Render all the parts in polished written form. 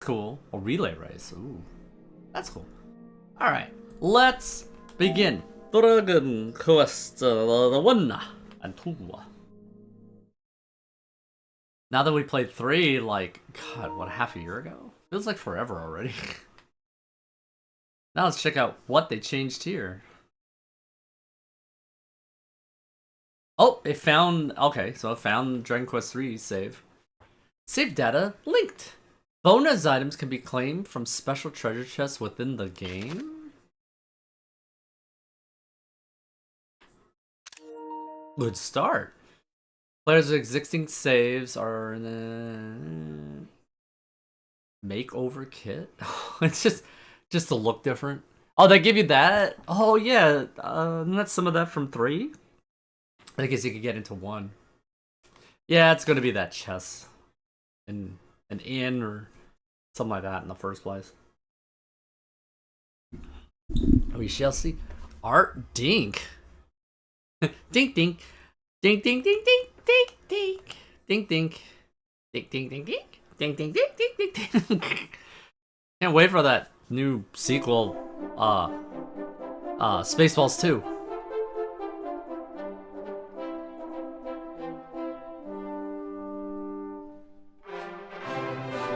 cool. A relay race. Ooh, that's cool. All right, let's begin. Dragon Quest 1 and 2. Now that we played 3, like, God, what, half a year ago? Feels like forever already. Now let's check out what they changed here. Oh, it found, okay, so it found Dragon Quest 3 save. Save data linked. Bonus items can be claimed from special treasure chests within the game. Good start. Players' existing saves are in the makeover kit. It's just to look different. Oh, they give you that? Oh yeah, that's some of that from 3. I guess you could get into 1. Yeah, it's gonna be that chest in an inn or something like that in the first place. We shall see. Art Dink. Dink dink. Dink dink dink dink dink dink. Dink dink. Dink dink dink dink. Dink dink dink dink dink dink. Can't wait for that new sequel, Spaceballs 2.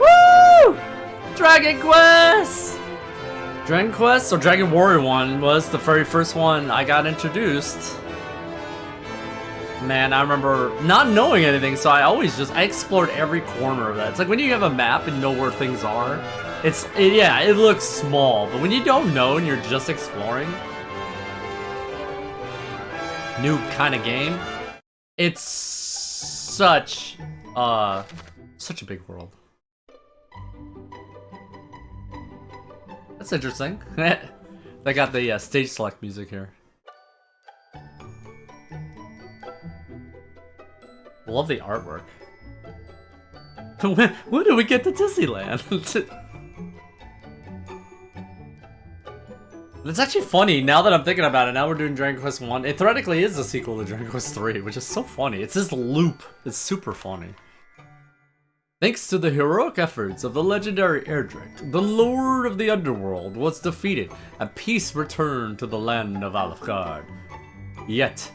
Woo! Dragon Quest! Dragon Quest, or Dragon Warrior 1 was the very first one I got introduced. Man, I remember not knowing anything, so I explored every corner of that. It's like when you have a map and know where things are, yeah, it looks small, but when you don't know and you're just exploring, new kind of game, it's such a big world. That's interesting. They got the stage select music here. Love the artwork. When do we get to Disneyland? It's actually funny, now that I'm thinking about it, now we're doing Dragon Quest 1. It theoretically is a sequel to Dragon Quest 3, which is so funny. It's this loop. It's super funny. Thanks to the heroic efforts of the legendary Erdrick, the Lord of the Underworld was defeated, and peace returned to the land of Alfgard. Yet,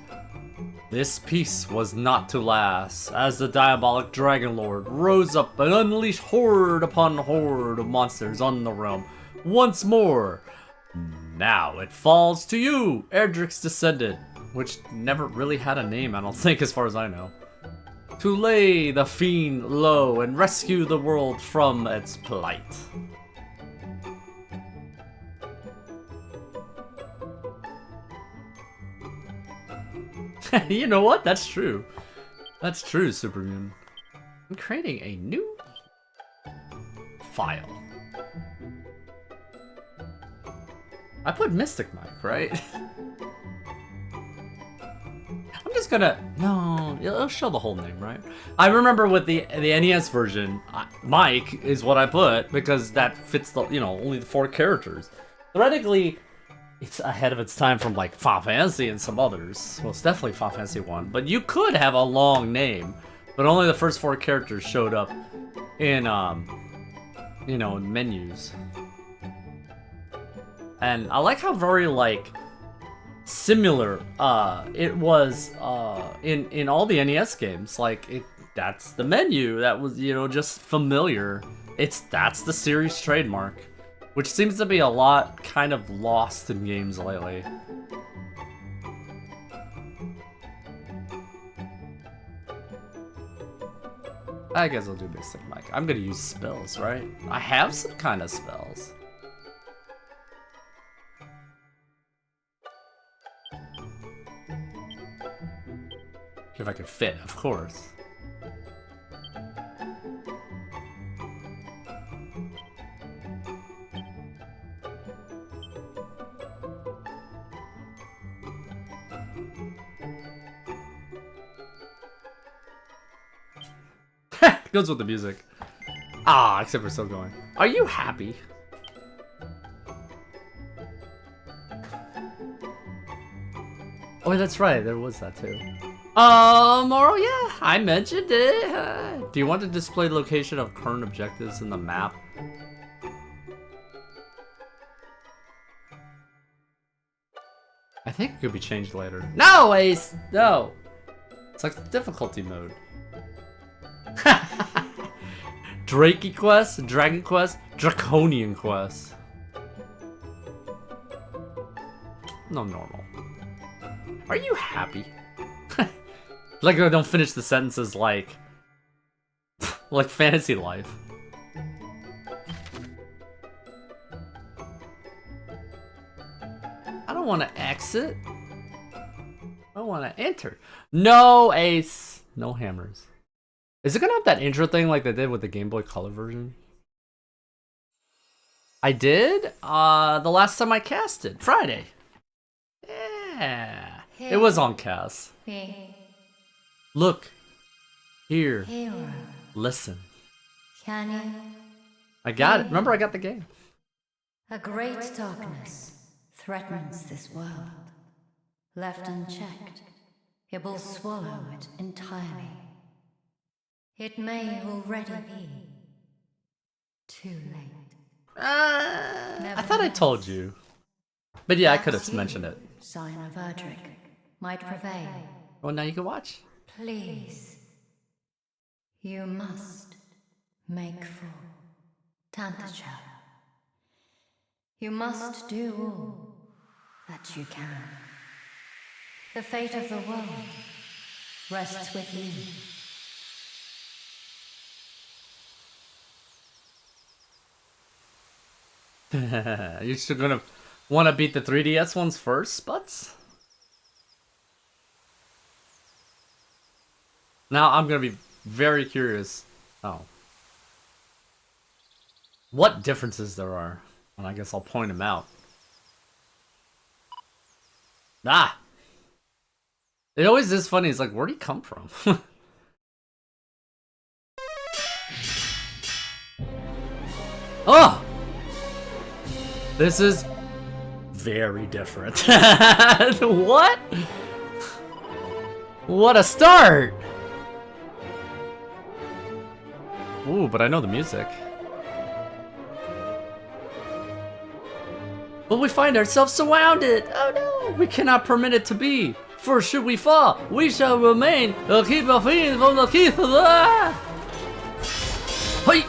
this peace was not to last, as the diabolic Dragon Lord rose up and unleashed horde upon horde of monsters on the realm once more. Now it falls to you, Erdrick's descendant, which never really had a name, I don't think, as far as I know, to lay the fiend low and rescue the world from its plight. You know what? That's true. That's true, Supermoon. I'm creating a new file. I put Mystic Mike, right? I'm just gonna... No, it'll show the whole name, right? I remember with the NES version, Mike is what I put because that fits the, only the 4 characters. Theoretically, it's ahead of its time from like Final Fantasy and some others. Well, it's definitely Final Fantasy 1. But you could have a long name, but only the first 4 characters showed up in, in menus. And I like how very, like, similar it was in all the NES games. Like, that's the menu that was, just familiar. That's the series trademark, which seems to be a lot kind of lost in games lately. I guess I'll do Mystic Mike. I'm gonna use spells, right? I have some kind of spells. If I could fit, of course. Goes with the music. Ah, except we're still going. Are you happy? Oh, that's right. There was that too. Moral, yeah, I mentioned it. Do you want to display location of current objectives in the map? I think it could be changed later. No, Ace! No! It's like the difficulty mode. Drakey quest, Dragon quest, Draconian quest. No normal. Are you happy? Like I don't finish the sentences like like fantasy life. I don't want to exit. I want to enter. No, Ace. No hammers. Is it gonna have that intro thing like they did with the Game Boy Color version? I did. The last time I casted, Friday. Yeah, it was on cast. Look, here, listen. I got it. Remember, I got the game. A great darkness threatens this world. Left unchecked, it will swallow it entirely. It may already be too late. I thought I told you. But yeah, I could have mentioned it. Sign of Erdrick might prevail. Well, now you can watch. Please. You must make for Tantacha. You must do all that you can. The fate of the world rests with you. You're still gonna want to beat the 3DS ones first, Butts? Now I'm gonna be very curious. Oh. What differences there are. And I guess I'll point them out. Ah! It always is funny. It's like, where'd he come from? Oh! This is very different. What? What a start! Ooh, but I know the music. But we find ourselves surrounded! Oh no! We cannot permit it to be! For should we fall, we shall remain! Keep our feet from the teeth of the... Hey!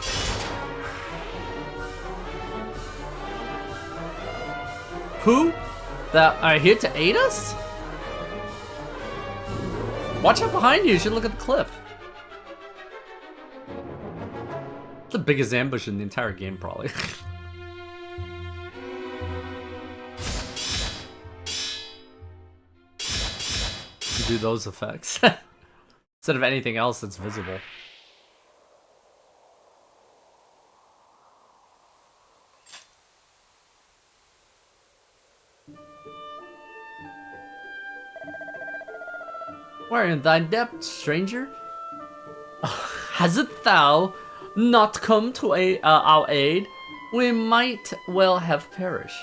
Who? That are here to aid us? Watch out behind you, you should look at the cliff. It's the biggest ambush in the entire game, probably. Do those effects instead of anything else that's visible. Where in thy depth, stranger? Hasn't thou not come to our aid? We might well have perished.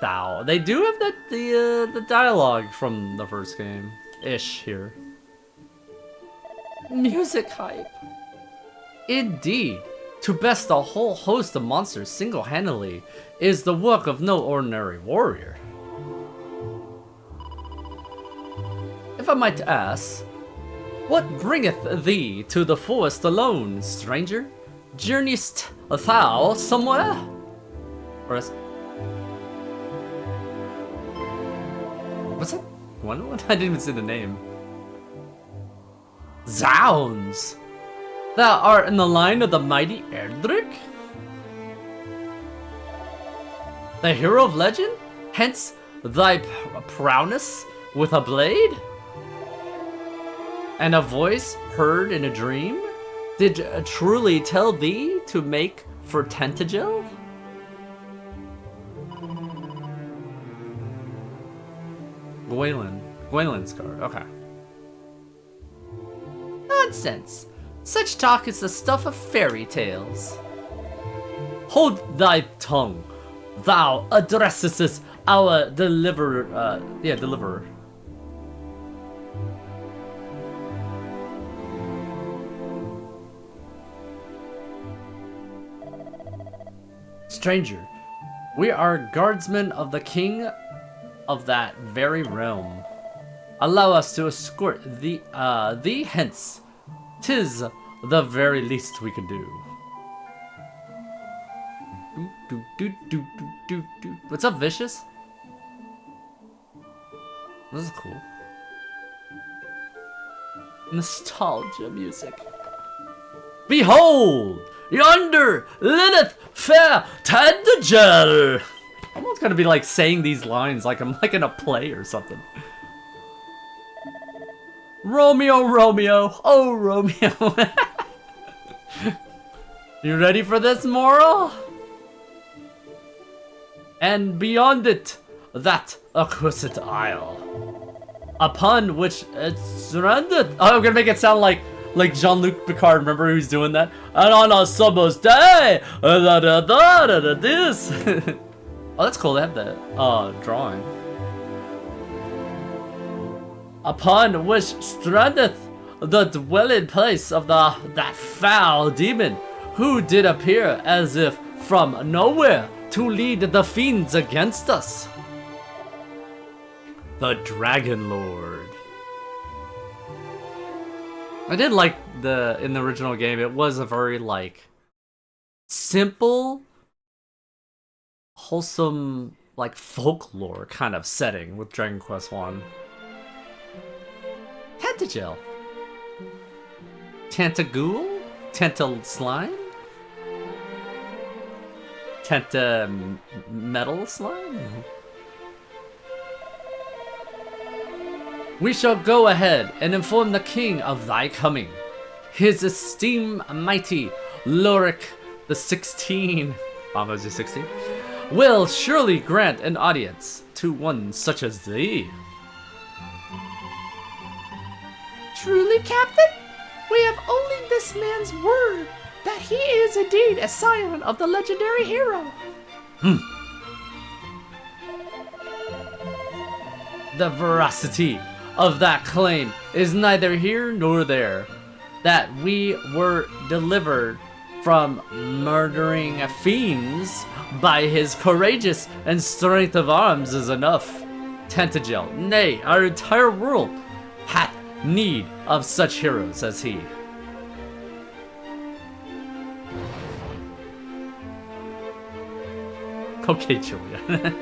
Thou. They do have the dialogue from the first game. Ish here. Music hype. Indeed, to best a whole host of monsters single-handedly is the work of no ordinary warrior. If I might ask, what bringeth thee to the forest alone, stranger? Journeyest thou somewhere? Or is... What's that? Gwendolyn? I didn't even see the name. Zounds! Thou art in the line of the mighty Erdrick? The hero of legend? Hence thy prowess with a blade? And a voice heard in a dream? Did truly tell thee to make for Tentagel? Gwendolyn's card, okay. Nonsense! Such talk is the stuff of fairy tales. Hold thy tongue. Thou addressest deliverer. Stranger, we are guardsmen of the king of that very realm. Allow us to escort thee hence. 'Tis the very least we can do. What's up, Vicious? This is cool. Nostalgia music. Behold! Yonder Lilith fair Tandagel! I'm almost gonna be like saying these lines like I'm like in a play or something. Romeo, Romeo, oh Romeo. You ready for this, moral? And beyond it, that accursed isle, upon which it's surrounded. Oh, I'm gonna make it sound like Jean-Luc Picard. Remember who's doing that? And on a summer's day, this. Oh, that's cool. They have the drawing. Upon which strandeth the dwelling place of that foul demon, who did appear as if from nowhere to lead the fiends against us. The Dragon Lord. I did like in the original game, it was a very like simple, wholesome, like folklore kind of setting with Dragon Quest 1. Tantagel. Tantaghoul? Tenta slime? Tenta metal slime? We shall go ahead and inform the king of thy coming. His esteemed mighty Lorik the 16, Almost 16, will surely grant an audience to one such as thee. Truly, Captain? We have only this man's word that he is indeed a scion of the legendary hero. The veracity of that claim is neither here nor there. That we were delivered from murdering fiends by his courageous and strength of arms is enough. Tantagel, nay, our entire world hath need of such heroes as he. Okay, Julia.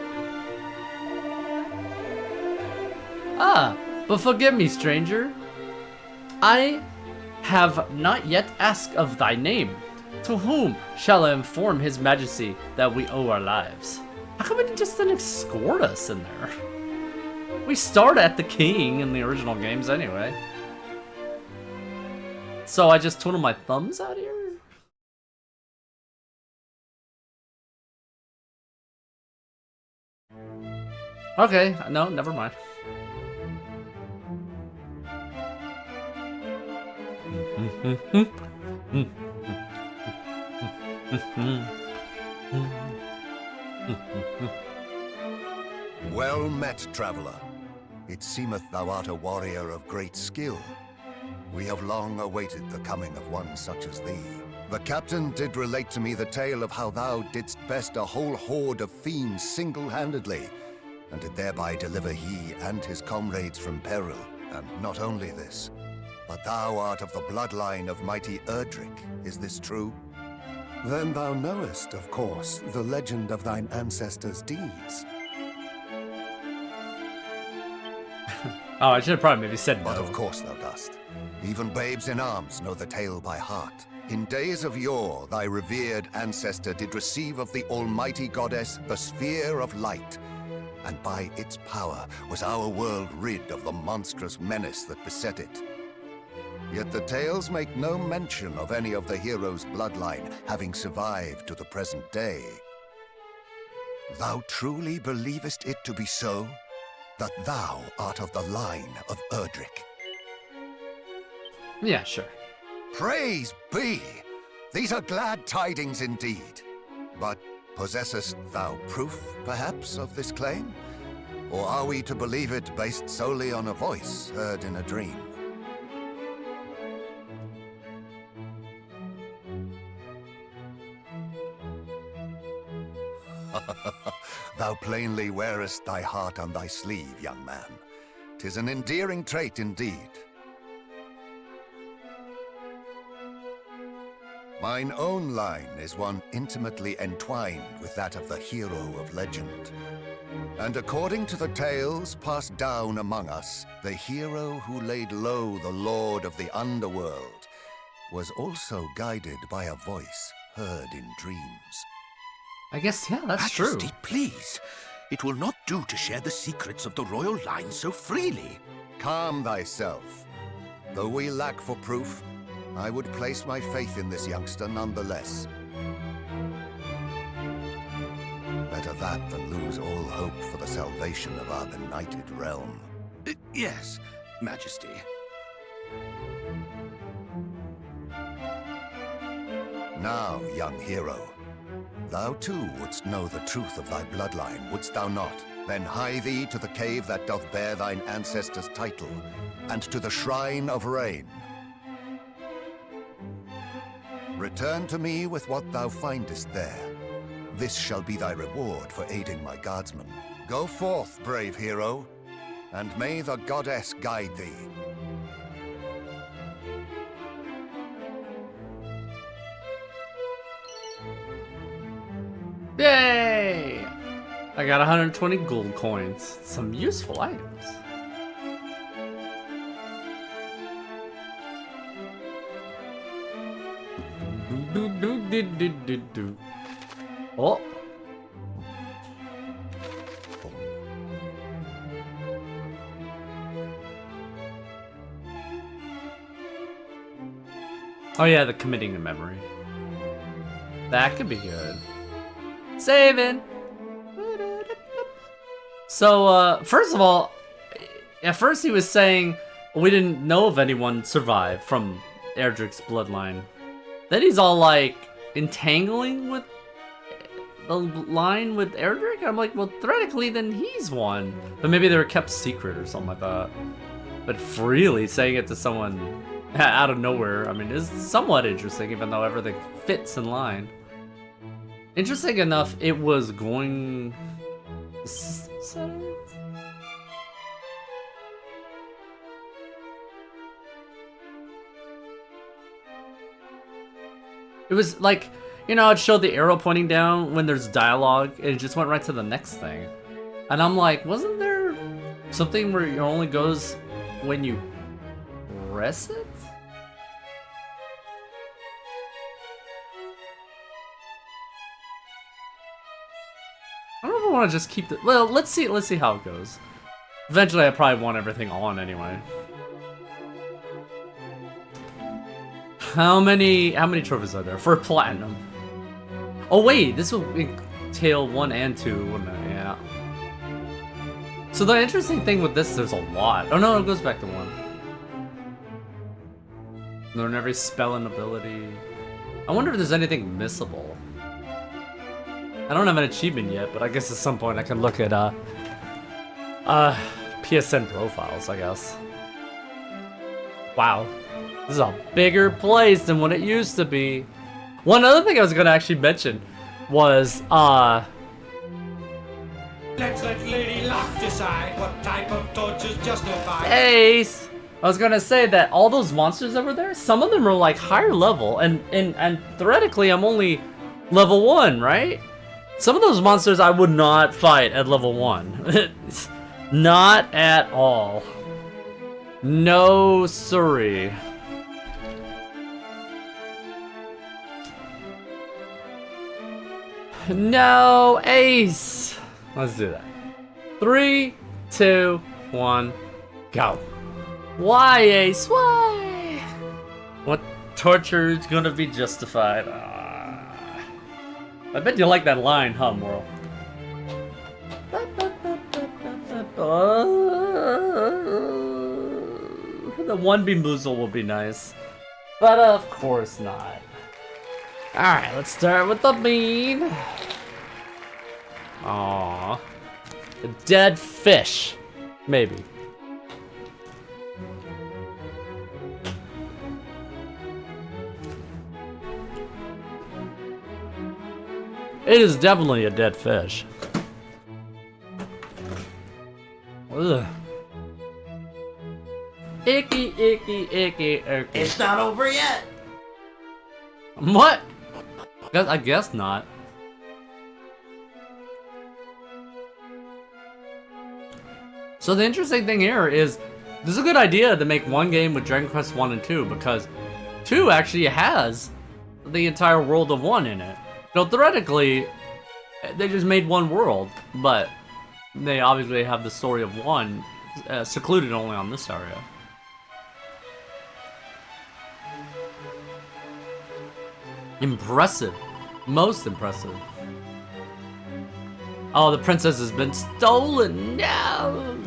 But forgive me, stranger. I have not yet asked of thy name. To whom shall I inform his majesty that we owe our lives? How come it just didn't escort us in there? We start at the king in the original games anyway. So I just twiddle my thumbs out here? Okay, no, never mind. Well met, traveler. It seemeth thou art a warrior of great skill. We have long awaited the coming of one such as thee. The captain did relate to me the tale of how thou didst best a whole horde of fiends single-handedly, and did thereby deliver he and his comrades from peril. And not only this, but thou art of the bloodline of mighty Erdrick. Is this true? Then thou knowest, of course, the legend of thine ancestors' deeds. Oh, I should have probably maybe said no. But of course thou dost. Even babes in arms know the tale by heart. In days of yore, thy revered ancestor did receive of the almighty goddess the sphere of light, and by its power was our world rid of the monstrous menace that beset it. Yet the tales make no mention of any of the heroes' bloodline having survived to the present day. Thou truly believest it to be so? That thou art of the line of Erdrick? Yeah, sure. Praise be! These are glad tidings indeed. But possessest thou proof, perhaps, of this claim? Or are we to believe it based solely on a voice heard in a dream? Thou plainly wearest thy heart on thy sleeve, young man. 'Tis an endearing trait indeed. Mine own line is one intimately entwined with that of the hero of legend. And according to the tales passed down among us, the hero who laid low the lord of the underworld was also guided by a voice heard in dreams. I guess, yeah, that's true. Majesty, please. It will not do to share the secrets of the royal line so freely. Calm thyself. Though we lack for proof, I would place my faith in this youngster nonetheless. Better that than lose all hope for the salvation of our benighted realm. Yes, Majesty. Now, young hero, thou too wouldst know the truth of thy bloodline, wouldst thou not? Then hie thee to the cave that doth bear thine ancestors' title, and to the Shrine of Rain. Return to me with what thou findest there. This shall be thy reward for aiding my guardsmen. Go forth, brave hero, and may the goddess guide thee. Yay! I got 120 gold coins. Some useful items. Oh. Oh yeah, the committing to memory. That could be good. Saving. So, first of all, at first he was saying we didn't know if anyone survived from Erdrick's bloodline. Then he's all like entangling with the line with Erdrick. I'm like, well, theoretically, then he's one. But maybe they were kept secret or something like that. But freely saying it to someone out of nowhere, I mean, is somewhat interesting, even though everything fits in line. Interesting enough, it was going... It was like, you know, it showed the arrow pointing down when there's dialogue, and it just went right to the next thing. And I'm like, wasn't there something where it only goes when you press it? I don't know if I want to just keep the... Well, let's see how it goes. Eventually, I probably want everything on anyway. How many trophies are there for platinum? Oh wait, this will entail 1 and 2, wouldn't it? Yeah. So the interesting thing with this, there's a lot. Oh no, it goes back to 1. Learn every spell and ability. I wonder if there's anything missable. I don't have an achievement yet, but I guess at some point I can look at PSN profiles, I guess. Wow. This is a bigger place than what it used to be. One other thing I was gonna actually mention was Let's let Lady Luck decide what type of tortures justify. Ace! I was gonna say that all those monsters over there, some of them are like higher level, and theoretically I'm only level 1, right? Some of those monsters I would not fight at level 1. Not at all. No siree. No, Ace! Let's do that. 3, 2, 1, go. Why, Ace? Why? What torture is gonna be justified? I bet you like that line, huh, Moral? The one Bemoozle will be nice. But of course not. Alright, let's start with the bean. Aww. A dead fish. Maybe. It is definitely a dead fish. Ugh. Icky, icky, icky, icky. It's not over yet. What? I guess not. So the interesting thing here is, this is a good idea to make one game with Dragon Quest 1 and 2, because 2 actually has the entire world of 1 in it. So theoretically, they just made one world, but they obviously have the story of 1 secluded only on this area. Impressive. Most impressive. Oh, the princess has been stolen. No!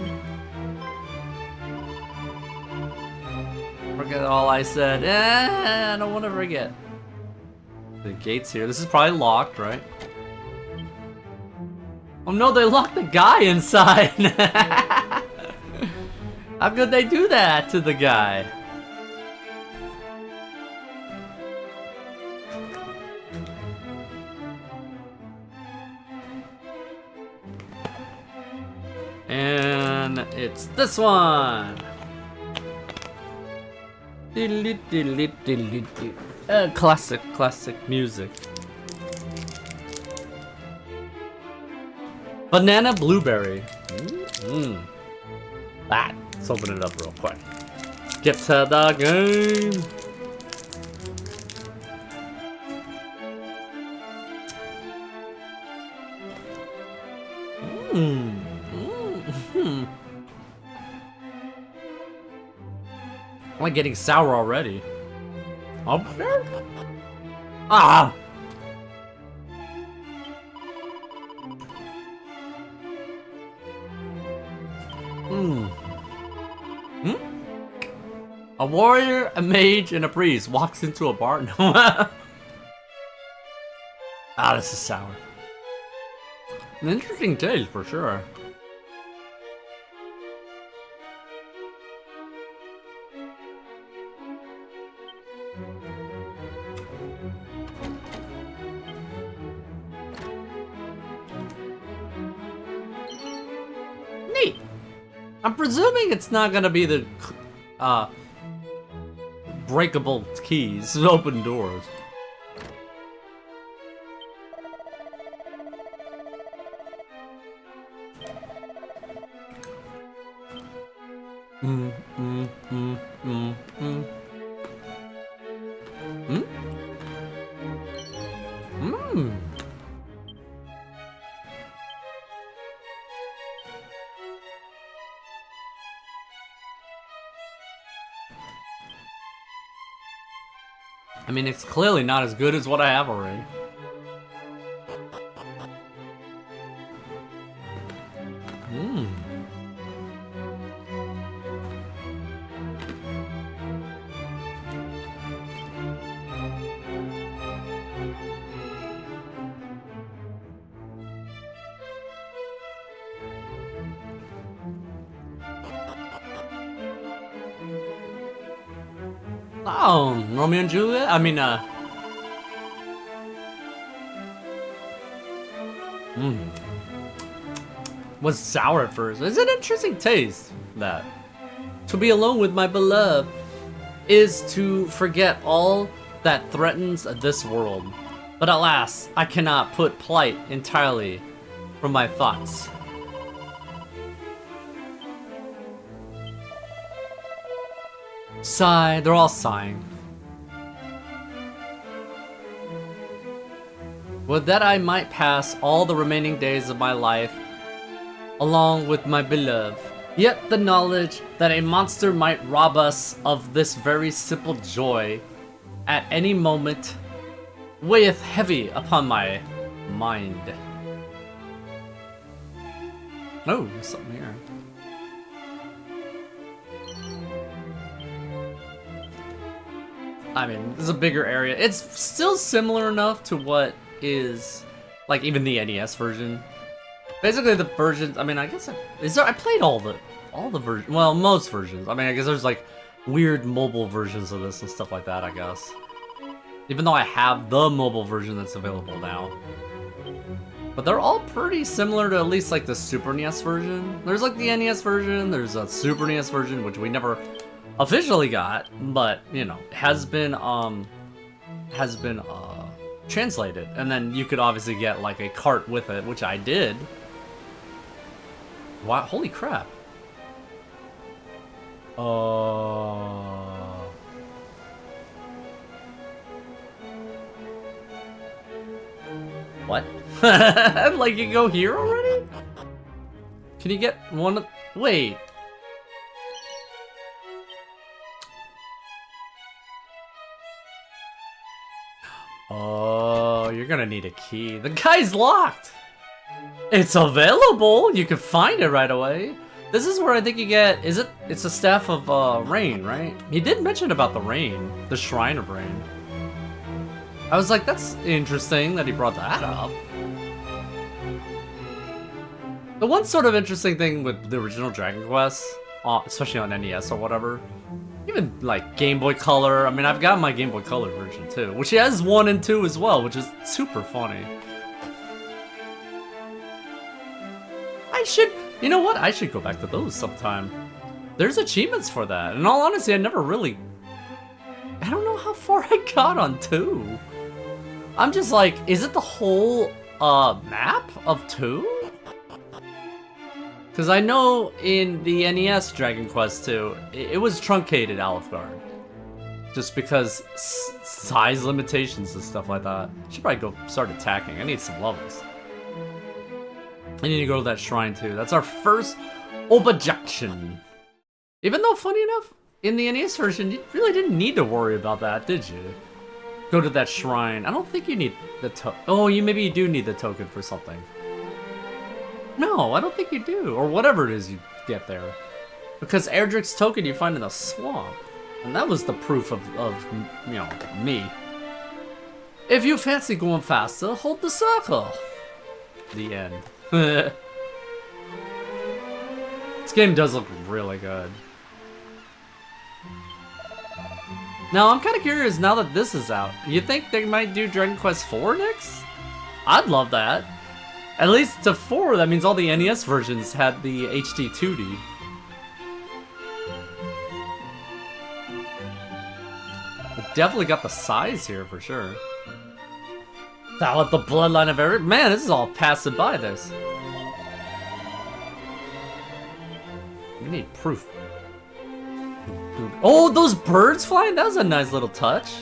Forget all I said. I don't want to forget. The gate's here. This is probably locked, right? Oh no, they locked the guy inside. How could they do that to the guy? And it's this one. Classic music. Banana blueberry. Let's open it up real quick. Get to the game. I'm like getting sour already. Oh, ah! A warrior, a mage, and a priest walks into a bar. No. This is sour. An interesting taste for sure. Neat. I'm presuming it's not gonna be the breakable keys, open doors. I mean, it's clearly not as good as what I have already. Oh, Romeo and Juliet? I mean, was sour at first. It's an interesting taste, that. To be alone with my beloved is to forget all that threatens this world. But alas, I cannot put plight entirely from my thoughts. Sigh, they're all sighing. Would that I might pass all the remaining days of my life along with my beloved. Yet the knowledge that a monster might rob us of this very simple joy at any moment weigheth heavy upon my mind. Oh, there's something here. I mean, this is a bigger area. It's still similar enough to what is, like, even the NES version. Basically, the versions. I mean, I guess I played all the versions. Well, most versions. I mean, I guess there's like weird mobile versions of this and stuff like that. I guess, even though I have the mobile version that's available now. But they're all pretty similar to at least like the Super NES version. There's like the NES version, there's a Super NES version, which we never officially got, but you know, has been translated. And then you could obviously get like a cart with it, which I did. Wow, holy crap. What? Like you go here already? Can you get one of... Wait. Oh, you're gonna need a key. The guy's locked! It's available! You can find it right away. This is where I think you get... Is it? It's a Staff of Rain, right? He did mention about the rain. The Shrine of Rain. I was like, that's interesting that he brought that up. The one sort of interesting thing with the original Dragon Quest, especially on NES or whatever, even like Game Boy Color, I mean, I've got my Game Boy Color version too, which has 1 and 2 as well, which is super funny. You know what? I should go back to those sometime. There's achievements for that. In all honesty, I don't know how far I got on 2. I'm just like, is it the whole map of 2? Because I know in the NES Dragon Quest 2, it was truncated Alfgard. Just because size limitations and stuff like that. Should probably go start attacking. I need some levels. I need to go to that shrine too. That's our first objection. Even though, funny enough, in the NES version, you really didn't need to worry about that, did you? Go to that shrine. I don't think you need the token. Oh, maybe you do need the token for something. No, I don't think you do. Or whatever it is you get there. Because Erdrick's token you find in the swamp. And that was the proof of you know, me. If you fancy going faster, hold the circle. The end. This game does look really good. Now, I'm kind of curious now that this is out. You think they might do Dragon Quest IV next? I'd love that. At least to 4, that means all the NES versions had the HD 2D. It definitely got the size here for sure. Thou art the bloodline of Eric. Man, this is all passing by this. We need proof. Oh, those birds flying? That was a nice little touch.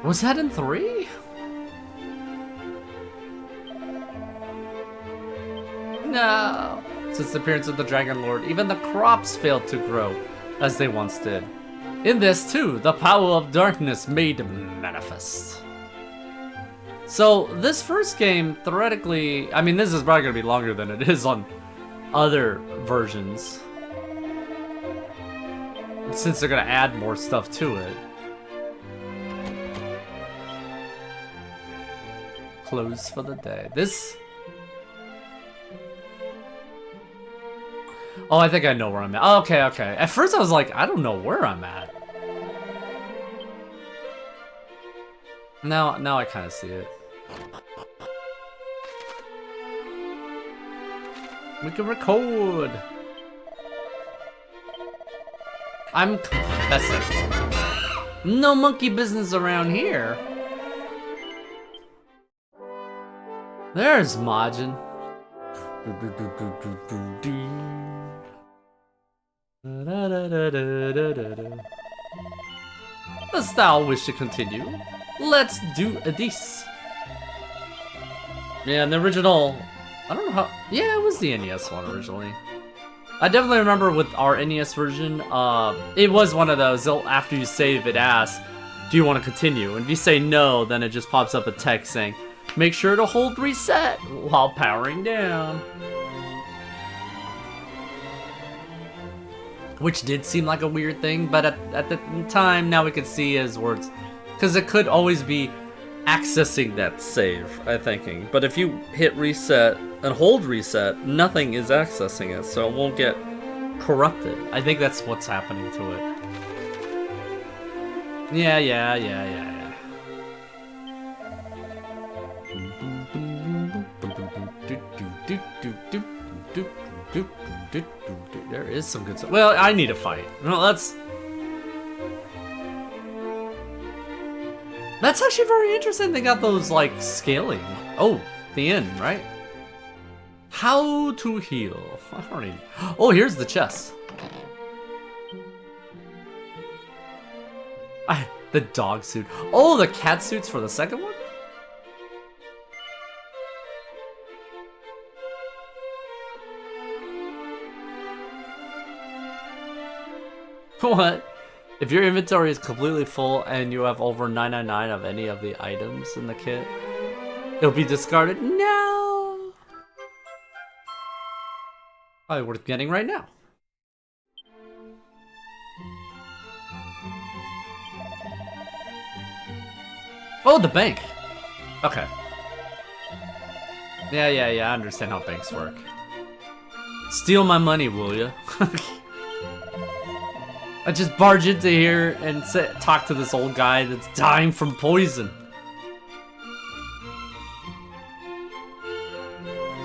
Was that in 3? No. Since the appearance of the Dragon Lord, even the crops failed to grow as they once did. In this too, the power of darkness made manifest. So this first game, theoretically, I mean, this is probably gonna be longer than it is on other versions, since they're gonna add more stuff to it. Close for the day. This... Oh, I think I know where I'm at. Oh, okay, okay. At first I was like, I don't know where I'm at. Now I kind of see it. We can record. I'm confessing. No monkey business around here. There's Majin. Does thou wish to continue? Let's do this. Yeah, in the original, I don't know how. Yeah, it was the NES one originally. I definitely remember with our NES version, it was one of those, after you save, it asks, do you want to continue? And if you say no, then it just pops up a text saying, make sure to hold reset while powering down. Which did seem like a weird thing, but at the time, now we can see as words. Because it could always be accessing that save, I'm thinking. But if you hit reset and hold reset, nothing is accessing it, so it won't get corrupted. I think that's what's happening to it. Yeah. is some good stuff. Well, I need a fight. No, that's actually very interesting. They got those, like, scaling. Oh, the end, right? How to heal. I don't even... Oh, here's the chest. The dog suit. Oh, the cat suits for the second one? What? If your inventory is completely full and you have over 999 of any of the items in the kit, it'll be discarded. No! Probably worth getting right now. Oh, the bank. Okay. Yeah, I understand how banks work. Steal my money, will ya? I just barge into here and talk to this old guy that's dying from poison.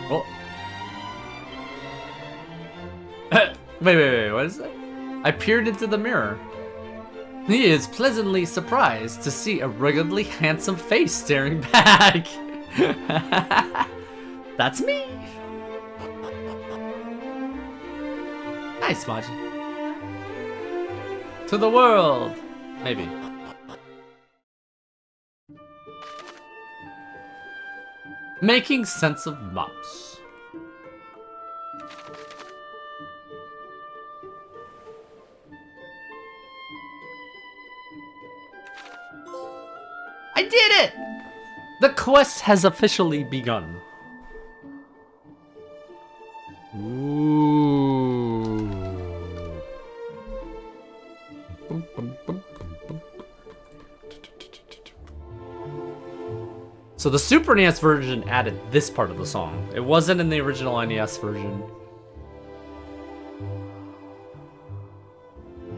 Oh. Wait, what is that? I peered into the mirror. He is pleasantly surprised to see a ruggedly handsome face staring back. That's me. Nice, Maji. To the world, maybe. Making sense of maps. I did it! The quest has officially begun. Ooh. So the Super NES version added this part of the song. It wasn't in the original NES version.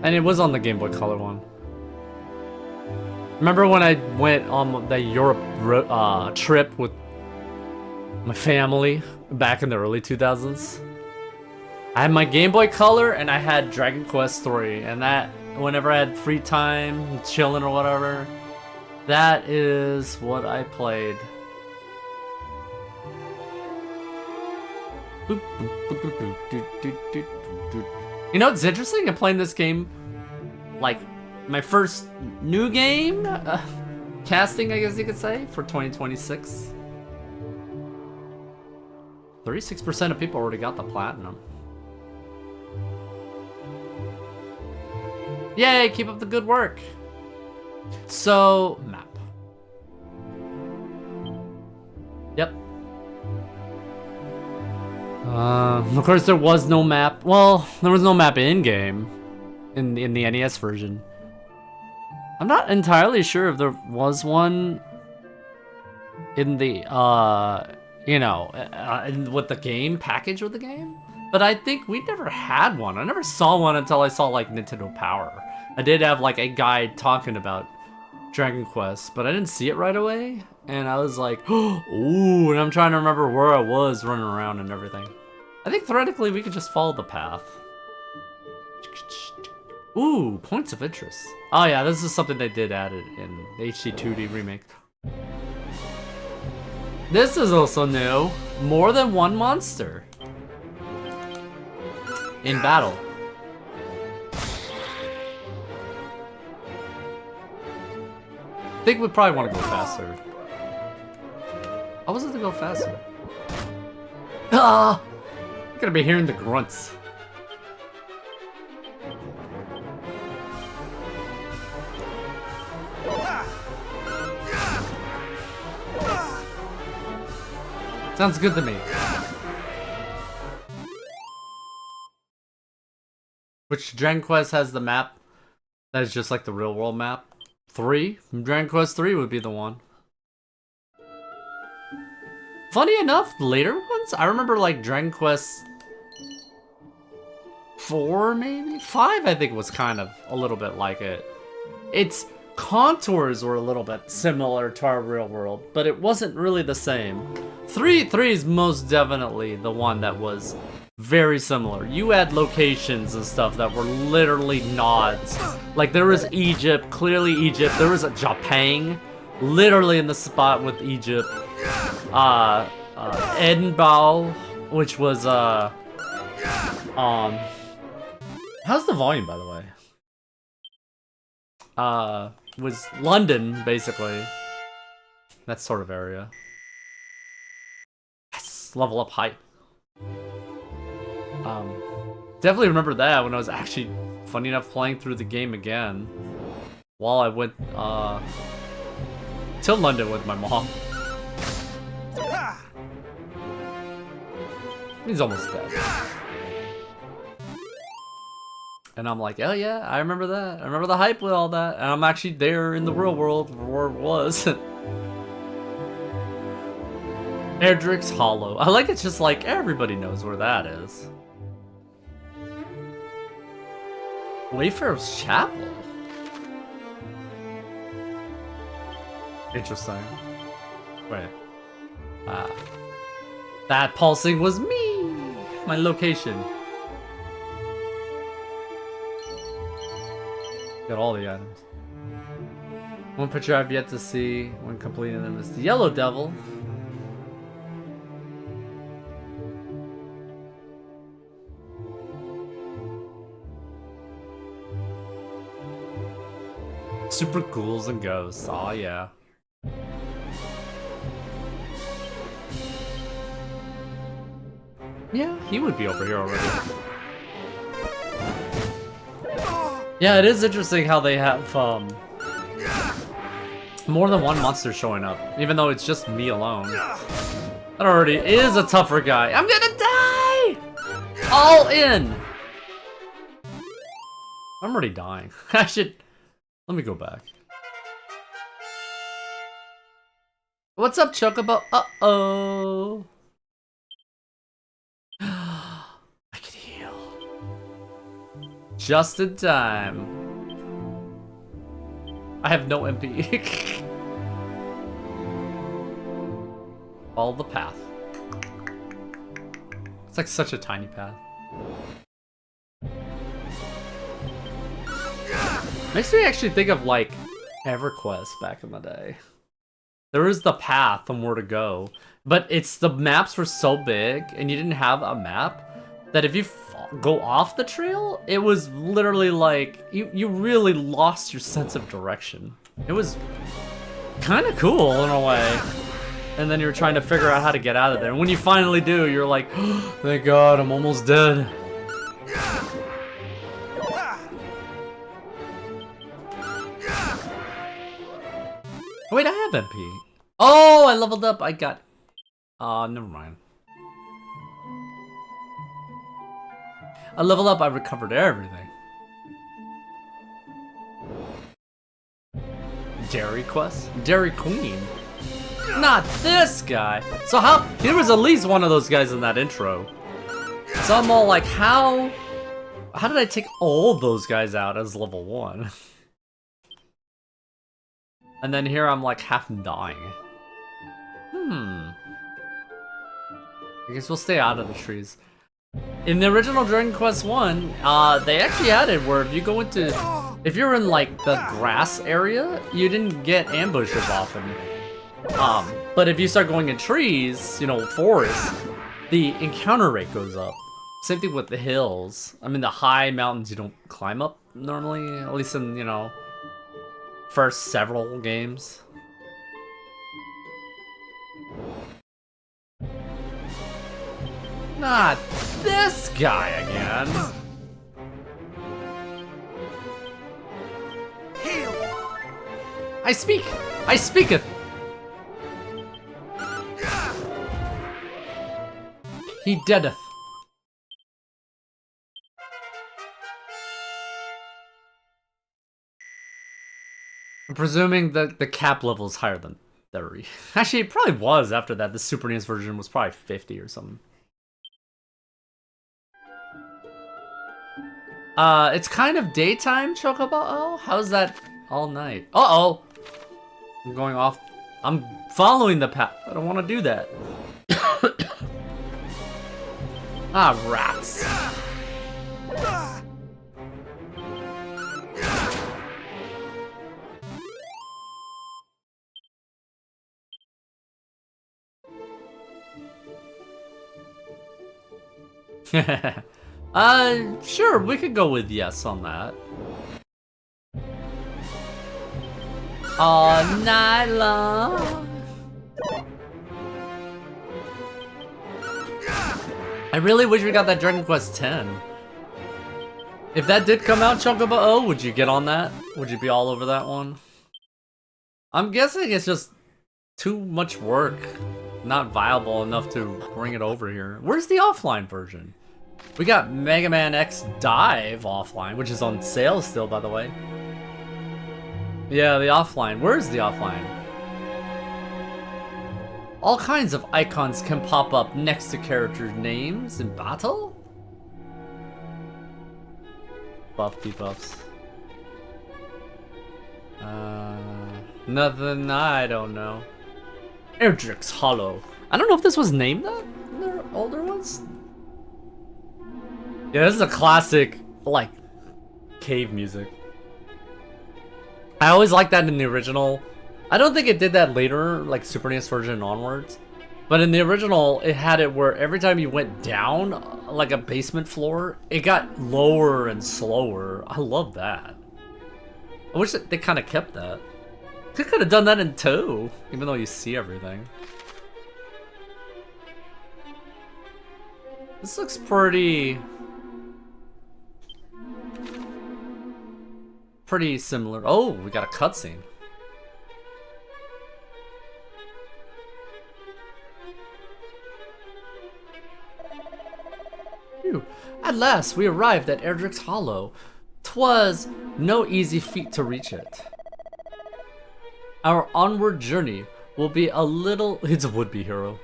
And it was on the Game Boy Color one. Remember when I went on the Europe trip with my family back in the early 2000s? I had my Game Boy Color and I had Dragon Quest 3, and that whenever I had free time, chilling or whatever, that is what I played. You know, it's interesting. I'm playing this game, like, my first new game casting, I guess you could say, for 2026. 36% of people already got the platinum. Yay, keep up the good work. So, map. Yep. Of course there was no map. Well, there was no map in-game in the NES version. I'm not entirely sure if there was one in the, with the game, package with the game. But I think we never had one. I never saw one until I saw, like, Nintendo Power. I did have, like, a guide talking about Dragon Quest, but I didn't see it right away. And I was like, ooh, and I'm trying to remember where I was running around and everything. I think theoretically we could just follow the path. Ooh, points of interest. Oh yeah, this is something they did add it in the HD 2D remake. This is also new. More than one monster in battle. I think we probably want to go faster. How was it to go faster? Ah! I'm gonna be hearing the grunts. Sounds good to me. Which Dragon Quest has the map that is just like the real world map? 3? Dragon Quest 3 would be the one. Funny enough, later ones, I remember like Dragon Quest 4 maybe? 5 I think was kind of a little bit like it. Its contours were a little bit similar to our real world, but it wasn't really the same. 3 is most definitely the one that was Very similar. You had locations and stuff that were literally nods. Like there was Egypt, clearly Egypt. There was a Japan, literally in the spot with Egypt. Edinburgh, which was how's the volume, by the way? Was London, basically. That sort of area. Yes, level up hype. Definitely remember that when I was actually, funny enough, playing through the game again. While I went, to London with my mom. He's almost dead. And I'm like, oh yeah, I remember that. I remember the hype with all that. And I'm actually there in the real world where it was. Erdrick's Hollow. I like it's just like, everybody knows where that is. Wayfarer's Chapel? Interesting. Wait. That pulsing was me! My location. Got all the items. One picture I've yet to see when completing them is the Yellow Devil. Super ghouls and ghosts. Aw, yeah. Yeah, he would be over here already. Yeah, it is interesting how they have, more than one monster showing up, even though it's just me alone. That already is a tougher guy. I'm gonna die! All in! I'm already dying. I should... Let me go back. What's up, Chocobo? Uh-oh. I can heal. Just in time. I have no MP. Follow the path. It's like such a tiny path. Makes me actually think of like EverQuest back in the day. There was the path and where to go, but the maps were so big and you didn't have a map that if you go off the trail, it was literally like you really lost your sense of direction. It was kind of cool in a way. And then you're trying to figure out how to get out of there. And when you finally do, you're like, oh, thank God, I'm almost dead. Wait, I have MP. Oh, I leveled up. I got... never mind. I leveled up. I recovered everything. Dairy Quest? Dairy Queen? Not this guy. So how... There was at least one of those guys in that intro. So I'm all like, how did I take all those guys out as level 1? And then here I'm like half dying. I guess we'll stay out of the trees. In the original Dragon Quest 1, they actually had it where if you're in like the grass area, you didn't get ambushed as often. But if you start going in trees, you know, forests, the encounter rate goes up. Same thing with the hills. I mean, the high mountains you don't climb up normally, at least in, you know, first several games. Not this guy again. I speaketh. He deadeth. I'm presuming that the cap level is higher than 30. Actually, it probably was after that. The Super NES version was probably 50 or something. It's kind of daytime, Chocobo. Oh, how's that all night? Uh-oh. I'm going off. I'm following the path. I don't want to do that. Ah, rats. Sure, we could go with yes on that. All night long. I really wish we got that Dragon Quest X. If that did come out, Chocobo O, would you get on that? Would you be all over that one? I'm guessing it's just too much work. Not viable enough to bring it over here. Where's the offline version? We got Mega Man X Dive offline, which is on sale still, by the way. Yeah, the offline. Where's the offline? All kinds of icons can pop up next to character names in battle? Buff debuffs. Nothing I don't know. Erdrick's Hollow. I don't know if this was named that in their older ones. Yeah, this is a classic, like, cave music. I always liked that in the original. I don't think it did that later, like Super NES version onwards. But in the original, it had it where every time you went down, like a basement floor, it got lower and slower. I love that. I wish that they kind of kept that. They could have done that in 2, even though you see everything. This looks pretty similar. Oh, we got a cutscene. Phew. At last, we arrived at Erdrick's Hollow. 'Twas no easy feat to reach it. Our onward journey will be a little... It's a would-be hero.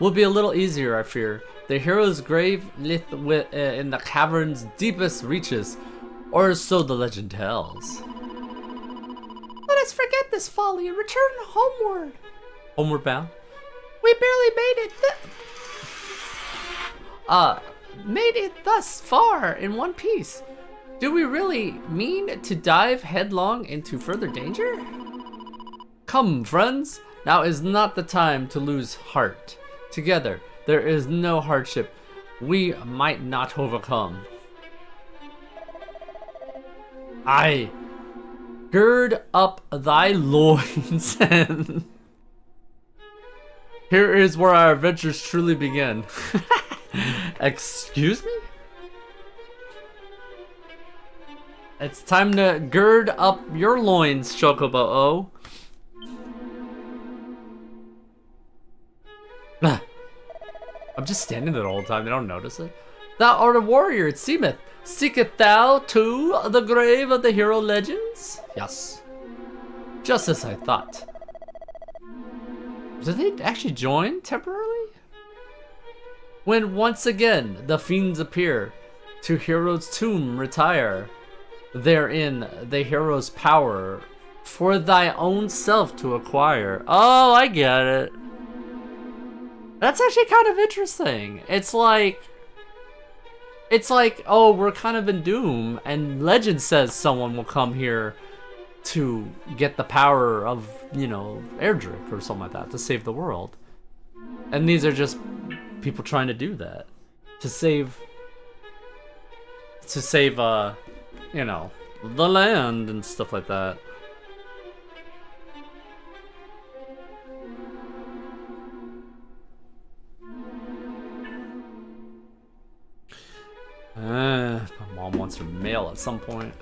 Will be a little easier, I fear. The hero's grave lieth in the cavern's deepest reaches, or so the legend tells. Let us forget this folly and return homeward. Homeward bound? We barely made it thus far in one piece. Do we really mean to dive headlong into further danger? Come, friends, now is not the time to lose heart. Together, there is no hardship we might not overcome. Aye, gird up thy loins and... Here is where our adventures truly begin. Excuse me? It's time to gird up your loins, Chocobo O. I'm just standing there the whole time, they don't notice it. Thou art a warrior, it seemeth. Seeketh thou to the grave of the hero legends? Yes. Just as I thought. Did they actually join temporarily? When once again the fiends appear, to hero's tomb retire. Therein the hero's power for thy own self to acquire. Oh, I get it. That's actually kind of interesting. It's like, oh, we're kind of in doom, and legend says someone will come here to get the power of, you know, Erdrick or something like that to save the world. And these are just people trying to do that to save, you know, the land and stuff like that. My mom wants her mail at some point.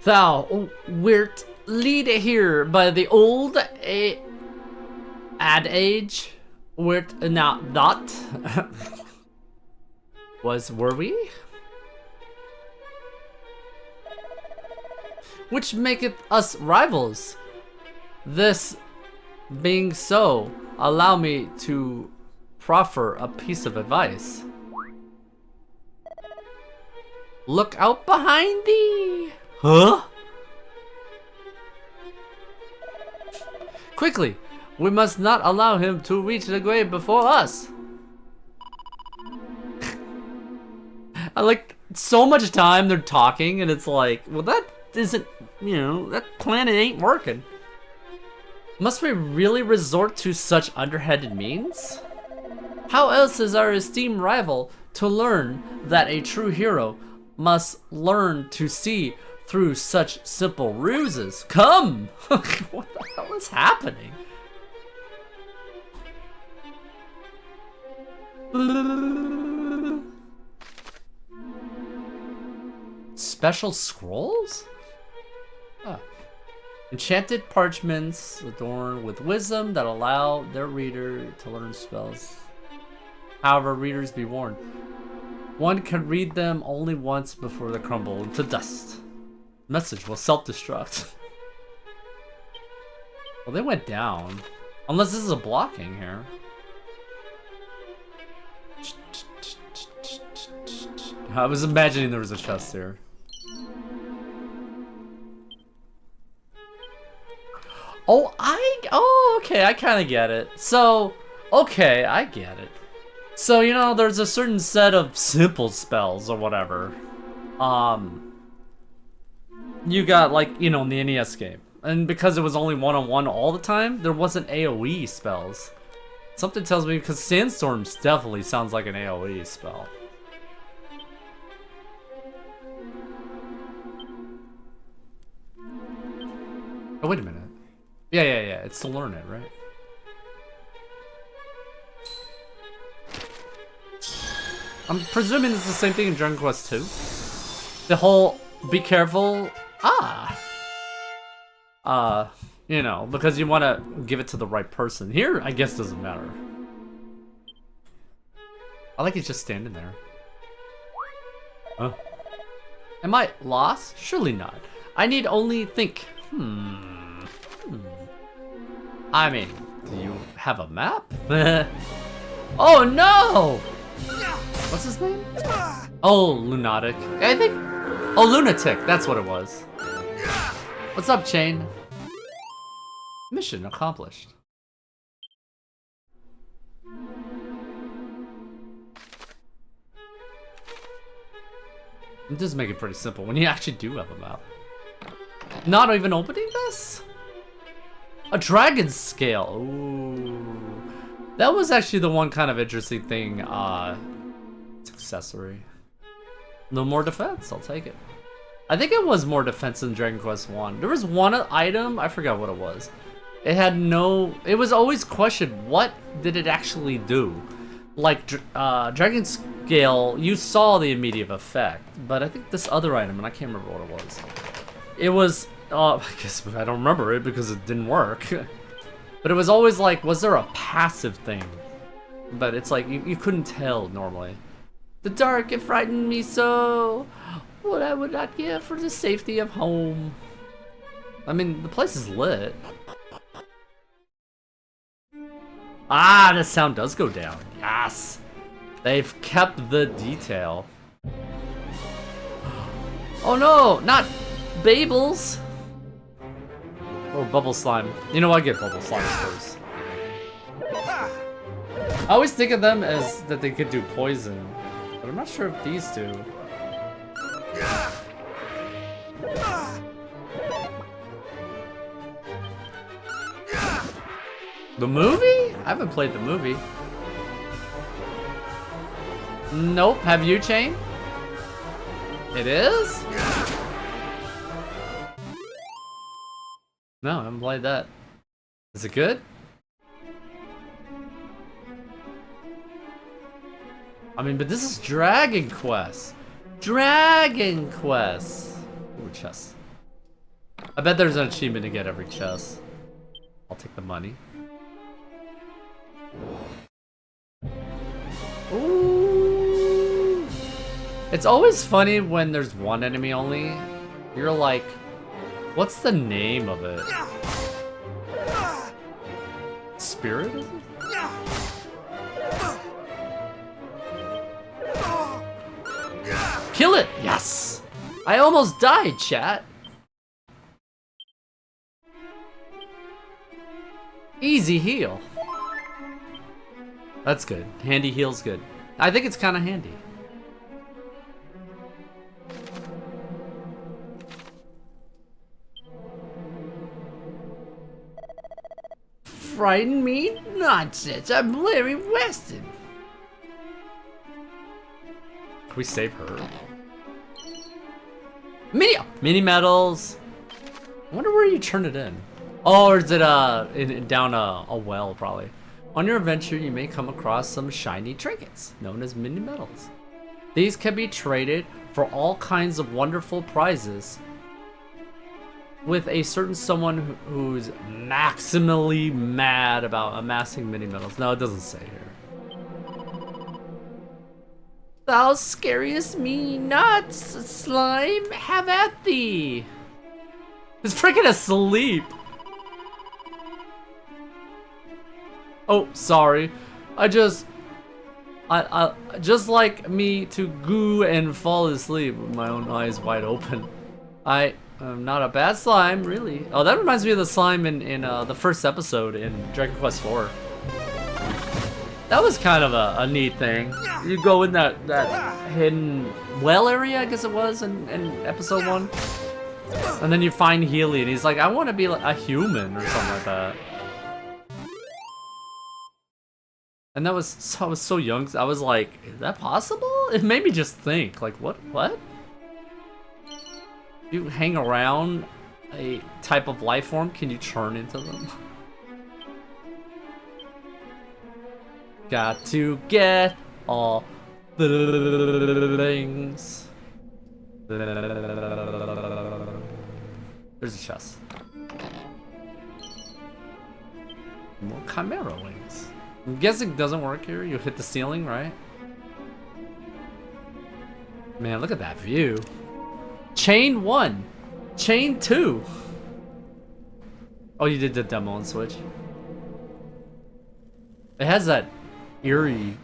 Thou wert lead here by the old adage, wert not that. Were we? Which maketh us rivals. This being so, allow me to proffer a piece of advice. Look out behind thee! Huh? Quickly! We must not allow him to reach the grave before us! I like so much time they're talking, and it's like, well, that isn't, you know, that planet ain't working. Must we really resort to such underhanded means? How else is our esteemed rival to learn that a true hero must learn to see through such simple ruses? Come! What the hell is happening? Special scrolls? Oh. Enchanted parchments adorned with wisdom that allow their reader to learn spells. However, readers be warned. One can read them only once before they crumble into dust. Message will self-destruct. Well, they went down. Unless this is a blocking here. I was imagining there was a chest here. Oh, okay, I kind of get it. So, okay, I get it. So, you know, there's a certain set of simple spells or whatever. You got, like, you know, in the NES game. And because it was only one-on-one all the time, there wasn't AoE spells. Something tells me, because Sandstorms definitely sounds like an AoE spell. Oh, wait a minute. Yeah, it's to learn it, right? I'm presuming it's the same thing in Dragon Quest 2. The whole, be careful, you know, because you want to give it to the right person. Here, I guess doesn't matter. I like he's just standing there. Huh? Am I lost? Surely not. I need only think. I mean, do you have a map? Oh no! What's his name? Oh, Lunatic. I think. Oh, Lunatic. That's what it was. What's up, Chain? Mission accomplished. It does make it pretty simple when you actually do have a map. Not even opening this? A dragon scale. Ooh. That was actually the one kind of interesting thing. It's accessory. No more defense, I'll take it. I think it was more defense than Dragon Quest 1. There was one item, I forgot what it was. It had no, it was always questioned, what did it actually do? Like, Dragon Scale, you saw the immediate effect, but I think this other item, and I can't remember what it was. It was, I guess I don't remember it because it didn't work. But it was always like, was there a passive thing? But it's like, you couldn't tell normally. The dark, it frightened me so. What I would not give for the safety of home. I mean, the place is lit. Ah, the sound does go down. Yes. They've kept the detail. Oh no, not Babels. Or Bubble Slime. You know, I get Bubble Slime first. I always think of them as that they could do poison. But I'm not sure if these do. The movie? I haven't played the movie. Nope. Have you, Chain? It is? No, I haven't played that. Is it good? I mean, but this is Dragon Quest. Dragon Quest. Ooh, chest. I bet there's an achievement to get every chest. I'll take the money. Ooh. It's always funny when there's one enemy only. You're like, what's the name of it? Spirit, is it? Kill it! Yes! I almost died, chat. Easy heal. That's good. Handy heal's good. I think it's kind of handy. frighten me? Nonsense, I'm Larry Weston. Can we save her? Mini medals. I wonder where you turn it in. Oh, or is it down a well probably. On your adventure, you may come across some shiny trinkets known as mini medals. These can be traded for all kinds of wonderful prizes with a certain someone who's maximally mad about amassing mini medals. No, it doesn't say here. Thou scariest me not, slime, have at thee. He's freaking asleep. Oh, sorry. I just like me to goo and fall asleep with my own eyes wide open. I am not a bad slime, really. Oh, that reminds me of the slime in the first episode in Dragon Quest IV. That was kind of a neat thing. You go in that hidden well area, I guess it was, in episode 1. And then you find Healy, and he's like, I want to be like a human, or something like that. And I was so young, I was like, is that possible? It made me just think, like, what? You hang around a type of life form, can you turn into them? Got to get all the things. There's a chest. More chimera wings. I'm guessing it doesn't work here. You hit the ceiling, right? Man, look at that view. Chain 1. Chain 2. Oh, you did the demo on Switch. It has that eerie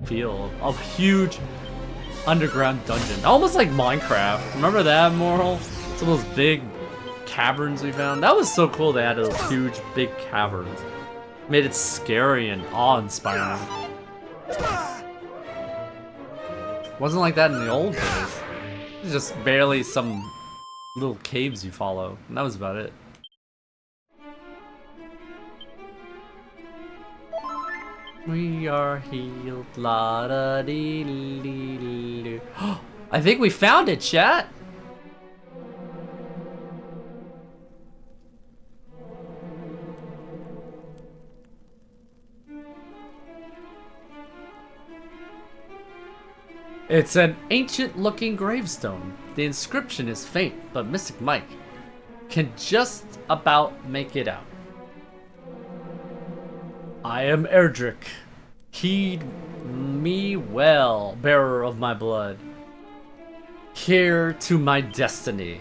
feel of a huge underground dungeon. Almost like Minecraft. Remember that, Moral? Some of those big caverns we found. That was so cool they had those huge, big caverns. Made it scary and awe-inspiring. Wasn't like that in the old days. It was just barely some little caves you follow, and that was about it. We are healed, la da dee dee dee. I think we found it, chat. It's an ancient-looking gravestone. The inscription is faint, but Mystic Mike can just about make it out. I am Erdrick. Heed me well, bearer of my blood. Here to my destiny.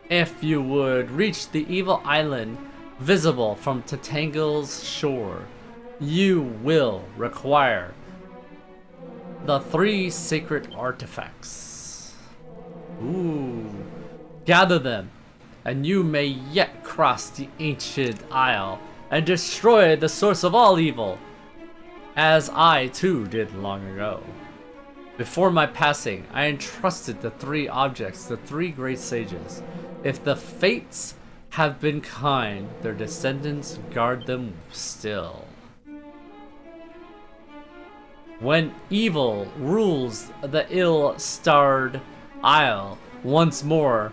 If you would reach the evil island visible from Tatangle's shore, you will require the 3 sacred artifacts. Ooh. Gather them, and you may yet cross the ancient isle and destroy the source of all evil, as I too did long ago. Before my passing, I entrusted the 3 objects to 3 great sages. If the fates have been kind, their descendants guard them still. When evil rules the ill-starred isle once more,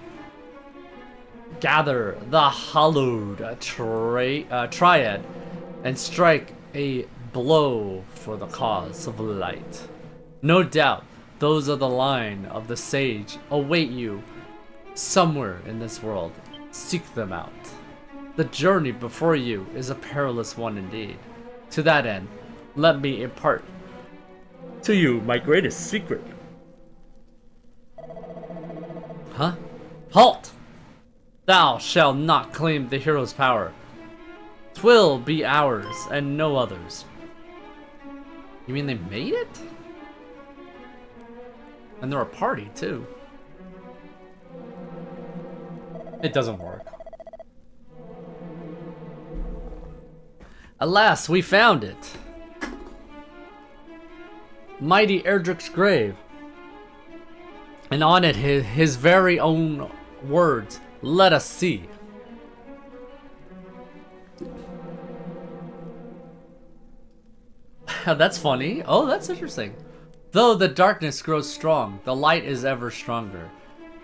gather the hallowed triad and strike a blow for the cause of light. No doubt, those of the line of the sage await you somewhere in this world. Seek them out. The journey before you is a perilous one indeed. To that end, let me impart to you my greatest secret. Huh? Halt! Thou shalt not claim the hero's power. 'Twill be ours and no others. You mean they made it? And they're a party too. It doesn't work. Alas, we found it. Mighty Erdrick's grave. And on it his very own words. Let us see. That's funny. Oh, that's interesting. Though the darkness grows strong, the light is ever stronger.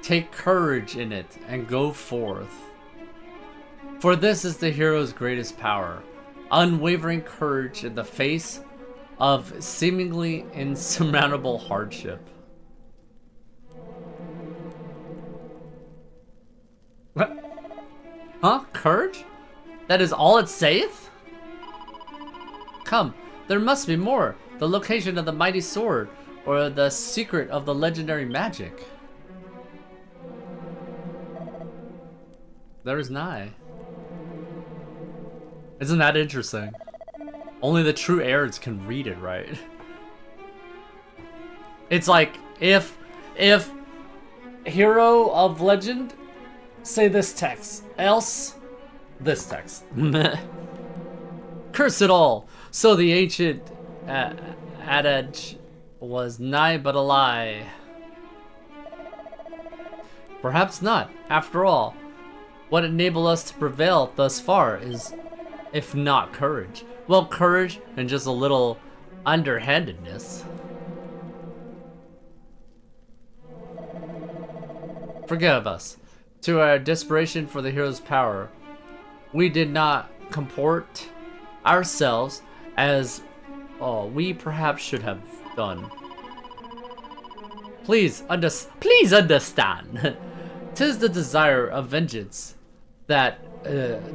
Take courage in it and go forth. For this is the hero's greatest power. Unwavering courage in the face of seemingly insurmountable hardship. What? Huh? Courage? That is all it saith? Come, there must be more. The location of the mighty sword, or the secret of the legendary magic. There is nigh. Isn't that interesting? Only the true heirs can read it, right? It's like if hero of legend say this text, else this text. Curse it all. So the ancient adage was nigh but a lie. Perhaps not. After all, what enabled us to prevail thus far is, if not courage. Well, courage and just a little underhandedness. Forgive us. To our desperation for the hero's power, we did not comport ourselves as we perhaps should have done. Please understand. 'Tis the desire of vengeance that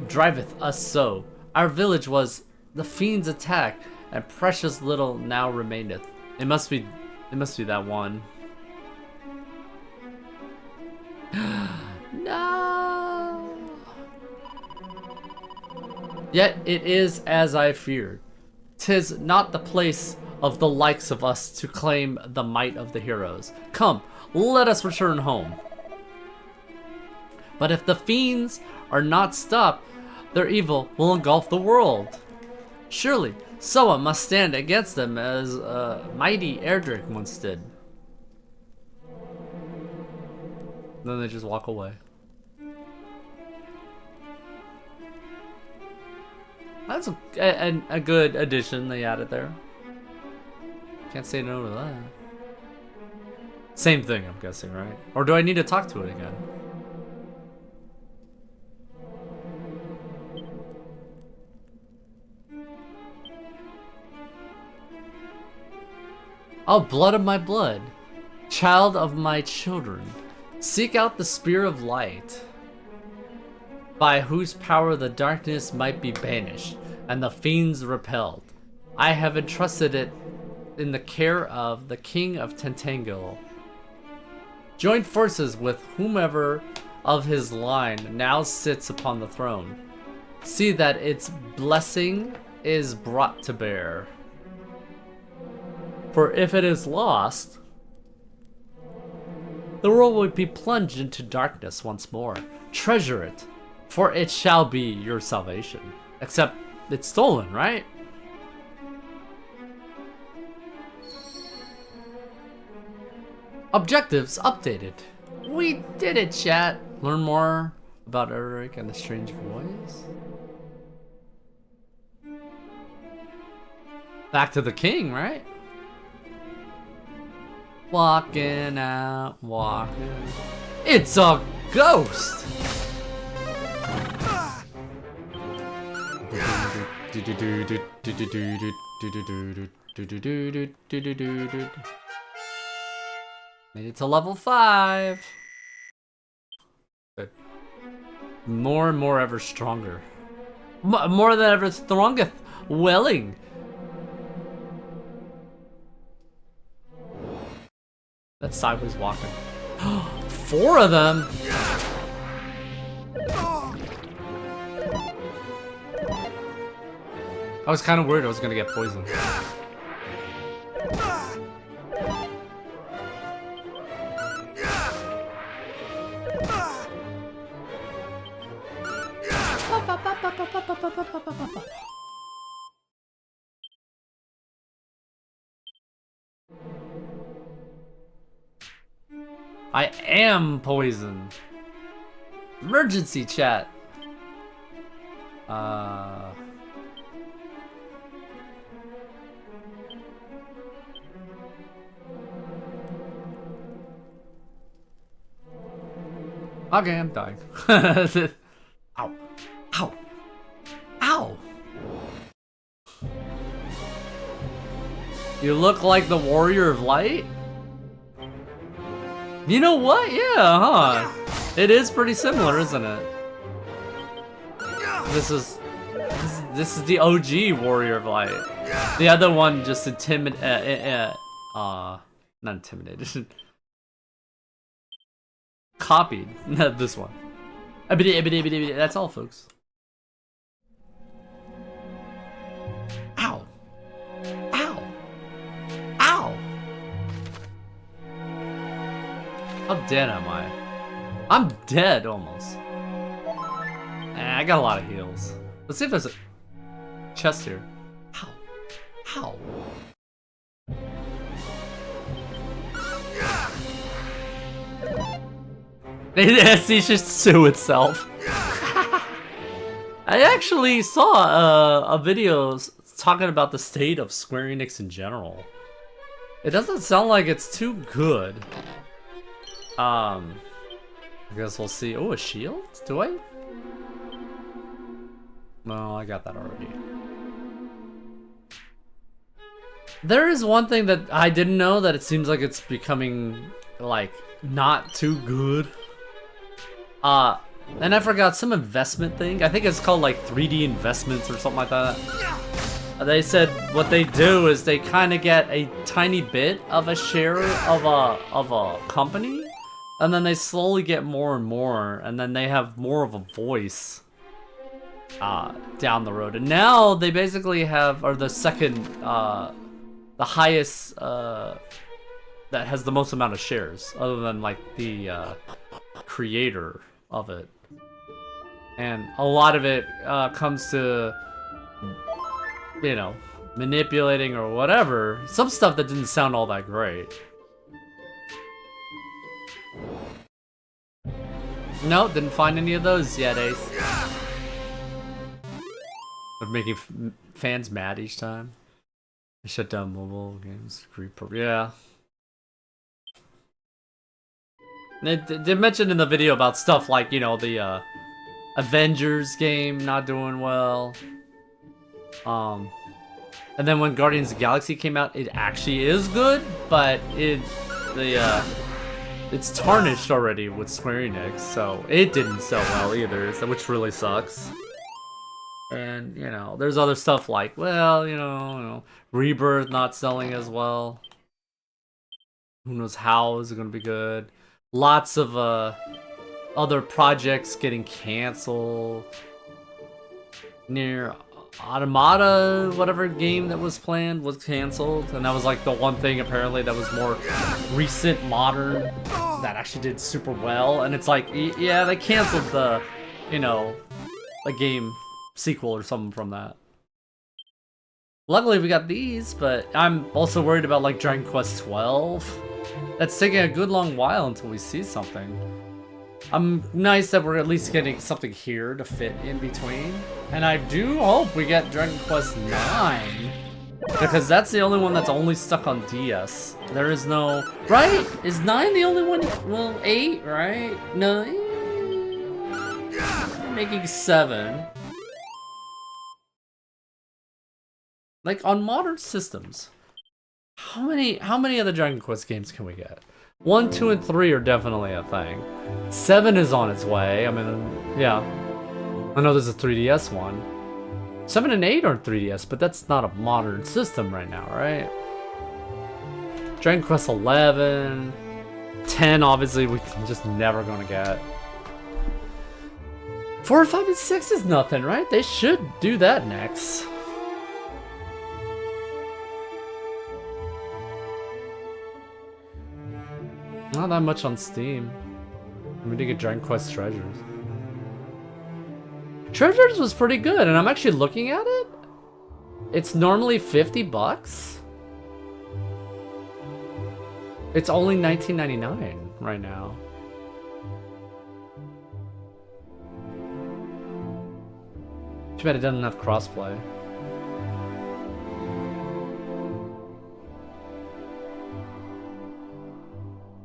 driveth us so. Our village was the fiend's attack, and precious little now remaineth. It must be that one. No. Yet it is as I feared. 'Tis not the place of the likes of us to claim the might of the heroes. Come, let us return home. But if the fiends are not stopped, their evil will engulf the world. Surely, someone must stand against them as mighty Erdrick once did. Then they just walk away. That's a good addition they added there. Can't say no to that. Same thing, I'm guessing, right? Or do I need to talk to it again? Oh, blood of my blood, child of my children, seek out the spear of light, by whose power the darkness might be banished and the fiends repelled. I have entrusted it in the care of the King of Tentangel. Join forces with whomever of his line now sits upon the throne. See that its blessing is brought to bear. For if it is lost, the world would be plunged into darkness once more. Treasure it, for it shall be your salvation. Except it's stolen, right? Objectives updated. We did it, chat. Learn more about Eric and the strange voice. Back to the king, right? Walking out, walking. It's a ghost! Made it to level 5. Good. More and more ever stronger. More than ever strongeth. Welling. That's sideways walking. 4 of them. I was kind of worried I was gonna get poisoned. I am poisoned. Emergency chat. Okay, I'm dying. Ow. Ow. Ow. You look like the Warrior of Light? You know what? Yeah, huh? It is pretty similar, isn't it? This is the OG Warrior of Light. The other one just not intimidated. Copied. This one. That's all, folks. Ow. Ow. Ow. How dead am I? I'm dead almost. I got a lot of heals. Let's see if there's a chest here. Ow. Ow. It should sue itself. I actually saw a video talking about the state of Square Enix in general. It doesn't sound like it's too good. I guess we'll see. Oh, a shield? Do I? No, I got that already. There is one thing that I didn't know, that it seems like it's becoming, like, not too good. And I forgot some investment thing. I think it's called like 3D investments or something like that. They said what they do is they kind of get a tiny bit of a share of a company, and then they slowly get more and more, and then they have more of a voice down the road. And now they basically have, or the second, the highest that has the most amount of shares, other than like the creator of it. And a lot of it comes to, you know, manipulating or whatever. Some stuff that didn't sound all that great. No, didn't find any of those yet, Ace. Of making fans mad each time. I shut down mobile games. Yeah. They mentioned in the video about stuff like, you know, the Avengers game not doing well. And then when Guardians of the Galaxy came out, it actually is good, but it's tarnished already with Square Enix, so it didn't sell well either, which really sucks. And, you know, there's other stuff like, well, you know, Rebirth not selling as well. Who knows how is it gonna be good? Lots of other projects getting canceled. Near Automata, whatever game that was planned was canceled, and that was like the one thing apparently that was more recent, modern, that actually did super well. And it's like, yeah, they canceled the, you know, the game sequel or something from that. Luckily we got these, but I'm also worried about like Dragon Quest 12. That's taking a good long while until we see something. I'm nice that we're at least getting something here to fit in between. And I do hope we get Dragon Quest 9. Because that's the only one that's only stuck on DS. There is no... Right? Is 9 the only one? Well, 8, right? 9? We're making 7. Like, on modern systems, how many other Dragon Quest games can we get? 1, 2, and 3 are definitely a thing. 7 is on its way. I mean, yeah. I know there's a 3DS one. 7 and 8 are 3DS, but that's not a modern system right now, right? Dragon Quest 11, 10, obviously we're just never gonna get. 4, 5, and 6 is nothing, right? They should do that next. Not that much on Steam. We need to get Dragon Quest Treasures. Treasures was pretty good, and I'm actually looking at it. It's normally 50 bucks. It's only $19.99 right now. Too bad it doesn't have crossplay.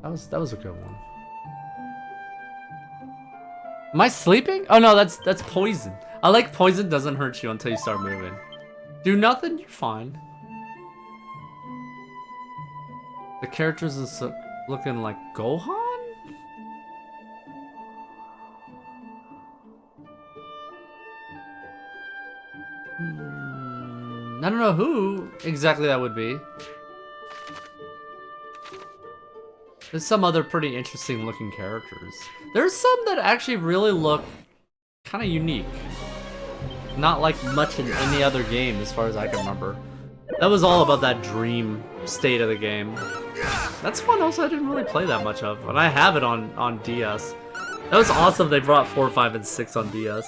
That was a good one. Am I sleeping? Oh no, that's poison. I like poison doesn't hurt you until you start moving. Do nothing, you're fine. The characters is looking like Gohan? I don't know who exactly that would be. There's some other pretty interesting looking characters. There's some that actually really look kind of unique. Not like much in any other game as far as I can remember. That was all about that dream state of the game. That's one also I didn't really play that much of, and I have it on DS. That was awesome they brought 4, 5, and 6 on DS.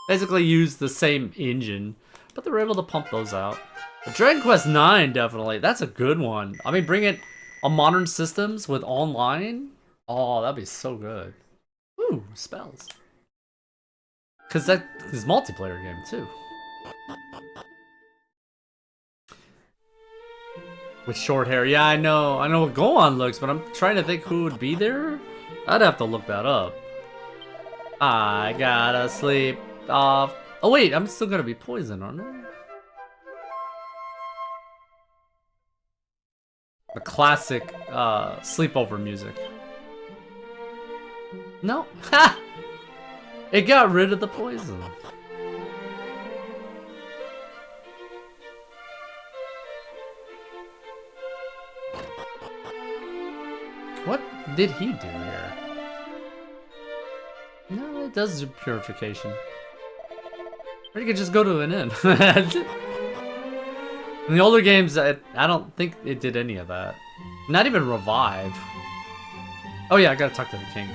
Basically used the same engine, but they were able to pump those out. But Dragon Quest 9 definitely, that's a good one. I mean, bring it on modern systems with online? Oh, that'd be so good. Ooh, spells. Cause that is multiplayer game too. With short hair, yeah, I know what Gohan looks, but I'm trying to think who would be there. I'd have to look that up. I gotta sleep off. Oh wait, I'm still gonna be poisoned, aren't I? The classic sleepover music. No, ha! It got rid of the poison. What did he do here? No, it does do purification. Or you could just go to an inn. In the older games, I don't think it did any of that. Not even revive. Oh yeah, I gotta talk to the king.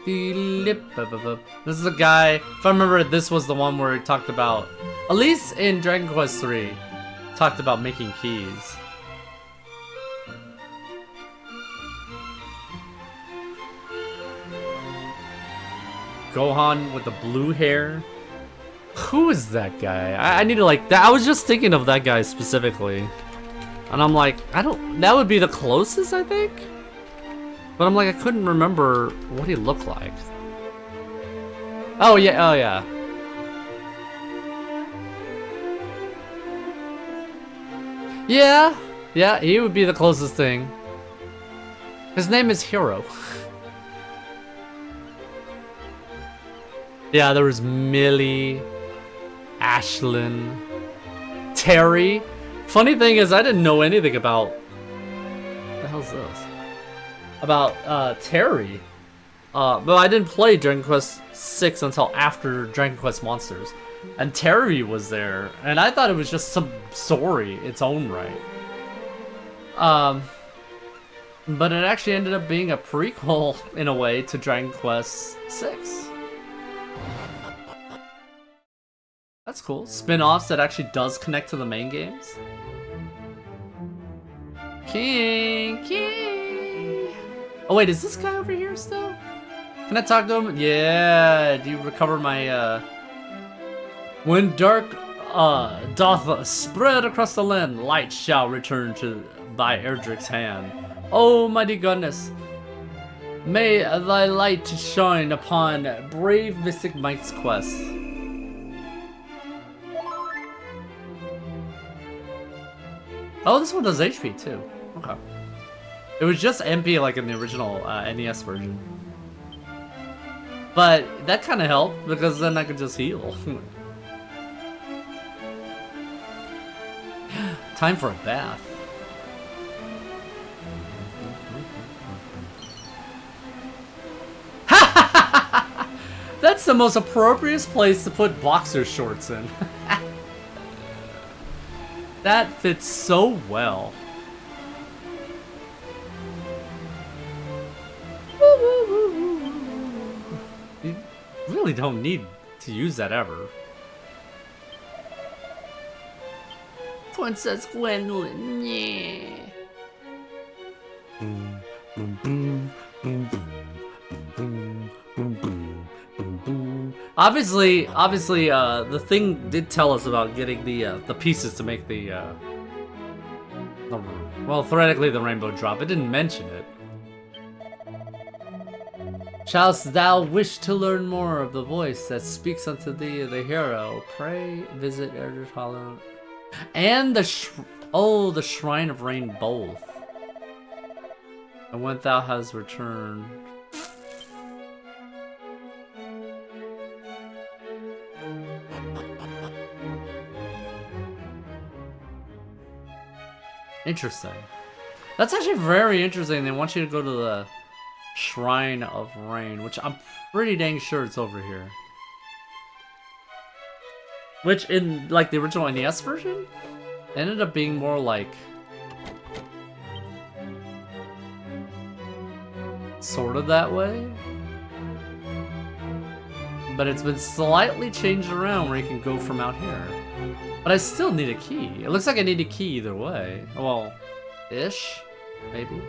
This is a guy, if I remember, this was the one where he talked about, at least in Dragon Quest 3, talked about making keys. Gohan with the blue hair. Who is that guy? I need to like that. I was just thinking of that guy specifically. And I'm like, that would be the closest, I think? But I'm like, I couldn't remember what he looked like. Oh yeah, oh yeah. Yeah, he would be the closest thing. His name is Hero. Yeah, there was Millie, Ashlyn, Terry. Funny thing is, I didn't know anything about... What the hell's this? About Terry. But I didn't play Dragon Quest 6 until after Dragon Quest Monsters. And Terry was there, and I thought it was just some story, its own right. But it actually ended up being a prequel, in a way, to Dragon Quest 6. That's cool. Spin-offs that actually does connect to the main games. King. Oh wait, is this guy over here still? Can I talk to him? Yeah, do you recover my, When dark, doth spread across the land, light shall return to thy Erdrick's hand. Oh, mighty goodness. May thy light shine upon brave Mystic Mike's quest. Oh, this one does HP too. Okay. It was just MP like in the original NES version. But that kind of helped because then I could just heal. Time for a bath. That's the most appropriate place to put boxer shorts in. That fits so well. You really don't need to use that ever. Princess Gwendolyn, yeah. Boom, boom, boom, boom, boom, boom, boom, boom, boom, boom. Obviously, the thing did tell us about getting the pieces to make the Well, theoretically the rainbow drop. It didn't mention it. Shallst thou wish to learn more of the voice that speaks unto thee, the hero? Pray visit Elder's Hollow. And the the Shrine of Rain both. And when thou hast returned. Interesting. That's actually very interesting. They want you to go to the Shrine of Rain, which I'm pretty dang sure it's over here. Which in like the original NES version ended up being more like sort of that way. But it's been slightly changed around where you can go from out here. But I still need a key. It looks like I need a key either way. Well, ish, maybe.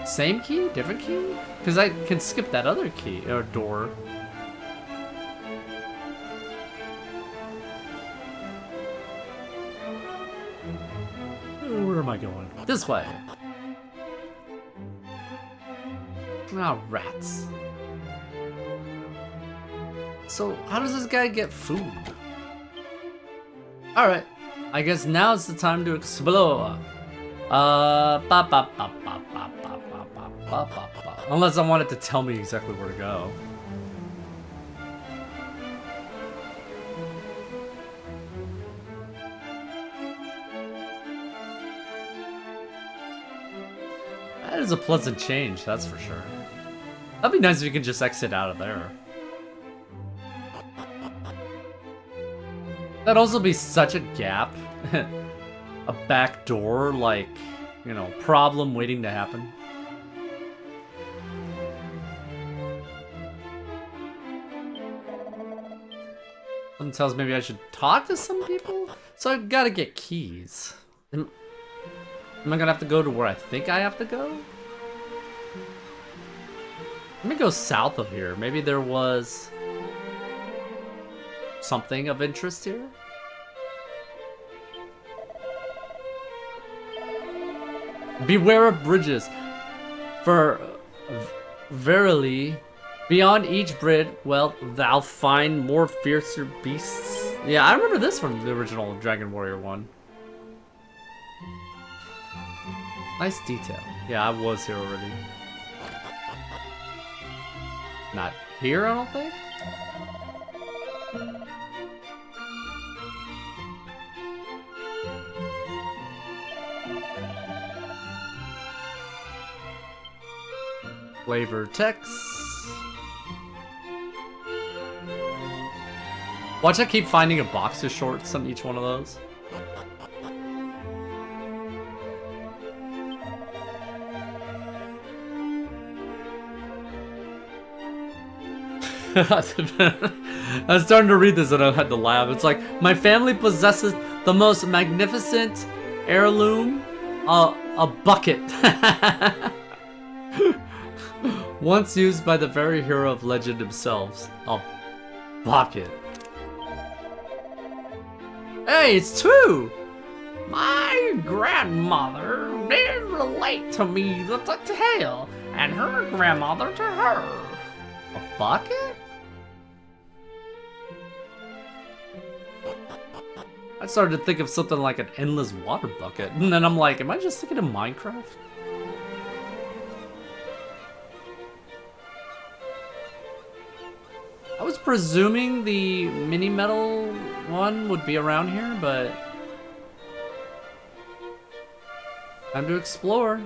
Same key? Different key? Because I can skip that other key, or door. Where am I going? This way. Ah, rats. So, how does this guy get food? Alright, I guess now it's the time to explore. Unless I want it to tell me exactly where to go. That is a pleasant change, that's for sure. That'd be nice if you could just exit out of there. That'd also be such a gap. A back door, like, you know, problem waiting to happen. Something tells me maybe I should talk to some people? So I gotta get keys. Am I gonna have to go to where I think I have to go? Let me go south of here. Maybe there was something of interest here? Beware of bridges, for verily, beyond each bridge, well, thou find more fiercer beasts. Yeah, I remember this from the original Dragon Warrior 1. Nice detail. Yeah, I was here already. Not here, I don't think? Flavor text. Watch I keep finding a box of shorts on each one of those. I was starting to read this and I had to laugh. It's like, my family possesses the most magnificent heirloom, a bucket. Once used by the very hero of legend themselves. A bucket. Hey, it's true! My grandmother did relate to me the tale, and her grandmother to her. A bucket? I started to think of something like an endless water bucket, and then I'm like, am I just thinking of Minecraft? I was presuming the mini metal one would be around here, but time to explore.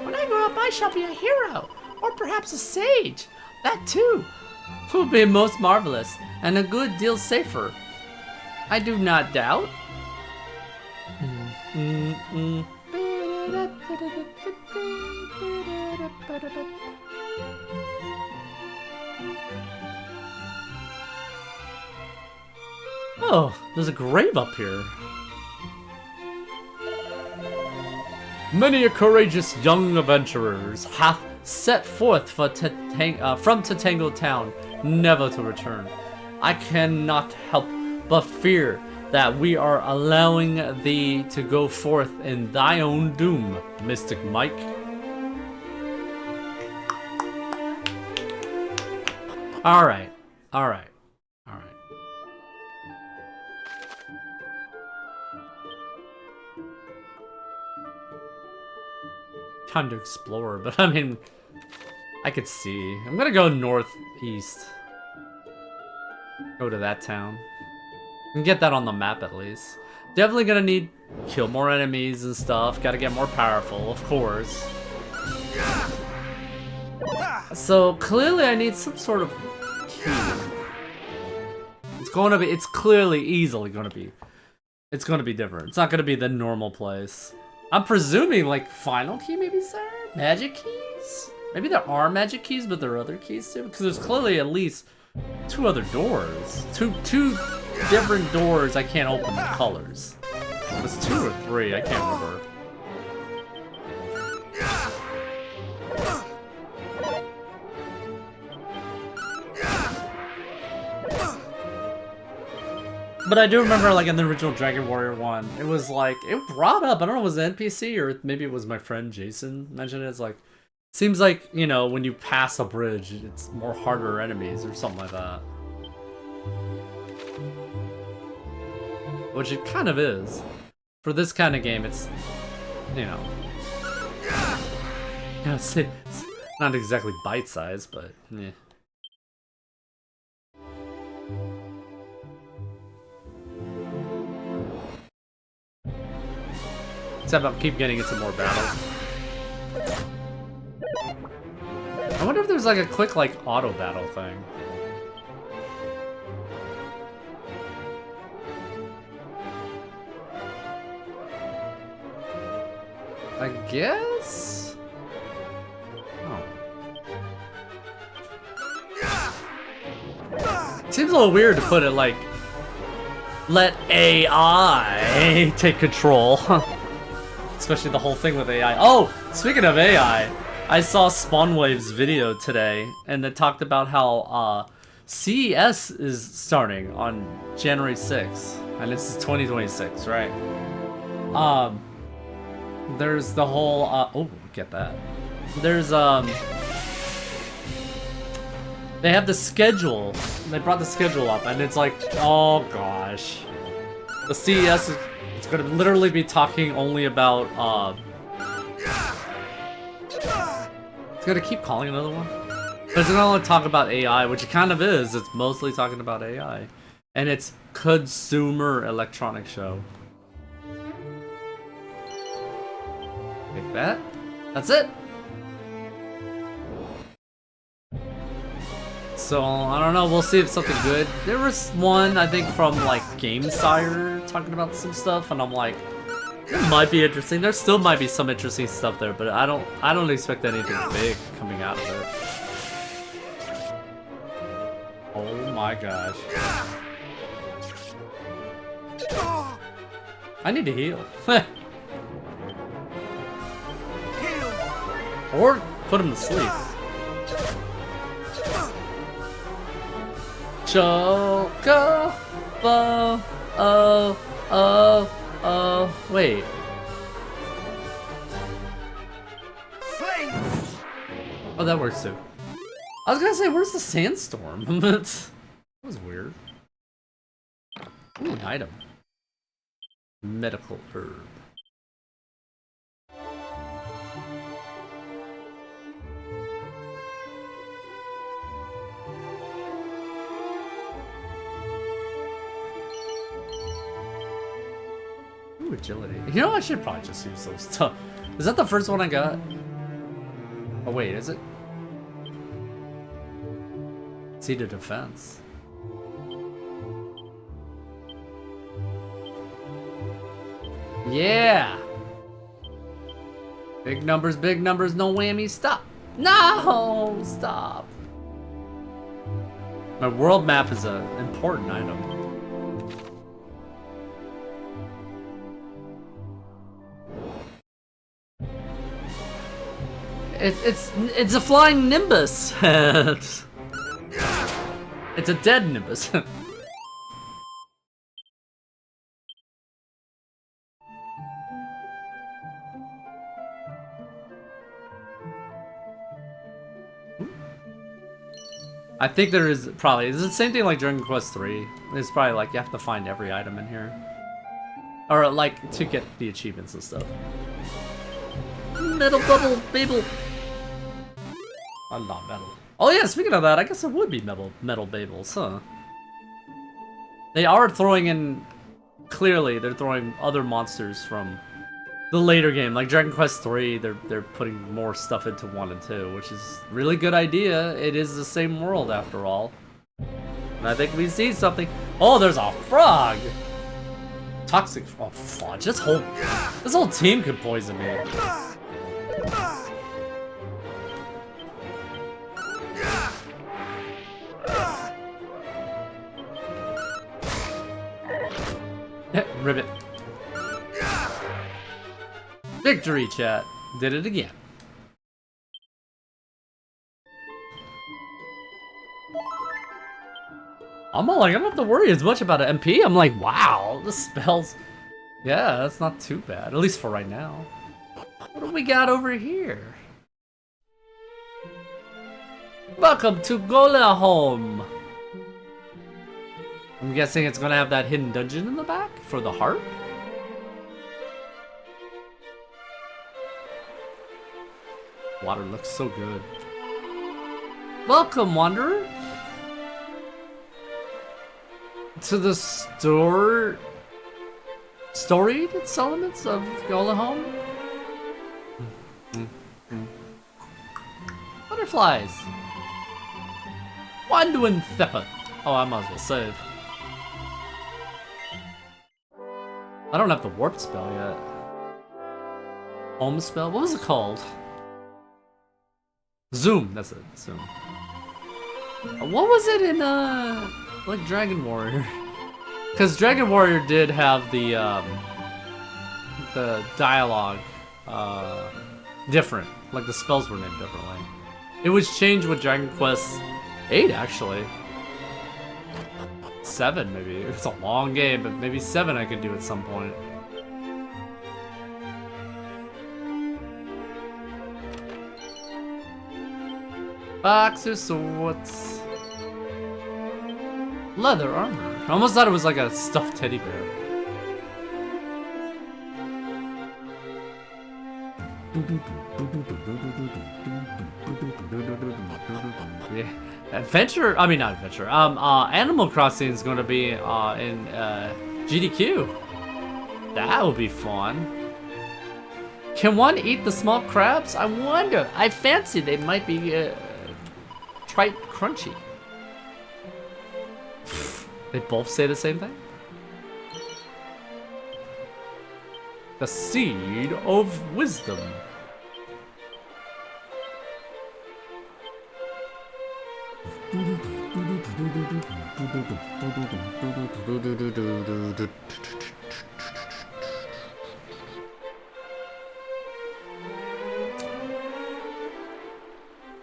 When I grow up, I shall be a hero, or perhaps a sage. That too will be most marvelous and a good deal safer. I do not doubt. Oh, there's a grave up here. Many a courageous young adventurers hath set forth for from Tatango town, never to return. I cannot help but fear that we are allowing thee to go forth in thy own doom, Mystic Mike. Alright, alright, alright. Time to explore, but I mean, I could see. I'm gonna go northeast. Go to that town. And get that on the map at least. Definitely gonna need kill more enemies and stuff. Gotta get more powerful, of course. So clearly I need some sort of key. It's clearly easily gonna be. It's gonna be different. It's not gonna be the normal place. I'm presuming like final key maybe is there? Magic keys? Maybe there are magic keys, but there are other keys too? Because there's clearly at least 2 other doors. Two different doors I can't open with colors. It was 2 or 3, I can't remember. But I do remember, like, in the original Dragon Warrior 1, it was like, it brought up, I don't know if it was an NPC or maybe it was my friend Jason mentioned it. It's like, seems like, you know, when you pass a bridge, it's more harder enemies or something like that. Which it kind of is. For this kind of game, it's, you know. Yeah, it's not exactly bite-sized, but, yeah. Except I'll keep getting into more battles. I wonder if there's like a quick like auto battle thing. I guess? Oh. Seems a little weird to put it like, let AI take control. Especially the whole thing with AI. Oh, speaking of AI, I saw Spawnwave's video today, and it talked about how CES is starting on January 6th, and this is 2026, right? There's the whole oh, get that. There's they have the schedule. They brought the schedule up, and it's like, oh gosh, the CES is. It's gonna literally be talking only about, it's gonna keep calling another one? But it's gonna only talk about AI, which it kind of is. It's mostly talking about AI. And it's Consumer Electronics Show. Like that? That's it! So, I don't know, we'll see if something good. There was one, I think, from, like, GameSire talking about some stuff, and I'm like, it might be interesting. There still might be some interesting stuff there, but I don't expect anything big coming out of it. Oh my gosh. I need to heal. Or put him to sleep. Choco, wait. Oh, that works too. I was gonna say, where's the sandstorm? That was weird. Ooh, an item. Medical herb. Ooh, agility. You know, I should probably just use those stuff. Is that the first one I got? Oh wait, is it? See the defense. Yeah! Big numbers, no whammy, stop! No! Stop! My world map is an important item. It's a flying Nimbus! It's a dead Nimbus. I think there is probably, it's the same thing like Dragon Quest 3. It's probably like you have to find every item in here. Or like to get the achievements and stuff. Metal bubble, Babel. I love metal. Oh yeah, speaking of that, I guess it would be metal Babels, huh? They are throwing in, clearly, they're throwing other monsters from the later game, like Dragon Quest 3. They're putting more stuff into 1 and 2, which is a really good idea. It is the same world after all. And I think we see something. Oh, there's a frog! Toxic, oh fudge, this whole team could poison me. Ribbit. Victory, chat. Did it again. I'm all like, I don't have to worry as much about an MP. I'm like, wow, the spells. Yeah, that's not too bad. At least for right now. What do we got over here? Welcome to Gola Home. I'm guessing it's gonna have that hidden dungeon in the back for the heart. Water looks so good. Welcome, Wanderer, to the storied settlements of Gola Home. Butterflies. Wanduin Theppa. Oh, I might as well save. I don't have the warp spell yet. Home spell? What was it called? Zoom, that's it, Zoom. What was it in, like Dragon Warrior? Because Dragon Warrior did have the dialogue, different. Like the spells were named differently. It was changed with Dragon Quest 8, actually. 7, maybe. It's a long game, but maybe 7 I could do at some point. Boxer swords. Leather armor. I almost thought it was like a stuffed teddy bear. Yeah. Adventure, I mean not adventure. Animal Crossing is going to be in GDQ. That would be fun. Can one eat the small crabs? I wonder. I fancy they might be trite crunchy. They both say the same thing? The seed of wisdom.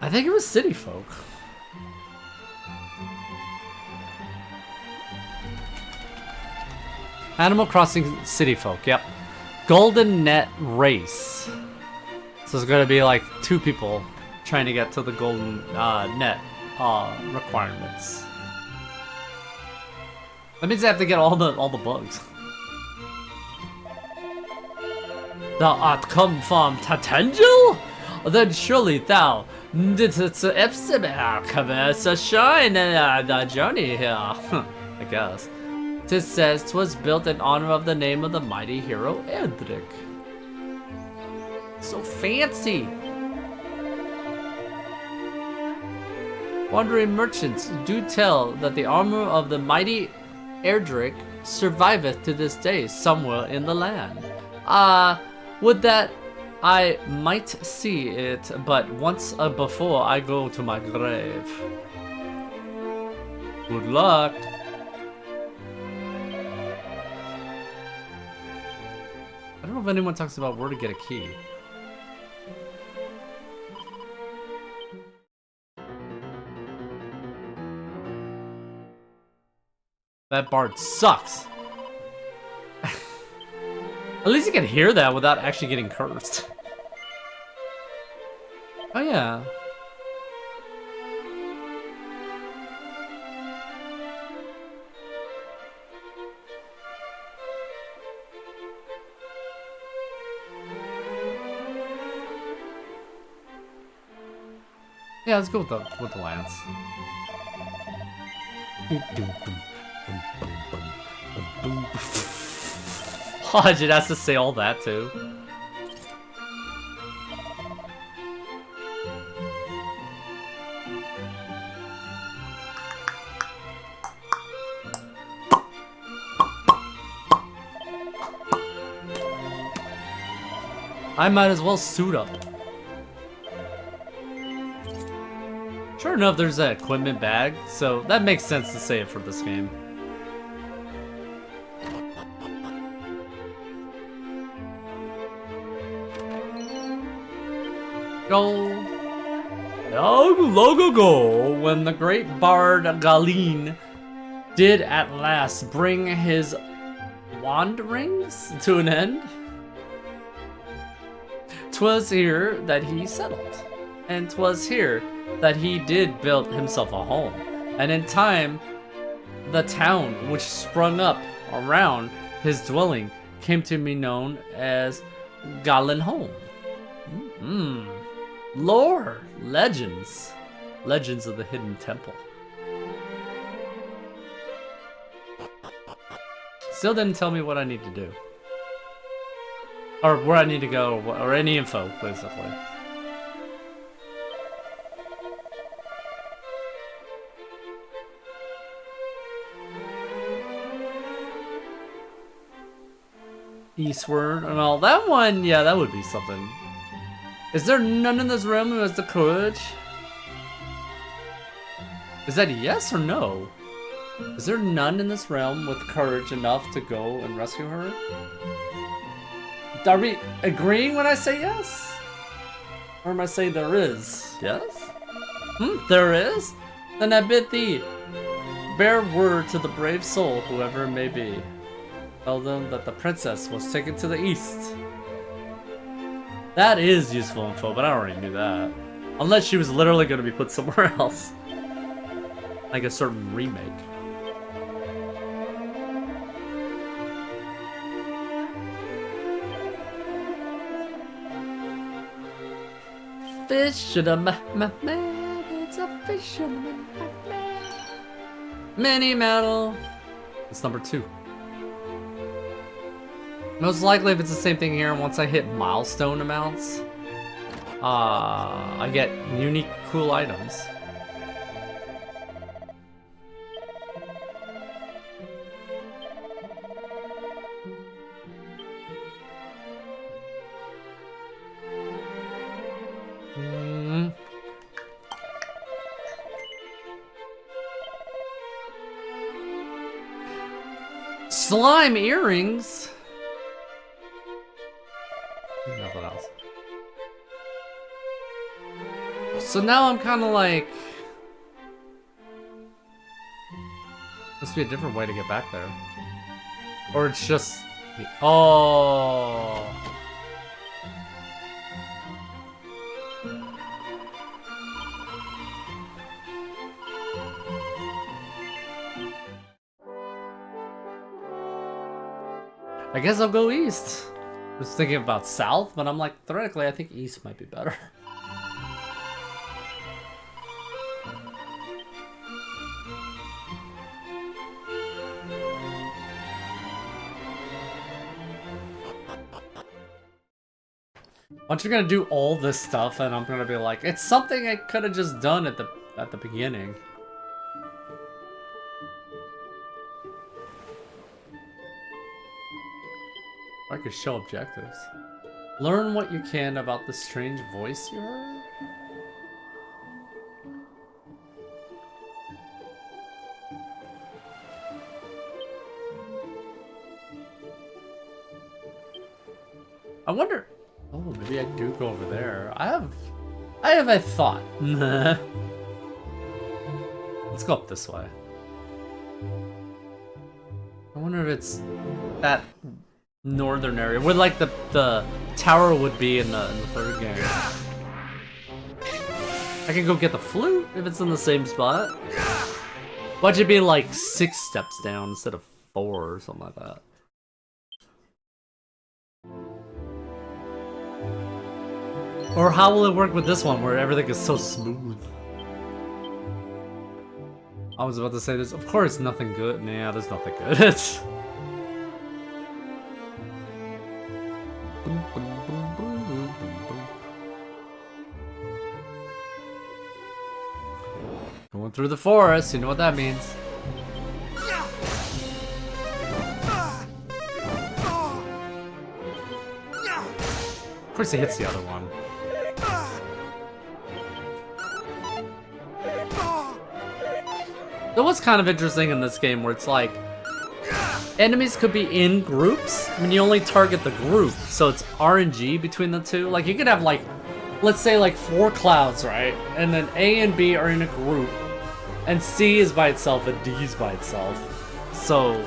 I think it was City Folk. Animal Crossing City Folk, yep. Golden Net Race. So it's gonna be like 2 people trying to get to the golden net requirements. That means they have to get all the bugs. Thou art come from Tatangel? Then surely thou didst a shine in the journey here. I guess. 'Tis says 'twas built in honor of the name of the mighty hero Erdrick. So fancy! Wandering merchants do tell that the armor of the mighty Erdrick surviveth to this day somewhere in the land. Would that I might see it but once before I go to my grave. Good luck! I don't know if anyone talks about where to get a key. That bard sucks. At least you can hear that without actually getting cursed. Oh yeah. Yeah, let's go with the lance. Oh, it has to say all that too. I might as well suit up. Sure enough, there's an equipment bag, so that makes sense to say it for this game. Go. Long ago, when the great bard Galeen did at last bring his wanderings to an end, 'twas here that he settled, and 'twas here that he did build himself a home. And in time, the town which sprung up around his dwelling came to be known as Galenholm. Lore, legends of the hidden temple. Still didn't tell me what I need to do. Or where I need to go, or any info, basically. Eastward and all. That one, yeah, that would be something. Is there none in this realm who has the courage? Is that yes or no? Is there none in this realm with courage enough to go and rescue her? Are we agreeing when I say yes? Or am I saying there is? Yes? There is? Then I bid thee, bear word to the brave soul, whoever it may be. Tell them that the princess was taken to the east. That is useful info, but I already knew that. Unless she was literally going to be put somewhere else. Like a certain remake. Fisherman, it's a fisherman. Mini medal. It's number 2. Most likely, if it's the same thing here, once I hit milestone amounts, I get unique, cool items. Slime earrings? Nothing else. So now I'm kind of like... Must be a different way to get back there. Or it's just... Oh... I guess I'll go east. I was thinking about south, but I'm like, theoretically, I think east might be better. Aren't you gonna do all this stuff, and I'm gonna be like, it's something I could have just done at the beginning. I could show objectives. Learn what you can about the strange voice you heard. I wonder. Oh, maybe I do go over there. I have a thought. Let's go up this way. I wonder if it's that northern area where like the tower would be in the third game. I can go get the flute if it's in the same spot. Why'd you be like 6 steps down instead of 4 or something like that? Or how will it work with this one where everything is so smooth? I was about to say this. Of course, nothing good. Nah, there's nothing good. It's... Going through the forest, you know what that means. Of course he hits the other one. That was kind of interesting in this game where it's like enemies could be in groups. I mean, you only target the group, so it's RNG between the two. Like you could have like, let's say like 4 clouds, right? And then A and B are in a group, and C is by itself and D is by itself. So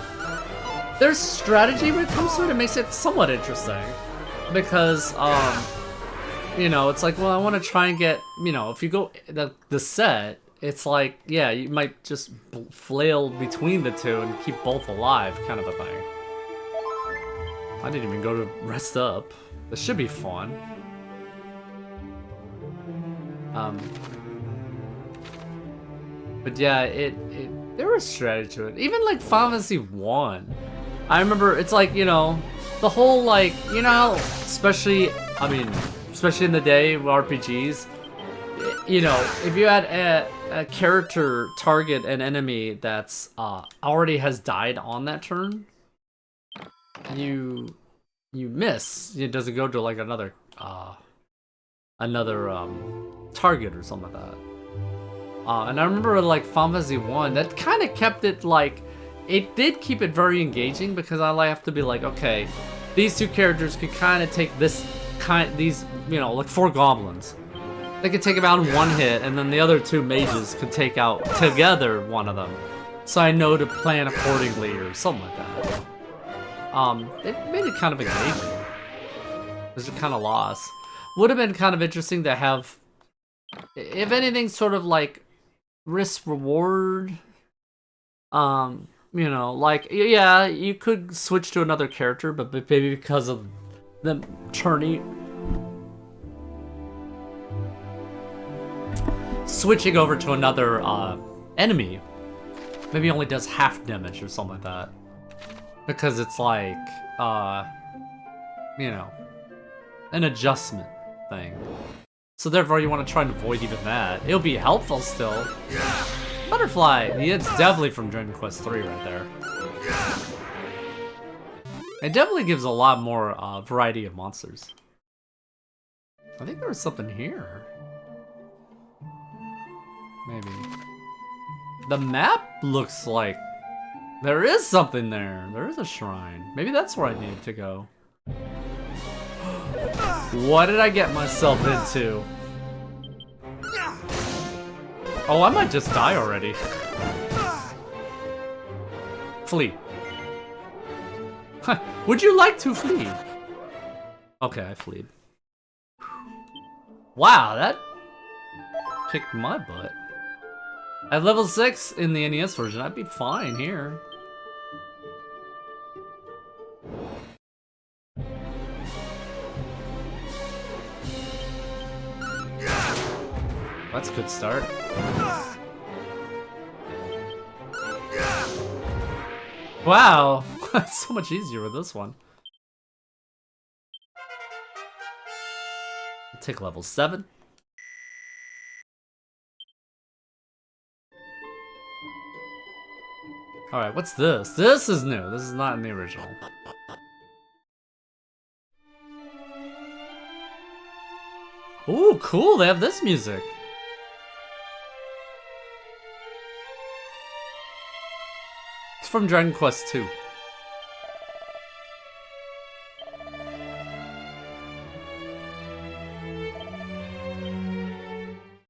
there's strategy when it comes to it. It makes it somewhat interesting because you know, it's like, well, I want to try and get, you know, if you go the set, it's like, yeah, you might just flail between the two and keep both alive, kind of a thing. I didn't even go to rest up. This should be fun. But yeah, there was strategy to it. Even like Final Fantasy 1. I remember it's like, you know, the whole like, you know how, especially in the day of RPGs, you know, if you had a character target an enemy that's already has died on that turn, you miss. It doesn't go to like another target or something like that. And I remember like Final Fantasy 1, that kind of kept it like, it did keep it very engaging because I have to be like, okay, these two characters could kind of take these, you know, like 4 goblins. They could take them out in one hit, and then the other 2 mages could take out together one of them. So I know to plan accordingly or something like that. It made it kind of engaging. It was kind of lost. Would have been kind of interesting to have, if anything, sort of like risk reward. You know, like, yeah, you could switch to another character, but maybe because of them switching over to another enemy, maybe only does half damage or something like that. Because it's like, you know, an adjustment thing. So therefore you want to try and avoid even that. It'll be helpful still. Butterfly! Yeah, it's definitely from Dragon Quest 3 right there. It definitely gives a lot more variety of monsters. I think there was something here. Maybe. The map looks like there is something there. There is a shrine. Maybe that's where I needed to go. What did I get myself into? Oh, I might just die already. Flee. Would you like to flee? Okay, I fleed. Wow, that kicked my butt. At level 6 in the NES version, I'd be fine here. That's a good start. Wow, that's so much easier with this one. I'll take level 7. Alright, what's this? This is new. This is not in the original. Ooh, cool, they have this music. It's from Dragon Quest 2.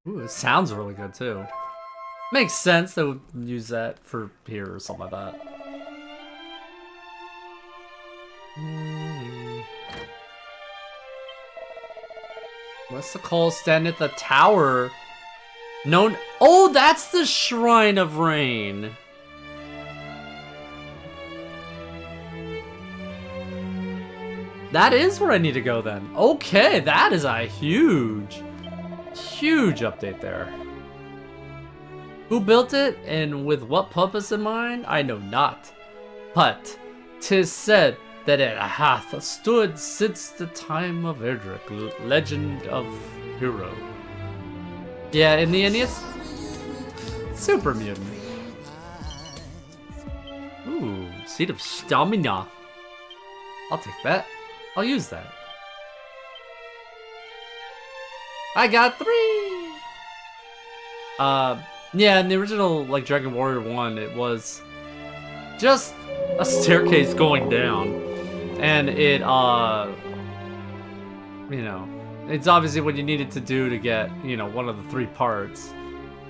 Ooh, it sounds really good too. Makes sense they would use that for here or something like that. What's the call? Stand at the tower. Known. Oh, that's the Shrine of Rain. That is where I need to go then. Okay, that is a huge update there. Who built it, and with what purpose in mind, I know not. But 'tis said that it hath stood since the time of Erdrick, legend of hero. Yeah, in the NES, super mutant. Ooh, seed of stamina. I'll take that. I'll use that. I got 3. Yeah, in the original like Dragon Warrior 1, it was just a staircase going down, and it you know, it's obviously what you needed to do to get, you know, one of the 3 parts.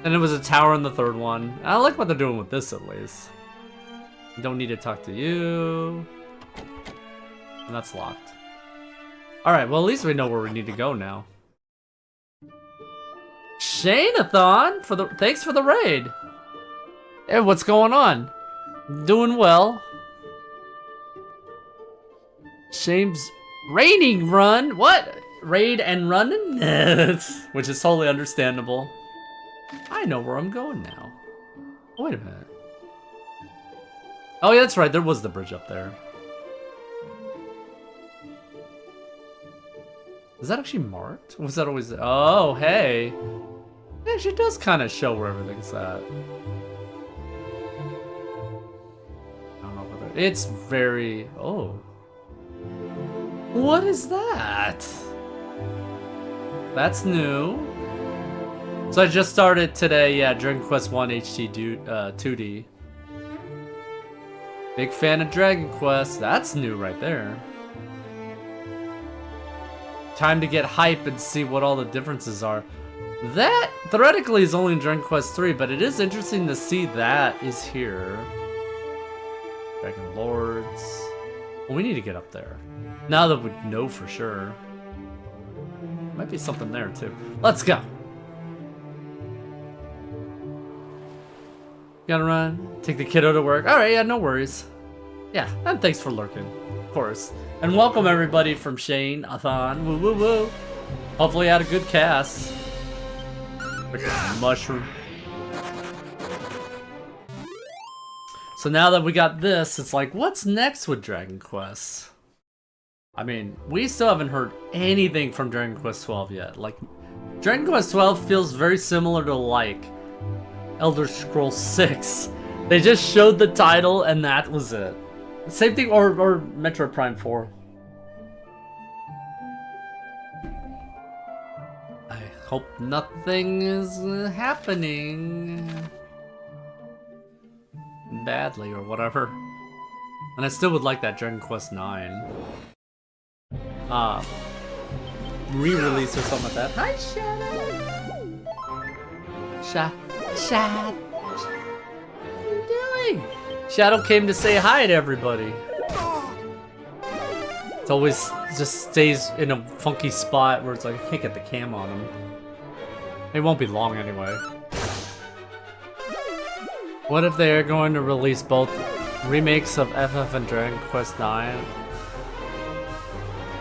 And it was a tower in the 3rd one. I like what they're doing with this at least. Don't need to talk to you. And that's locked. Alright, well at least we know where we need to go now. Shane-a-thon, thanks for the raid. Hey, what's going on? Doing well. Shane's raining run. What? Raid and running? Which is totally understandable. I know where I'm going now. Wait a minute. Oh yeah, that's right. There was the bridge up there. Is that actually marked? Was that always? Oh, hey. It actually does kind of show where everything's at. I don't know if it's very. Oh. What is that? That's new. So I just started today, yeah, Dragon Quest 1 HD 2D. Big fan of Dragon Quest. That's new right there. Time to get hype and see what all the differences are. That, theoretically, is only in Dragon Quest 3, but it is interesting to see that is here. Dragon Lords. Well, we need to get up there. Now that we know for sure. Might be something there, too. Let's go! Gotta run. Take the kiddo to work. Alright, yeah, no worries. Yeah, and thanks for lurking. Of course. And welcome everybody from Shane-a-thon. Woo woo woo. Hopefully you had a good cast. Freaking mushroom. So now that we got this, it's like, what's next with Dragon Quest? I mean, we still haven't heard anything from Dragon Quest 12 yet. Like, Dragon Quest 12 feels very similar to, like, Elder Scrolls 6. They just showed the title and that was it. Same thing, or Metroid Prime 4. I hope nothing is happening badly or whatever. And I still would like that Dragon Quest 9 re-release or something like that. Hi, Shadow. Shadow. What are you doing? Shadow came to say hi to everybody. It always just stays in a funky spot where it's like, I can't get the cam on him. It won't be long anyway. What if they're going to release both remakes of FF and Dragon Quest 9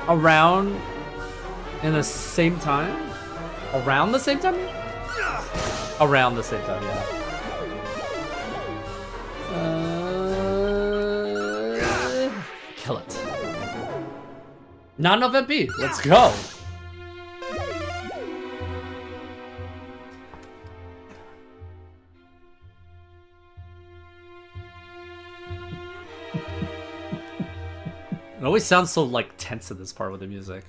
around in the same time? Around the same time? Around the same time, yeah. Kill it. Not enough MP. Let's go. It always sounds so like tense in this part with the music.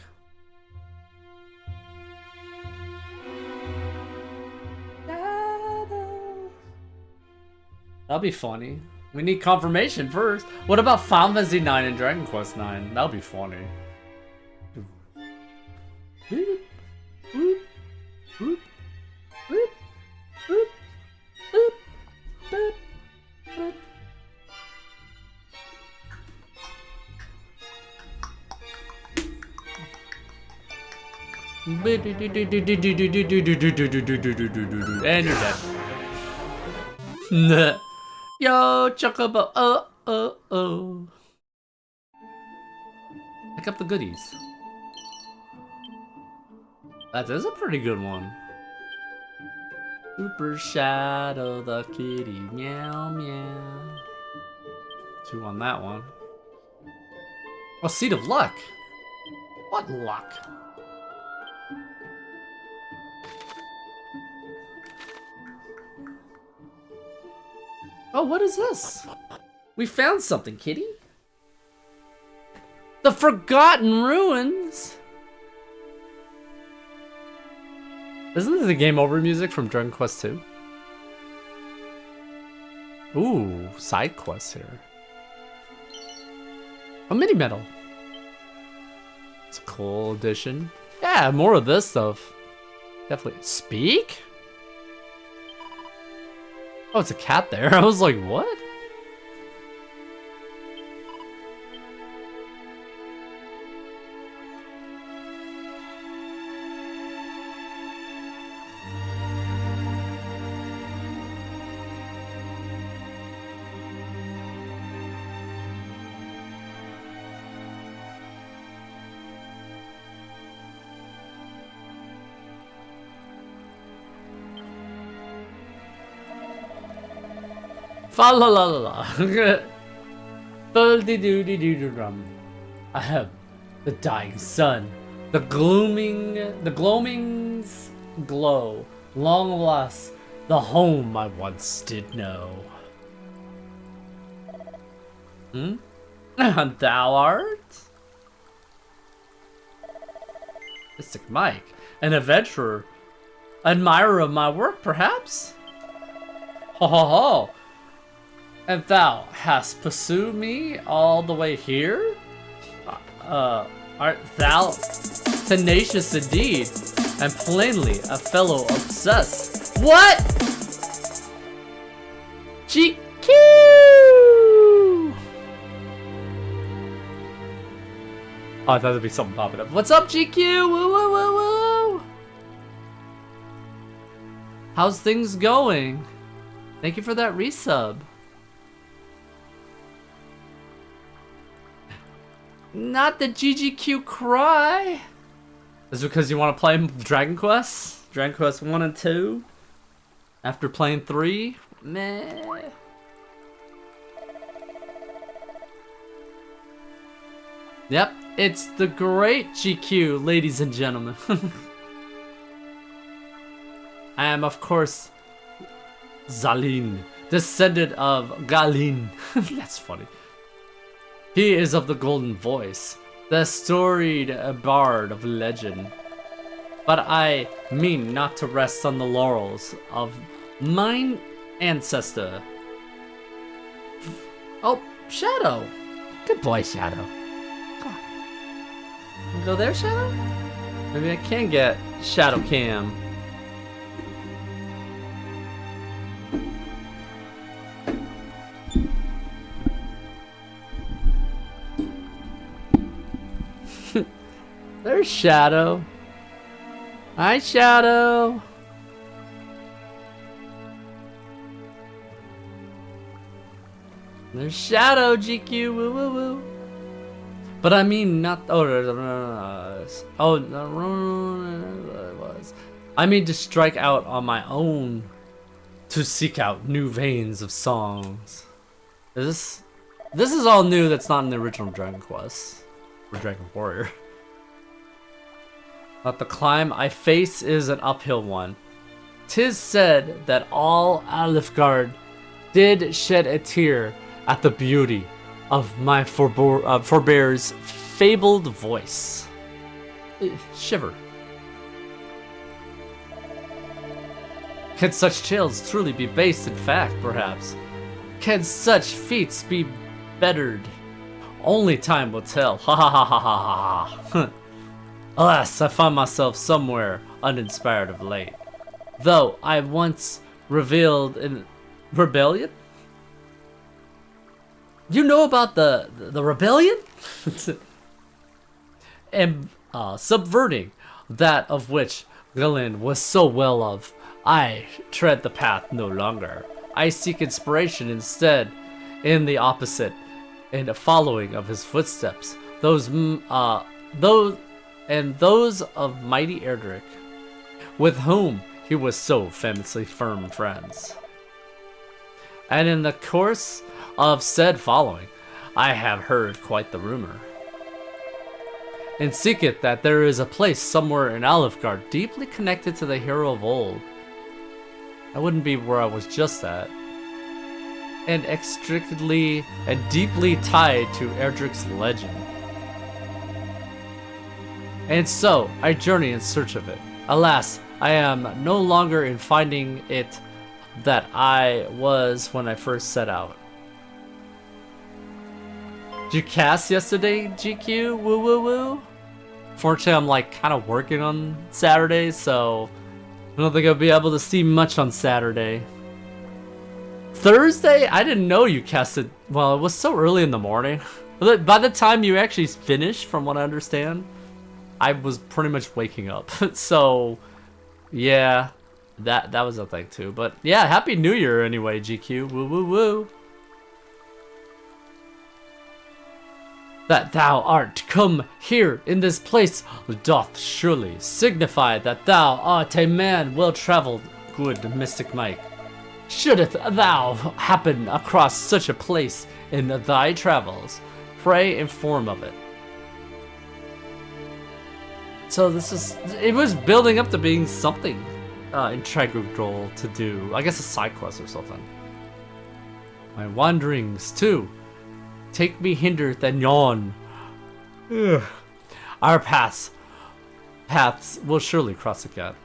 That'll be funny. We need confirmation first. What about Final Fantasy 9 and Dragon Quest 9? That'll be funny. And you're dead. Yo, Chocobo, oh. Pick up the goodies. That is a pretty good one. Super Shadow the kitty, meow meow. 2 on that one. Oh, Seed of Luck. What luck? Oh, what is this? We found something, kitty. The Forgotten Ruins. Isn't this the game over music from Dragon Quest 2? Ooh, side quests here. A mini medal. It's a cool addition. Yeah, more of this stuff. Definitely. Speak? Oh, it's a cat there. I was like, what? Fa la la la la. Dum. Ahem. The dying sun. The gloaming's glow. Long lost. The home I once did know. Hmm? Thou art? Mystic Mike. An adventurer. Admirer of my work, perhaps? Ho ho ho. And thou hast pursued me all the way here? Art thou tenacious indeed, and plainly a fellow obsessed? What? GQ! Oh, I thought there'd be something popping up. What's up, GQ? Woo woo woo woo! How's things going? Thank you for that resub. Not the GGQ cry. Is it because you want to play Dragon Quest? Dragon Quest 1 and 2? After playing 3? Meh. Yep, it's the great GQ, ladies and gentlemen. I am, of course, Zalin, descendant of Galin. That's funny. He is of the golden voice, the storied bard of legend. But I mean not to rest on the laurels of mine ancestor. Oh, Shadow. Good boy, Shadow. Come on. Go there, Shadow? Maybe I can get Shadow Cam. There's Shadow. Hi, Shadow. There's Shadow, GQ. Woo woo woo. But I mean not. I mean to strike out on my own, to seek out new veins of songs. This is all new. That's not in the original Dragon Quest or Dragon Warrior. But the climb I face is an uphill one. 'Tis said that all Alifgard did shed a tear at the beauty of my forebear's fabled voice. Shiver. Can such tales truly be based in fact, perhaps? Can such feats be bettered? Only time will tell. Ha ha ha ha ha ha. Alas, I find myself somewhere uninspired of late. Though I once revealed in rebellion? You know about the rebellion? And subverting that of which Galen was so well of. I tread the path no longer. I seek inspiration instead in the opposite, in the following of his footsteps. Those of mighty Erdrick, with whom he was so famously firm friends. And in the course of said following, I have heard quite the rumor. And seeketh that there is a place somewhere in Alifgard deeply connected to the hero of old. I wouldn't be where I was just at. And inextricably and deeply tied to Erdrick's legend. And so, I journey in search of it. Alas, I am no longer in finding it that I was when I first set out. Did you cast yesterday, GQ? Woo woo woo? Fortunately, I'm like kind of working on Saturday, so I don't think I'll be able to see much on Saturday. Thursday? I didn't know you casted. Well, it was so early in the morning. By the time you actually finished, from what I understand, I was pretty much waking up. So, yeah, that was a thing too. But yeah, Happy New Year anyway, GQ. Woo woo woo. That thou art come here in this place doth surely signify that thou art a man well-traveled, good Mystic Mike. Shouldst thou happen across such a place in thy travels, pray inform of it. So it was building up to being something integral to do. I guess a side quest or something. My wanderings too take me hinder than yawn. Ugh. Our paths will surely cross again.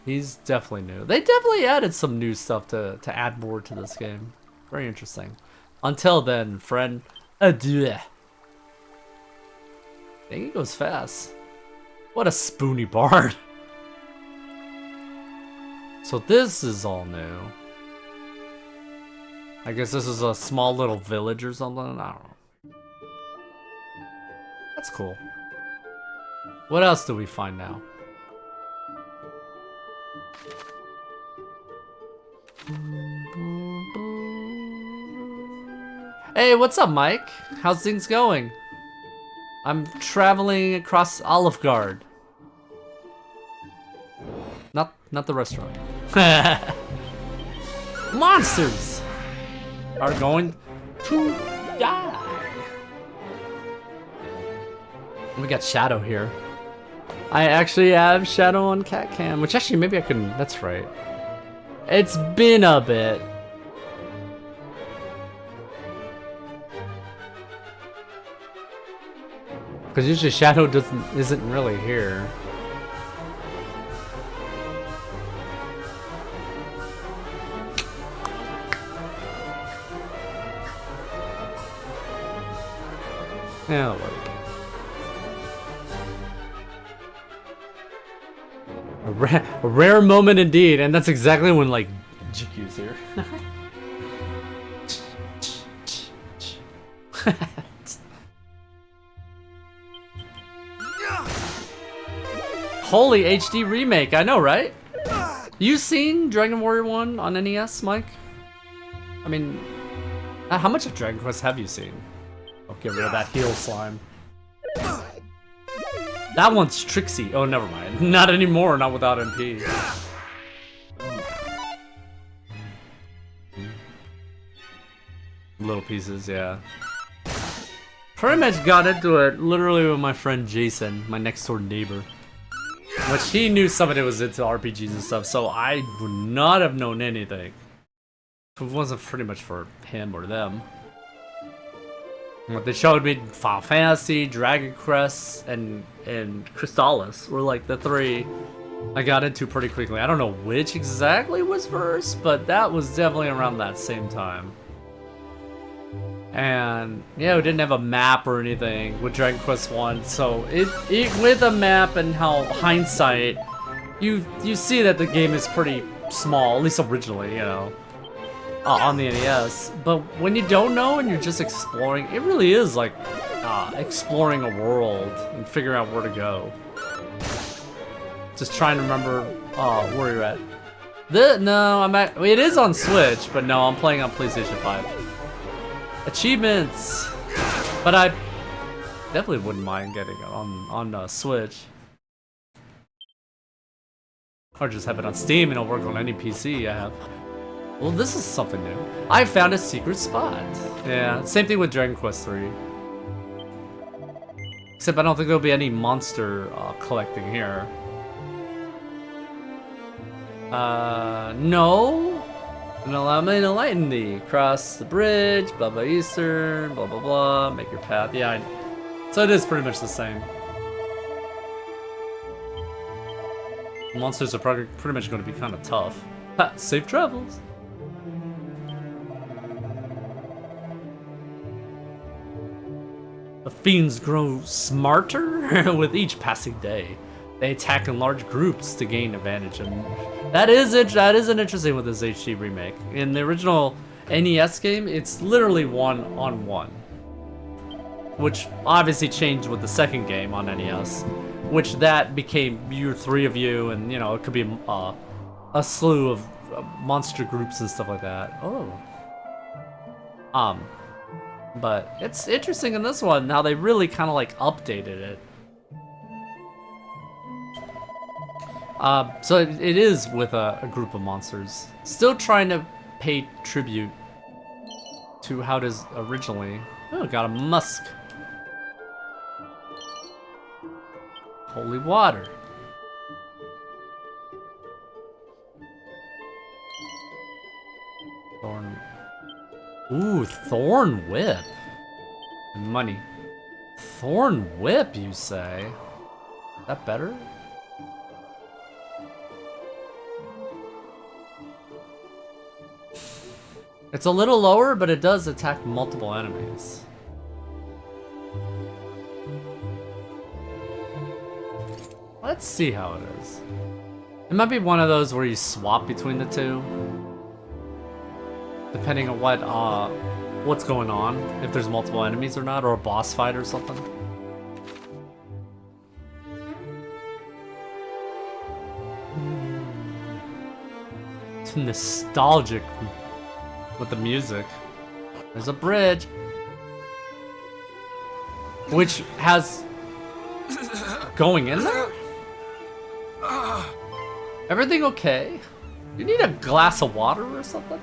He's definitely new. They definitely added some new stuff to add more to this game. Very interesting. Until then, friend, adieu. I think he goes fast. What a spoony bard. So this is all new. I guess this is a small little village or something. I don't know. That's cool. What else do we find now? Hey, what's up, Mike? How's things going? I'm traveling across Alifgard. Not the restaurant. Monsters are going to die. We got Shadow here. I actually have Shadow on Cat Cam, which actually maybe I can. That's right. It's been a bit. Because usually Shadow isn't really here. Yeah, whatever. A rare moment indeed, and that's exactly when like GQ's here. Holy HD remake, I know, right? You seen Dragon Warrior 1 on NES, Mike? I mean, how much of Dragon Quest have you seen? I'll get rid of that heal slime. That one's Trixie. Oh, never mind. Not anymore, not without MP. Little pieces, yeah. Pretty much got into it literally with my friend Jason, my next door neighbor. Which he knew somebody was into RPGs and stuff, so I would not have known anything. If it wasn't pretty much for him or them. They showed me Final Fantasy, Dragon Quest, and Crystallis were like the three I got into pretty quickly. I don't know which exactly was first, but that was definitely around that same time. And yeah, we didn't have a map or anything with Dragon Quest 1, so it with a map and how hindsight, you see that the game is pretty small, at least originally, you know. On the NES, but when you don't know and you're just exploring, it really is like exploring a world and figuring out where to go. Just trying to remember where you're at. It is on Switch, but no, I'm playing on PlayStation 5. Achievements, but I definitely wouldn't mind getting it on Switch. Or just have it on Steam and it'll work on any PC I have. Well, this is something new. I found a secret spot. Yeah, same thing with Dragon Quest 3. Except I don't think there'll be any monster collecting here. No. And allow me to enlighten thee. Cross the bridge, blah blah eastern, blah blah blah. Make your path. Yeah, so it is pretty much the same. Monsters are probably pretty much going to be kind of tough. Ha, safe travels. The fiends grow smarter with each passing day. They attack in large groups to gain advantage, and that is an interesting with this HD remake. In the original NES game, it's literally 1-on-1, which obviously changed with the second game on NES, which that became your 3 of you, and you know it could be a slew of monster groups and stuff like that. Oh, but it's interesting in this one how they really kind of like updated it. So it is with a group of monsters. Still trying to pay tribute to how it is originally. Oh, got a musk. Holy water. Thorn. Ooh, Thorn Whip. And money. Thorn Whip, you say? Is that better? It's a little lower, but it does attack multiple enemies. Let's see how it is. It might be one of those where you swap between the two, depending on what's going on, if there's multiple enemies or not, or a boss fight or something. It's nostalgic with the music. There's a bridge, which has going in there. Everything okay? You need a glass of water or something?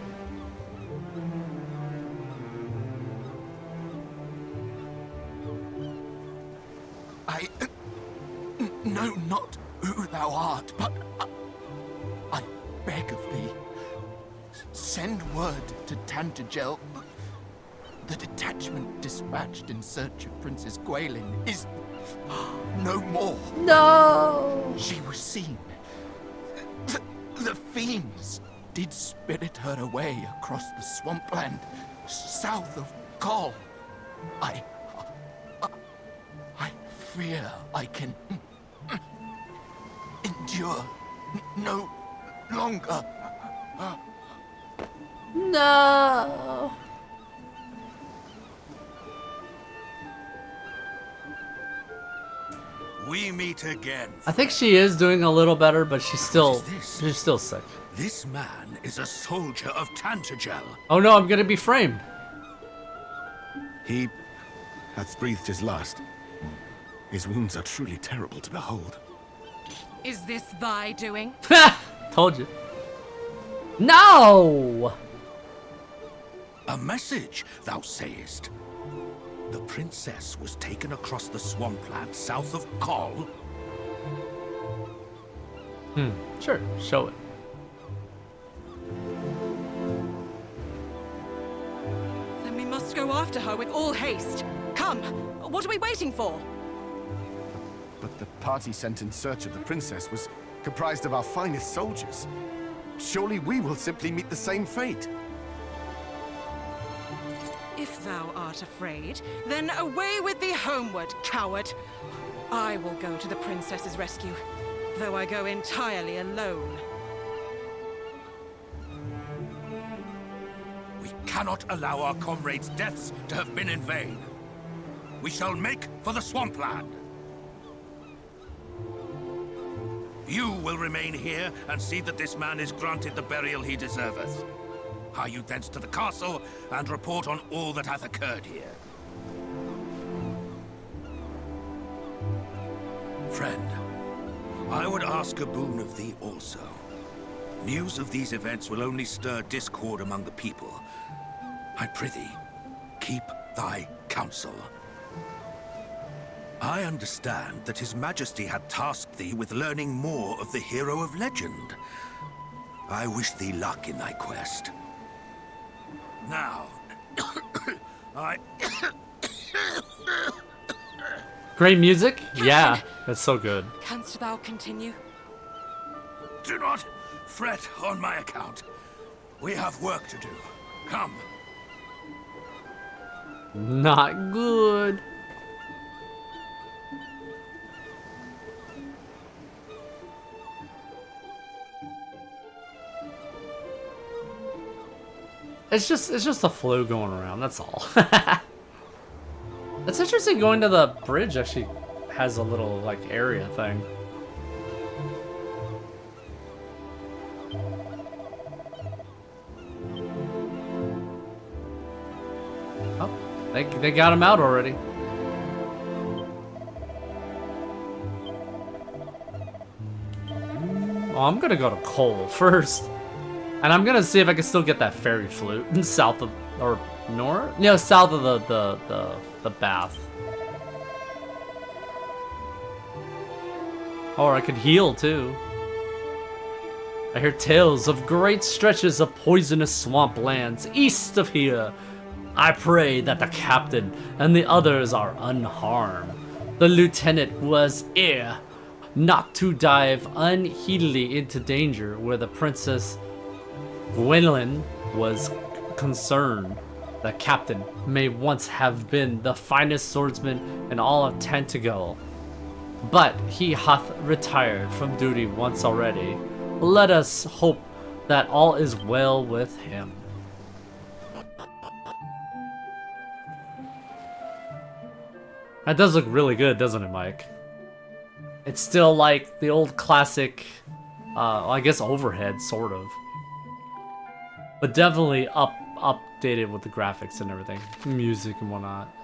I know not who thou art, but I beg of thee, send word to Tantagel. The detachment dispatched in search of Princess Gwaelin is no more. No! She was seen. The fiends did spirit her away across the swampland south of Kol. I fear I can endure no longer. No! We meet again. I think she is doing a little better, but she's still sick. This man is a soldier of Tantagel. Oh no, I'm gonna be framed. He hath breathed his last. His wounds are truly terrible to behold. Is this thy doing? Told you. No! A message, thou sayest. The princess was taken across the swampland south of Kol. Sure, show it. Then we must go after her with all haste. Come, what are we waiting for? But the party sent in search of the princess was comprised of our finest soldiers. Surely we will simply meet the same fate. If thou art afraid, then away with thee homeward, coward. I will go to the princess's rescue, though I go entirely alone. We cannot allow our comrades' deaths to have been in vain. We shall make for the swampland. You will remain here and see that this man is granted the burial he deserveth. Hie you thence to the castle and report on all that hath occurred here. Friend, I would ask a boon of thee also. News of these events will only stir discord among the people. I prithee, keep thy counsel. I understand that His Majesty had tasked thee with learning more of the hero of legend. I wish thee luck in thy quest. Now, I... Great music? Yeah, that's so good. Canst thou continue? Do not fret on my account. We have work to do. Come. Not good. It's just a flu going around, that's all. It's interesting going to the bridge actually has a little like area thing. Oh, they got him out already. Oh, I'm gonna go to Cole first. And I'm gonna see if I can still get that fairy flute south of, or north? No, south of the bath. Or I could heal too. I hear tales of great stretches of poisonous swamplands east of here. I pray that the captain and the others are unharmed. The lieutenant was here, not to dive unheededly into danger where the Princess Gwendolyn was concerned. The captain may once have been the finest swordsman in all of Tantago, but he hath retired from duty once already. Let us hope that all is well with him. That does look really good, doesn't it, Mike? It's still like the old classic, I guess overhead, sort of. But definitely updated with the graphics and everything. Music and whatnot.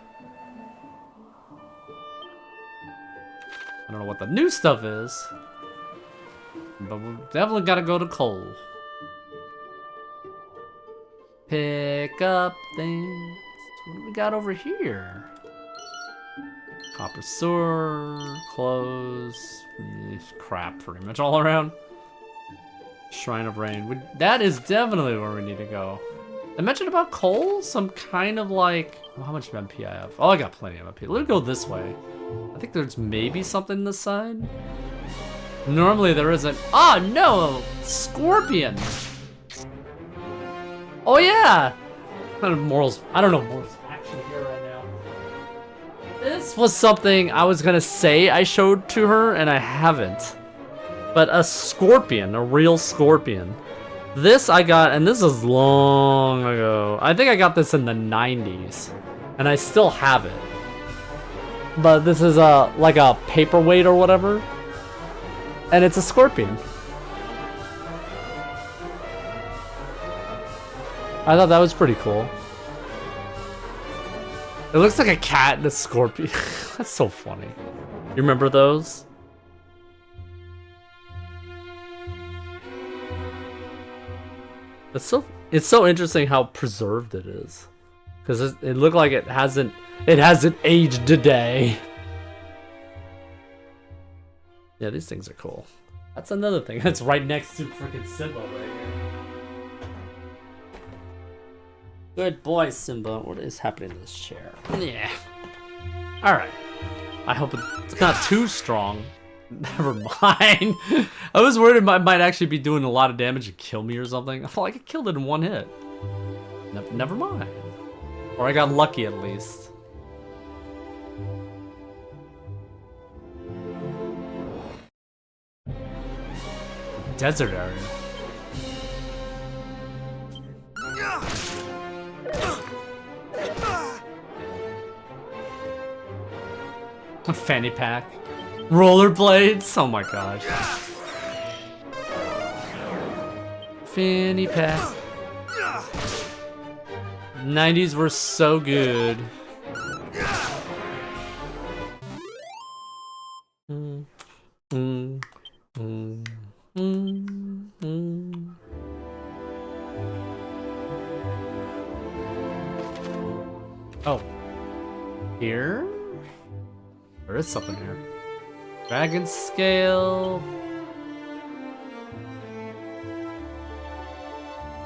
I don't know what the new stuff is. But we definitely gotta go to Cole. Pick up things. What do we got over here? Copper sword, clothes, crap pretty much all around. Shrine of Rain. That is definitely where we need to go. I mentioned about Cole? Some kind of like... Well, how much MP I have? Oh, I got plenty of MP. Let me go this way. I think there's maybe something this side. Normally there isn't. Oh no! Scorpion! Oh yeah! I don't know Moral's action here right now. This was something I was gonna say I showed to her and I haven't. But a scorpion, a real scorpion. This I got, and this is long ago. I think I got this in the 90s. And I still have it. But this is like a paperweight or whatever. And it's a scorpion. I thought that was pretty cool. It looks like a cat and a scorpion. That's so funny. You remember those? It's so interesting how preserved it is, because it looked like it hasn't aged today. Yeah, these things are cool. That's another thing. That's right next to freaking Simba right here. Good boy, Simba. What is happening to this chair? Yeah. All right. I hope it's not too strong. Never mind. I was worried it might actually be doing a lot of damage and kill me or something. I felt like it killed it in one hit. Never mind. Or I got lucky at least. Desert area. A fanny pack. Rollerblades? Oh my gosh. Fanny pack. 90s were so good. Oh. Here? There is something here. Dragon scale.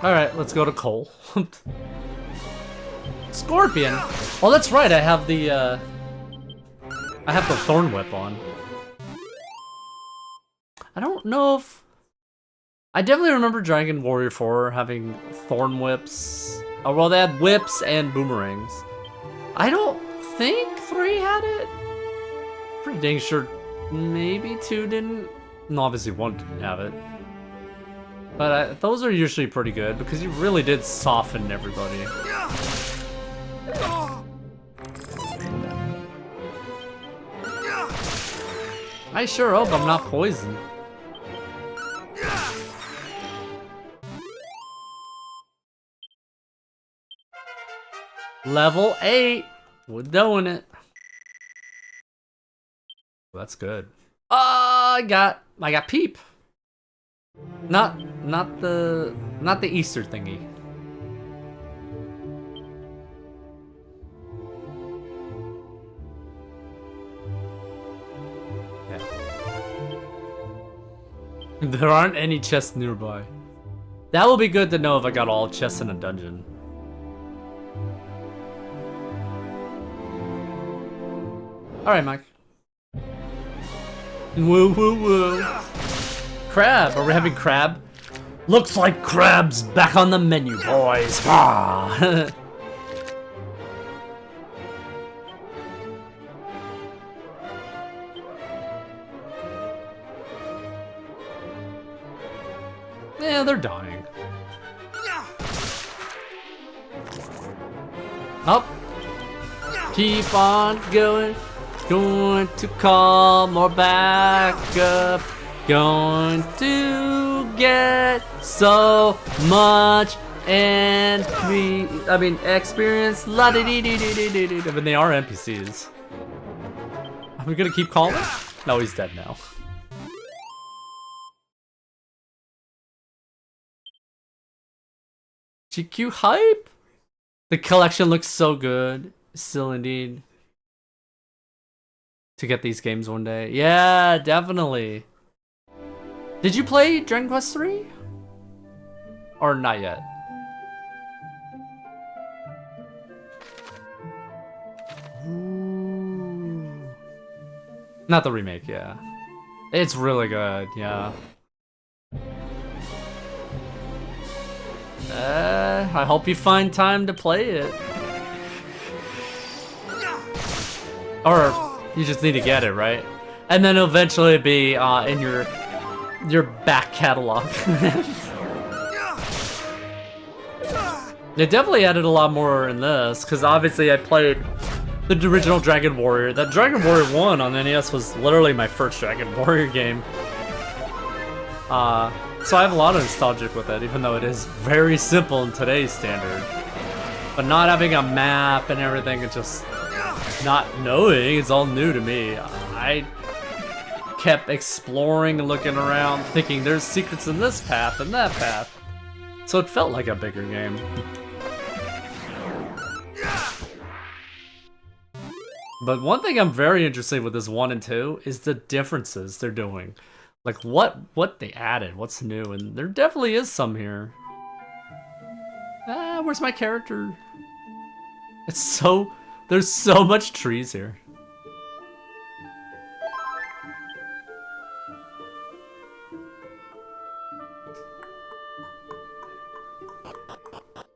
Alright, let's go to Cole. Scorpion! Oh, that's right, I have the Thorn Whip on. I don't know if... I definitely remember Dragon Warrior 4 having Thorn Whips. Oh, well, they had whips and boomerangs. I don't think 3 had it. Pretty dang sure maybe 2 didn't. No, obviously 1 didn't have it. But those are usually pretty good because you really did soften everybody. I sure hope I'm not poisoned. Level 8! We're doing it. Well, that's good. I got Peep. Not the Easter thingy. Yeah. There aren't any chests nearby. That will be good to know if I got all chests in a dungeon. Alright, Mike. Woo woo woo. Crab, are we having crab? Looks like crab's back on the menu, boys. Ah. Yeah, they're dying. Up. Keep on going. Going to call more backup. Going to get so much experience. La -dee -dee -dee -dee -dee -dee. I mean, they are NPCs. Are we gonna keep calling? No, he's dead now. GQ hype? The collection looks so good. Still indeed. To get these games one day. Yeah, definitely. Did you play Dragon Quest 3? Or not yet? Ooh. Not the remake, yeah. It's really good, yeah. I hope you find time to play it. Or you just need to get it, right? And then eventually be in your back catalog. They definitely added a lot more in this, because obviously I played the original Dragon Warrior. That Dragon Warrior 1 on NES was literally my first Dragon Warrior game. So I have a lot of nostalgia with it, even though it is very simple in today's standard. But not having a map and everything, it's just not knowing, it's all new to me. I kept exploring and looking around, thinking there's secrets in this path and that path. So it felt like a bigger game. But one thing I'm very interested with this 1 and 2 is the differences they're doing. Like what they added, what's new, and there definitely is some here. Where's my character? There's so much trees here.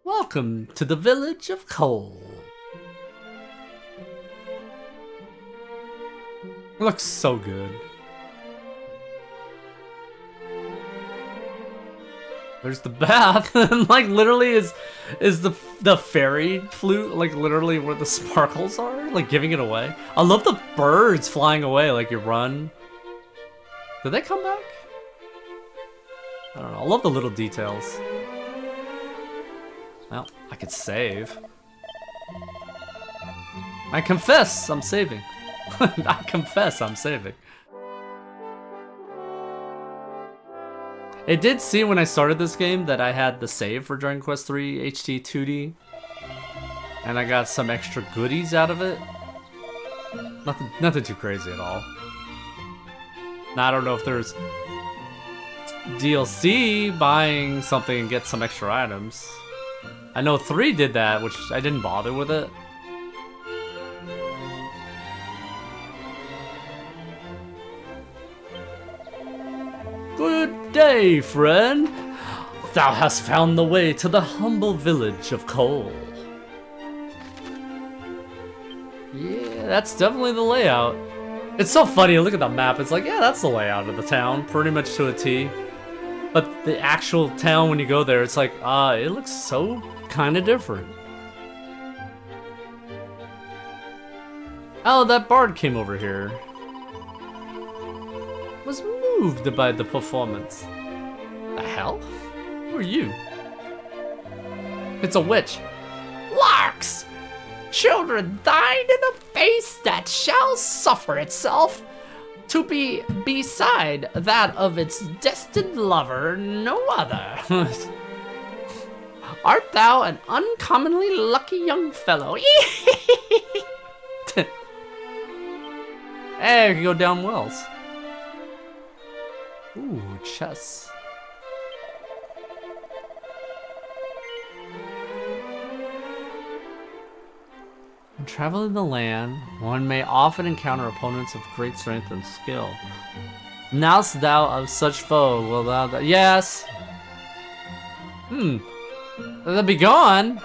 Welcome to the village of Cole. It looks so good. There's the bath, and like literally is the fairy flute like literally where the sparkles are, like giving it away. I love the birds flying away like you run. Did they come back? I don't know. I love the little details. Well, I could save. I confess I'm saving. I confess I'm saving. It did seem when I started this game that I had the save for Dragon Quest 3 HD 2D. and I got some extra goodies out of it. Nothing too crazy at all. Now, I don't know if there's DLC buying something and get some extra items. I know 3 did that, which I didn't bother with it. Good day, friend. Thou hast found the way to the humble village of Cole. Yeah, that's definitely the layout. It's so funny, look at the map, it's like, yeah, that's the layout of the town, pretty much to a T. But the actual town, when you go there, it's like, it looks so kind of different. Oh, that bard came over here. Was moved by the performance. The hell? Who are you? It's a witch. Larks! Children thine in a face that shall suffer itself to be beside that of its destined lover, no other. Art thou an uncommonly lucky young fellow? Hey, I can go down wells. Ooh, chess. When traveling the land, one may often encounter opponents of great strength and skill. Knowst thou of such foe, will thou... Yes! They'll be gone!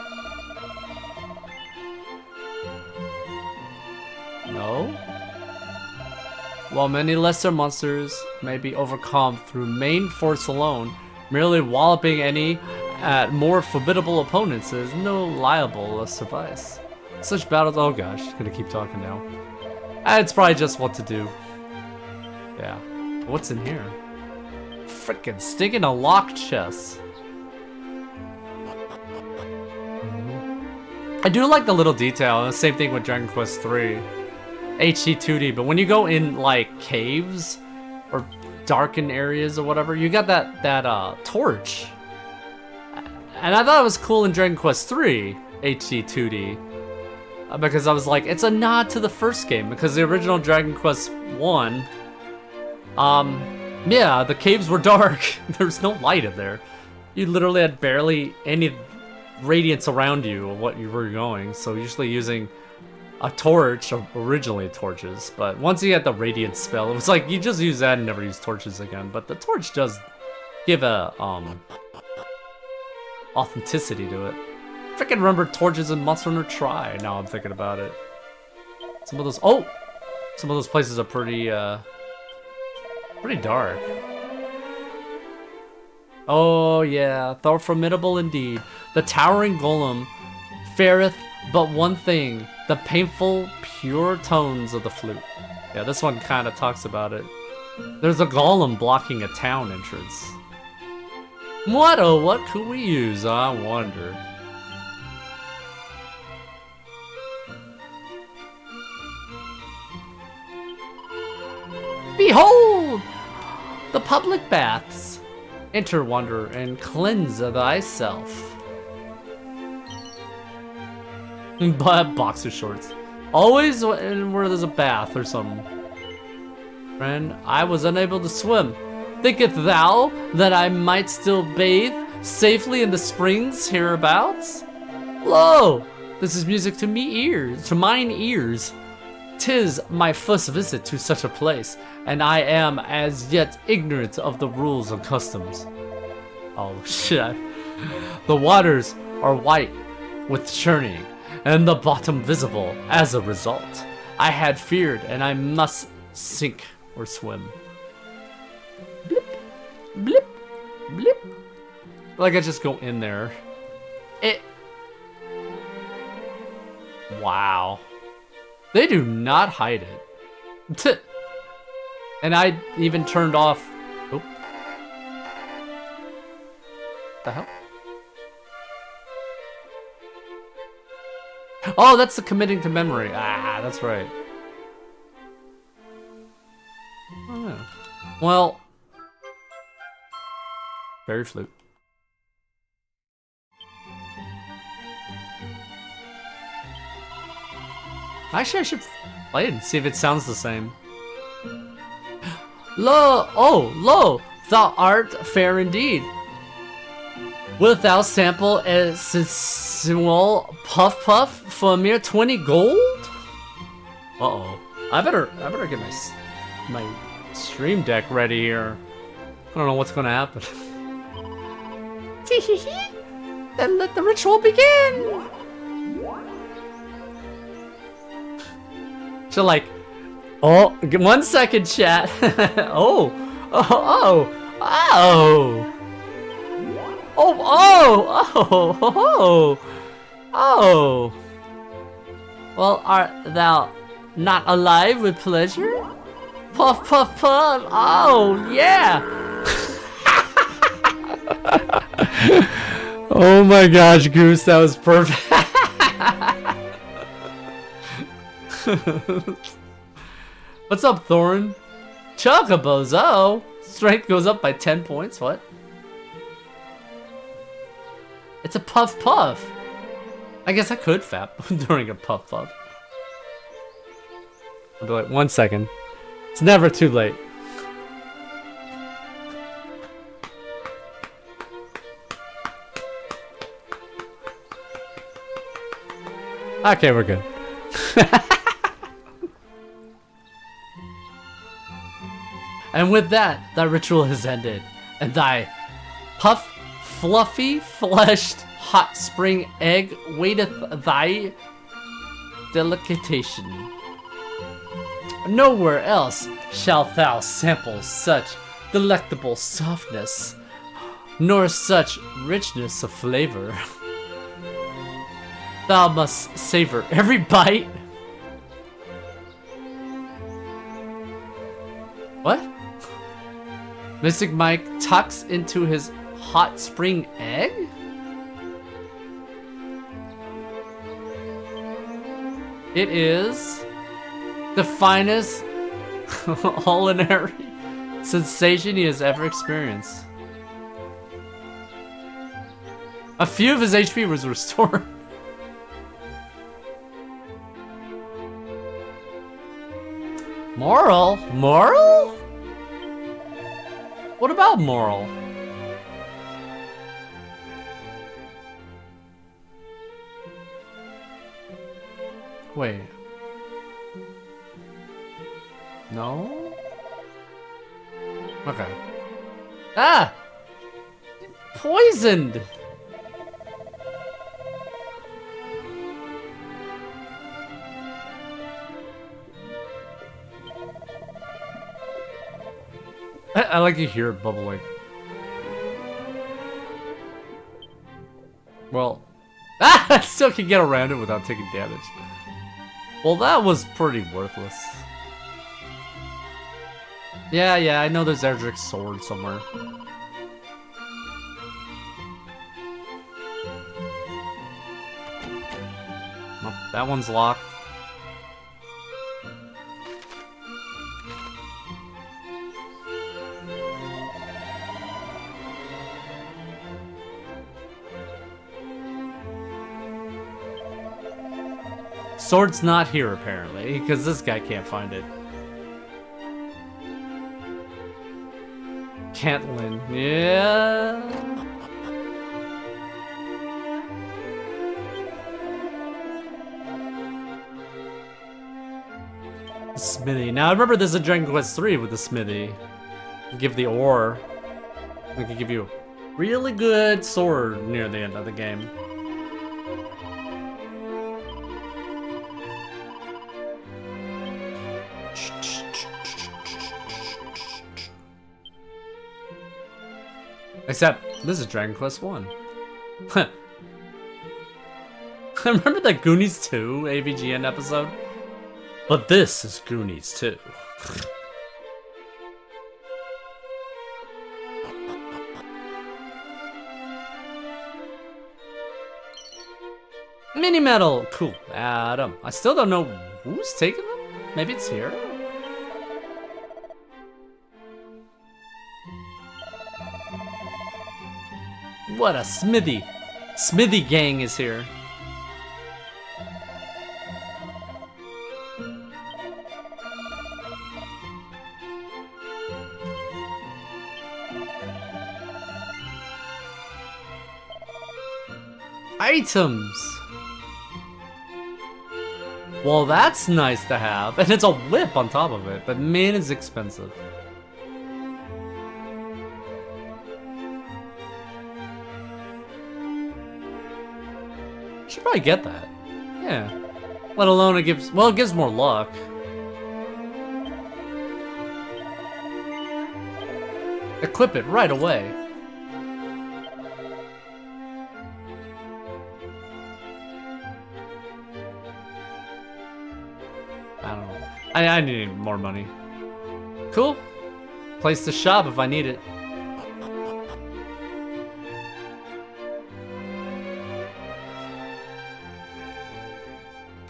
No? While many lesser monsters may be overcome through main force alone, merely walloping any at more formidable opponents is no liable to suffice. Such battles, oh gosh, gonna keep talking now. It's probably just what to do. Yeah. What's in here? Frickin' stinking a locked chest. I do like the little detail, and the same thing with Dragon Quest 3. HD 2D, but when you go in like caves or darkened areas or whatever, you got that torch. And I thought it was cool in Dragon Quest 3 HD 2D. Because I was like, it's a nod to the first game, because the original Dragon Quest 1, yeah, the caves were dark. There was no light in there. You literally had barely any radiance around you of what you were going, so usually using a torch, originally torches, but once you had the radiance spell, it was like, you just use that and never use torches again, but the torch does give a, authenticity to it. Freaking remember torches in Monster Hunter Tri, now I'm thinking about it. Some of those places are pretty dark. Oh yeah, thou formidable indeed. The towering golem fareth but one thing, the painful, pure tones of the flute. Yeah, this one kind of talks about it. There's a golem blocking a town entrance. What could we use, I wonder? Behold! The public baths. Enter, wander, and cleanse thyself. Boxer shorts. Always where there's a bath or something. Friend, I was unable to swim. Thinkest thou that I might still bathe safely in the springs hereabouts? Lo! This is music to mine ears. 'Tis my first visit to such a place, and I am as yet ignorant of the rules and customs. Oh shit. The waters are white with churning, and the bottom visible as a result. I had feared, and I must sink or swim. Blip, blip, blip. Like I just go in there. Wow. They do not hide it. And I even turned off. Oop. The hell? Oh, that's the committing to memory. Ah, that's right. Oh, no. Well, fairy flute. Actually, I should play it and see if it sounds the same. Lo, thou art fair indeed. Wilt thou sample a sensual puff puff for a mere 20 gold? Uh-oh. I better get my stream deck ready here. I don't know what's gonna happen. Then let the ritual begin! So like, oh, 1 second, chat. Oh. Well, art thou not alive with pleasure? Puff, puff, puff. Oh, yeah. Oh my gosh, Goose, that was perfect. What's up, Thorin? Chocobozo! Strength goes up by 10 points, what? It's a puff puff. I guess I could fap during a puff puff. I'll be like, 1 second. It's never too late. Okay, we're good. And with that, thy ritual has ended, and thy puff, fluffy, fleshed, hot spring egg waiteth thy delectation. Nowhere else shalt thou sample such delectable softness, nor such richness of flavor. Thou must savor every bite. What? Mystic Mike tucks into his hot spring egg? It is the finest culinary sensation he has ever experienced. A few of his HP was restored. Moral? Moral? What about moral? Wait. No? Okay. Ah! Poisoned! I like to hear it bubbling. Well, I still can get around it without taking damage. Well, that was pretty worthless. Yeah, I know there's Erdrick's sword somewhere. Oh, that one's locked. Sword's not here, apparently, because this guy can't find it. Cantlin, yeah. Smithy. Now, I remember there's a Dragon Quest 3 with the Smithy. Give the ore. I can give you a really good sword near the end of the game. Except, this is Dragon Quest 1. I remember that Goonies 2 AVGN episode? But this is Goonies 2. Mini medal! Cool. Adam. I still don't know who's taking them? Maybe it's here? What a smithy. Smithy gang is here. items. Well, that's nice to have. And it's a whip on top of it, but man, it's expensive. Should probably get that. Yeah. Let alone it gives, well, it gives more luck. Equip it right away. I don't know. I need more money. Cool. Place to shop if I need it.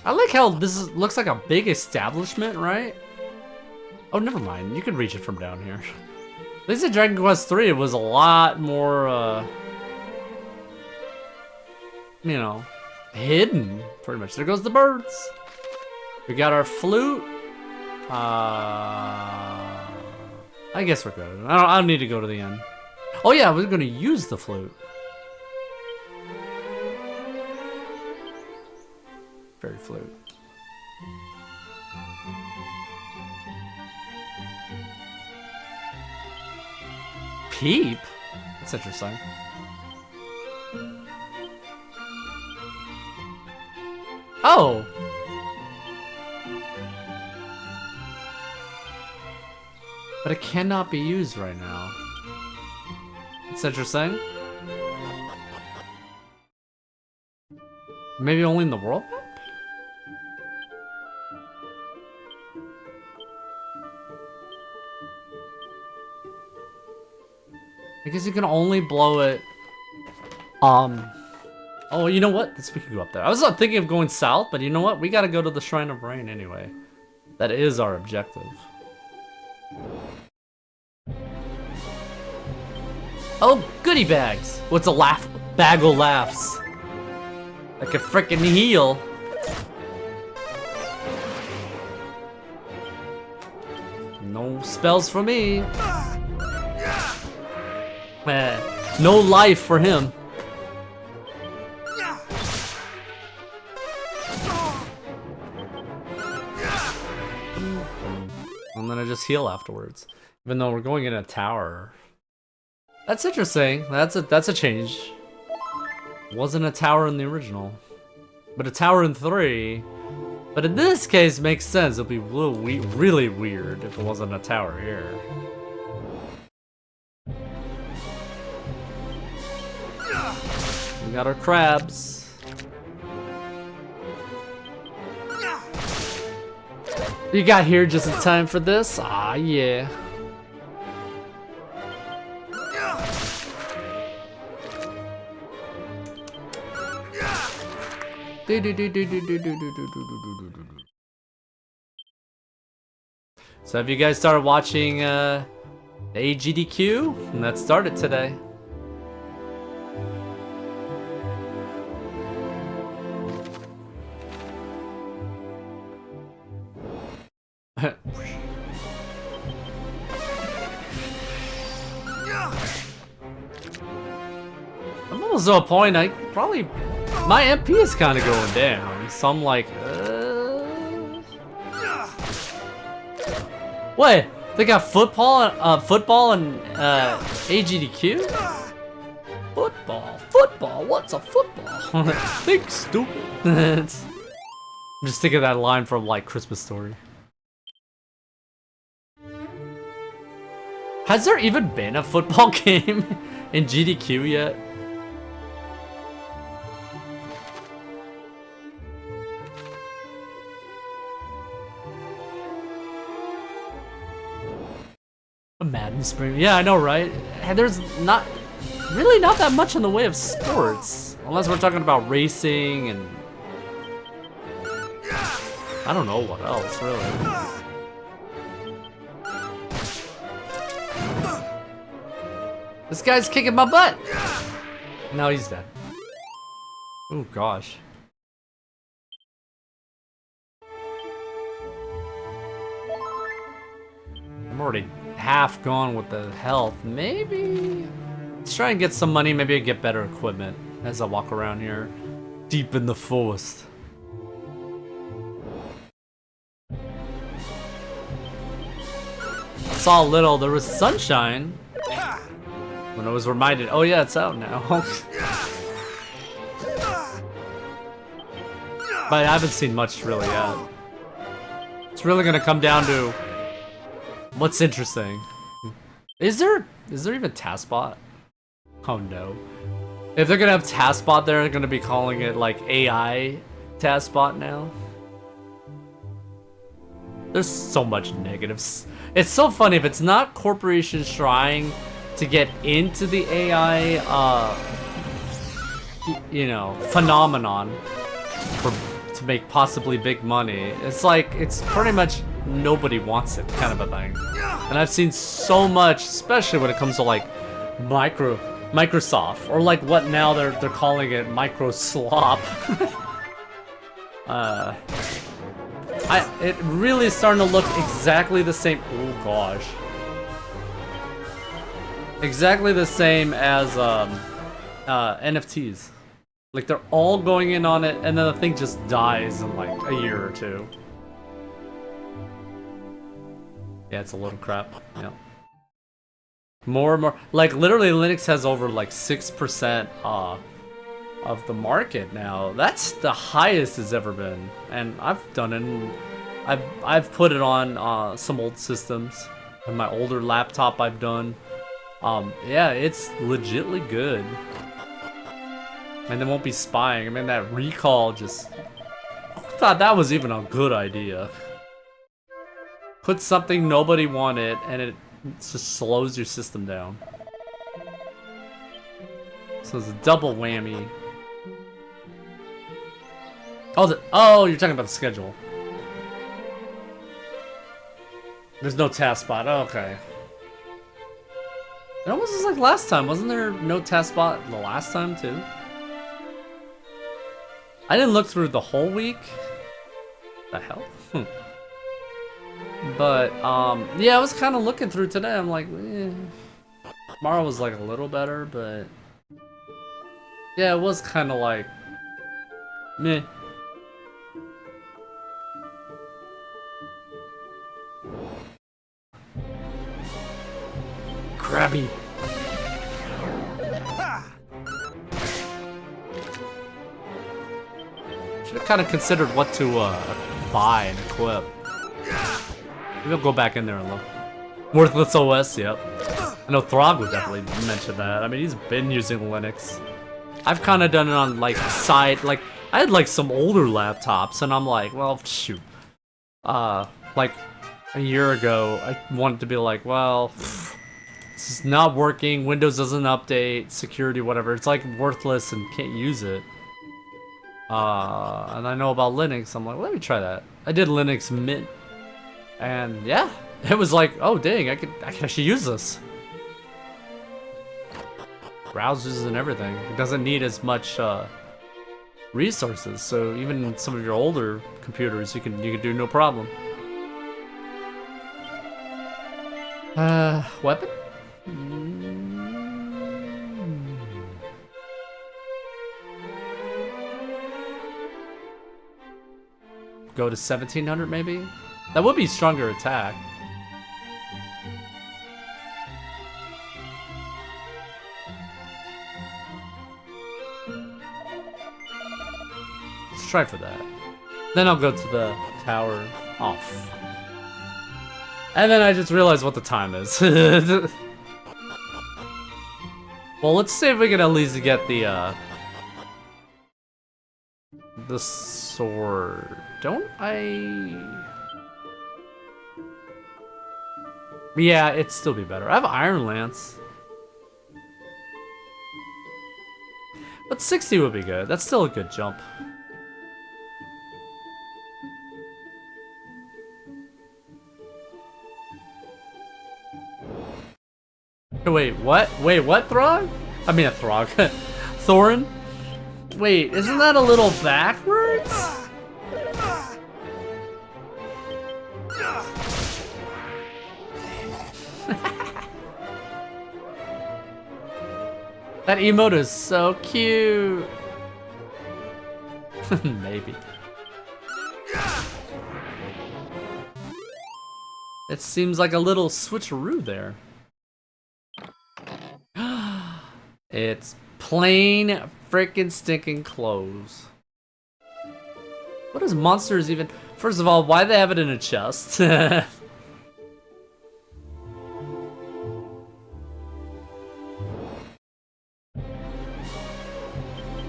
I like how looks like a big establishment, right? Oh, never mind. You can reach it from down here. At least in Dragon Quest 3, it was a lot more, you know, hidden, pretty much. There goes the birds. We got our flute. I guess we're good. I don't need to go to the end. Oh yeah, we're gonna use the flute. Fairy flute. Peep? That's interesting. Oh! But it cannot be used right now. It's interesting. Maybe only in the world map? I guess you can only blow it. Oh, you know what? We can go up there. I was not thinking of going south, but you know what? We gotta go to the Shrine of Rain anyway. That is our objective. Oh, goodie bags. What's a laugh? Bag of laughs. Like a frickin' heal. No spells for me. No life for him. I'm gonna just heal afterwards, even though we're going in a tower. That's interesting. That's a change. Wasn't a tower in the original, but a tower in 3. But in this case, makes sense. It'll be really weird if it wasn't a tower here. We got our crabs. You got here just in time for this? Ah, yeah. So have you guys started watching AGDQ? And that started today. I'm almost to a point, my MP is kind of going down, so I'm like, Wait, they got football and AGDQ? Football, what's a football? Think stupid. I'm just thinking of that line from like Christmas Story. Has there even been a football game in GDQ yet? A Madden Spring. Yeah, I know, right? And there's not that much in the way of sports. Unless we're talking about racing and I don't know what else, really. This guy's kicking my butt! Now he's dead. Oh gosh. I'm already half gone with the health. Maybe... Let's try and get some money, maybe I get better equipment as I walk around here. Deep in the forest. Saw a little, there was sunshine. When I was reminded, oh yeah, it's out now. But I haven't seen much really yet. It's really gonna come down to what's interesting. Is there even TaskBot? Oh no. If they're gonna have TaskBot, they're gonna be calling it like AI TaskBot now. There's so much negatives. It's so funny if it's not corporations trying to get into the AI, you know, phenomenon to make possibly big money. It's like, it's pretty much nobody wants it kind of a thing. And I've seen so much, especially when it comes to like Microsoft, or like what now they're calling it micro slop. It really is starting to look exactly the same. Oh gosh. Exactly the same as NFTs. Like they're all going in on it, and then the thing just dies in like a year or two. Yeah, it's a little crap. Yeah. More and more, like literally Linux has over like 6% of the market now. That's the highest it's ever been, and I've done it. I've put it on some old systems, on my older laptop. I've done. Yeah, it's legitly good, and they won't be spying. I mean, that recall just. I thought that was even a good idea. Put something nobody wanted, and it just slows your system down. So it's a double whammy. Oh, you're talking about the schedule. There's no TaskBot. Oh, okay. It almost was like last time. Wasn't there no TaskBot the last time too? I didn't look through the whole week. The hell? But yeah, I was kind of looking through today. I'm like, tomorrow was like a little better, but yeah, it was kind of like meh. Crabby. Should have kind of considered what to buy and equip. Maybe I'll go back in there and look. Worthless OS, yep. I know Throg would definitely mention that. I mean, he's been using Linux. I've kind of done it on like side, like I had like some older laptops, and I'm like, well, shoot. Like a year ago, I wanted to be like, well, this is not working. Windows doesn't update, security, whatever. It's like worthless and can't use it. And I know about Linux. I'm like, let me try that. I did Linux Mint. And yeah, it was like, oh dang, I can actually use this. Browsers and everything. It doesn't need as much resources, so even some of your older computers, you can do no problem. Weapon? Go to 1700 maybe? That would be stronger attack. Let's try for that. Then I'll go to the tower off. And then I just realized what the time is. Well, let's see if we can at least get the sword. Don't I? Yeah, it'd still be better. I have Iron Lance. But 60 would be good. That's still a good jump. Wait, what? Wait, what, Throg? I mean, a Throg. Thorin? Wait, isn't that a little backwards? That emote is so cute. Maybe. It seems like a little switcheroo there. It's plain freaking stinking clothes. What is monsters even? First of all, why they have it in a chest?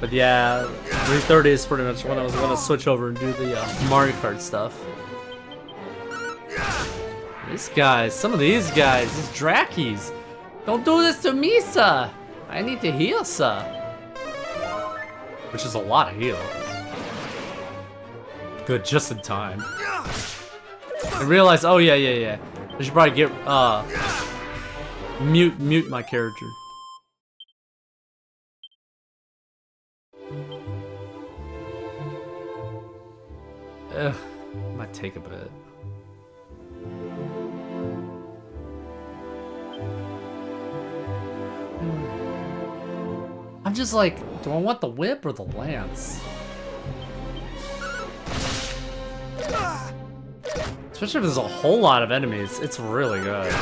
But yeah, 330 is pretty much when I was gonna switch over and do the Mario Kart stuff. These guys, some of these guys, these Drakkies. Don't do this to me, sir. I need to heal, sir. Which is a lot of heal. Good, just in time. I realized, oh yeah. I should probably get, mute my character. Ugh, might take a bit. I'm just like, do I want the whip or the lance? Especially if there's a whole lot of enemies, it's really good.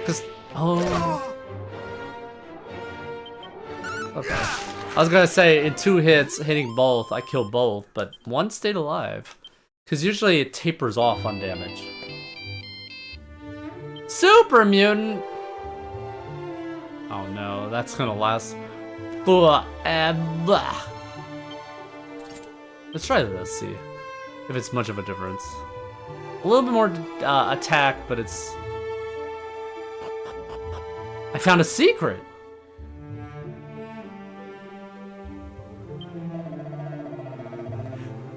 Cause, oh. Okay. I was gonna say, in 2 hits, hitting both, I killed both, but one stayed alive. Cause usually it tapers off on damage. Super mutant! Oh no, that's gonna last forever. Let's try this, see if it's much of a difference. A little bit more attack, but it's... I found a secret!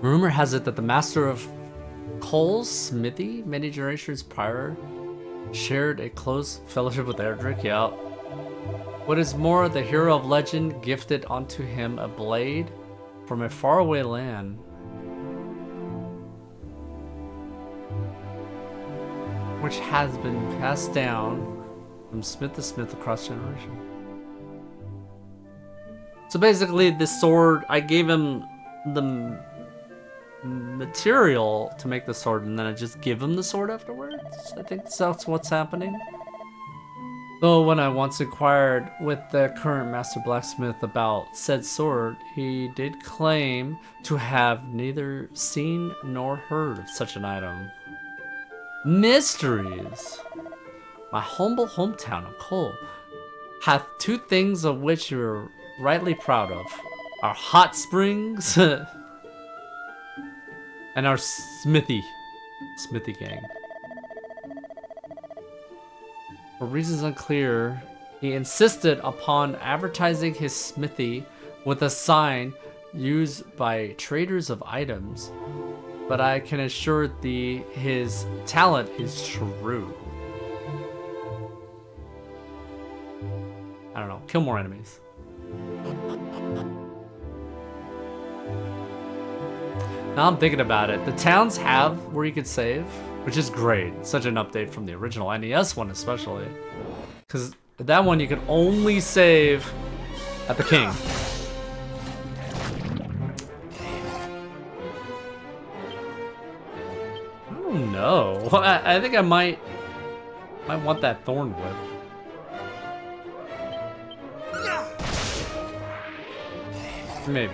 Rumor has it that the master of Cole's smithy many generations prior shared a close fellowship with Erdrick. Yeah. What is more, the hero of legend gifted unto him a blade from a faraway land, which has been passed down from smith to smith across generation. So basically, this sword, I gave him the material to make the sword, and then I just give him the sword afterwards. I think that's what's happening. Though when I once inquired with the current master blacksmith about said sword, he did claim to have neither seen nor heard of such an item. Mysteries! My humble hometown of Cole hath 2 things of which you're rightly proud of. Our hot springs and our smithy gang. For reasons unclear, he insisted upon advertising his smithy with a sign used by traders of items, but I can assure thee his talent is true. I don't know, kill more enemies. Now I'm thinking about it. The towns have where you could save, which is great. It's such an update from the original NES one especially. Because that one you could only save at the king. I don't know. I think I might want that thorn whip. Maybe.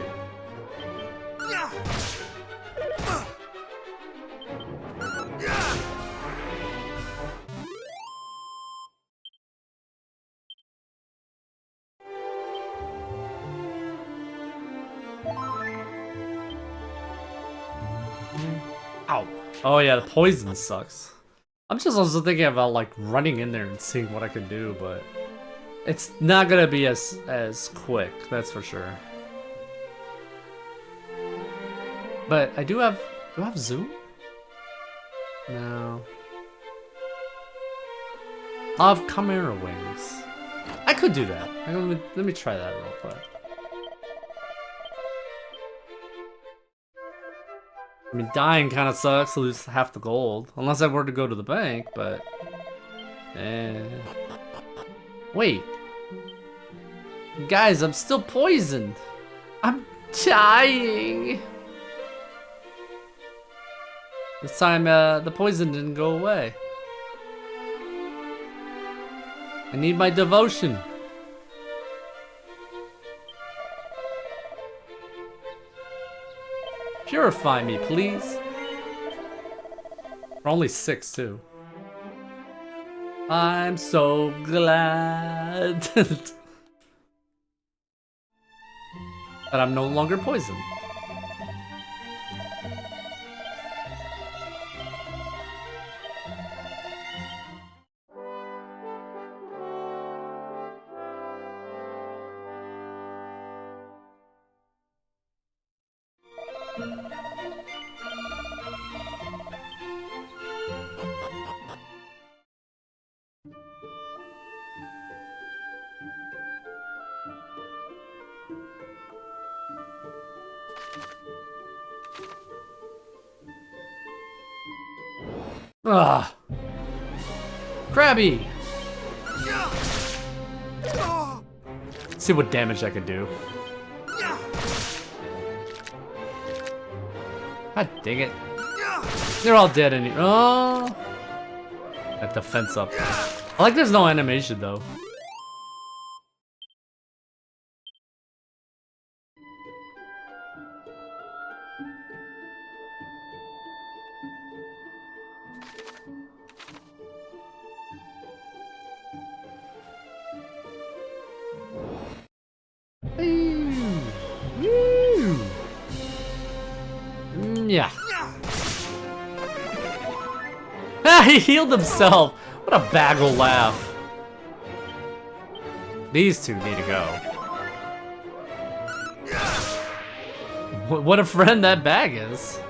Ow. Oh yeah, the poison sucks. I'm just also thinking about like running in there and seeing what I can do, but it's not gonna be as quick, that's for sure. But I do I have zoom? No. I'll have Chimera wings. I could do that. Let me try that real quick. I mean, dying kind of sucks, lose half the gold. Unless I were to go to the bank, but... Wait. Guys, I'm still poisoned. I'm dying. This time, the poison didn't go away. I need my devotion. Purify me, please. We're only 6, too. I'm so glad that I'm no longer poisoned. Ugh. Krabby! See what damage I can do. God dang it. They're all dead and oh! That defense up. I like there's no animation though. Yeah. Ah, he healed himself. What a bagel laugh. These two need to go. What a friend that bag is.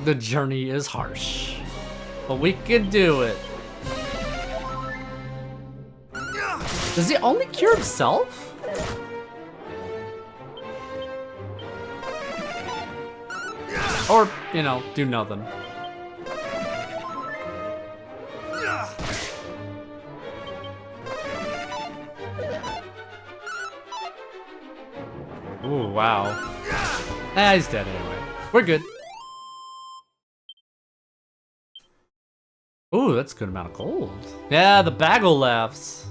The journey is harsh, but we can do it. Does he only cure himself? Or, you know, do nothing. Ooh, wow. Ah, he's dead anyway. We're good. Ooh, that's a good amount of gold. Yeah, the bagel laughs.